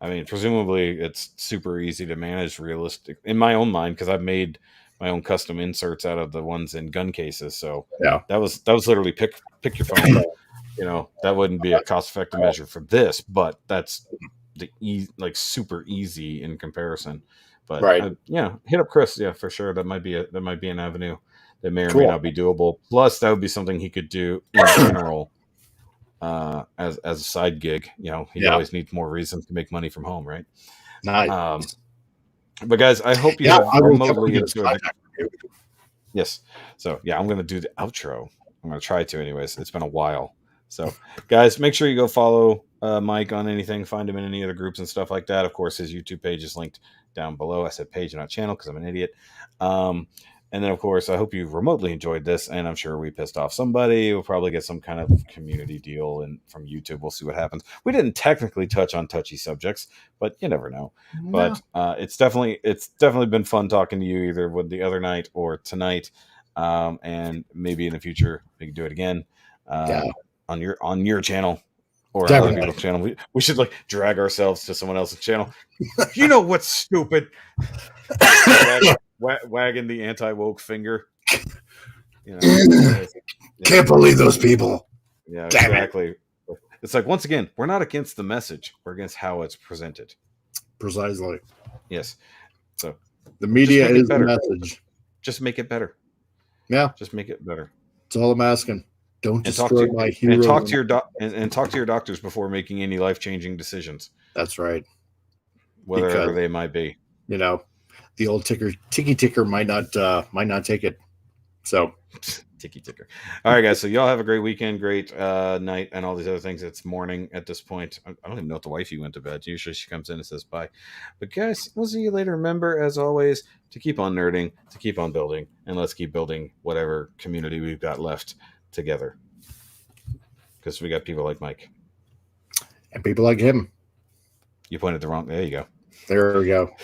Presumably it's super easy to manage, realistic in my own mind, because I've made my own custom inserts out of the ones in gun cases. So that was literally pick your phone. That wouldn't be a cost-effective measure for this, but that's super easy in comparison. But hit up Chris, for sure. That might be an avenue that may or may not be doable. Plus, that would be something he could do in general as a side gig. He always needs more reasons to make money from home, right? Nice. But guys, I hope you have remotely enjoyed it. Yes. So I'm going to do the outro. I'm going to try to, anyways. It's been a while. So, guys, make sure you go follow Mike on anything. Find him in any other groups and stuff like that. Of course, his YouTube page is linked down below. I said page, not channel, because I'm an idiot. And then, of course, I hope you remotely enjoyed this, and I'm sure we pissed off somebody. We'll probably get some kind of community deal from YouTube. We'll see what happens. We didn't technically touch on touchy subjects, but you never know. No. But it's definitely been fun talking to you, either with the other night or tonight, and maybe in the future we can do it again on your channel or on other people's channel. We should drag ourselves to someone else's channel. You know what's stupid? Wagging the anti-woke finger. Can't believe those people. Yeah, exactly. It's once again, we're not against the message. We're against how it's presented. Precisely. Yes. So the media is the message. Just make it better. Yeah. Just make it better. That's all I'm asking. Don't destroy my hero. And talk to your doctors before making any life-changing decisions. That's right. Whatever they might be. The old ticky ticker might not take it. So ticky ticker. All right, guys. So y'all have a great weekend, great night, and all these other things. It's morning at this point. I don't even know if the wifey went to bed. Usually she comes in and says bye. But guys, we'll see you later. Remember, as always, to keep on nerding, to keep on building, and let's keep building whatever community we've got left together. Because we got people like Mike. And people like him. You pointed the wrong. There you go. There we go.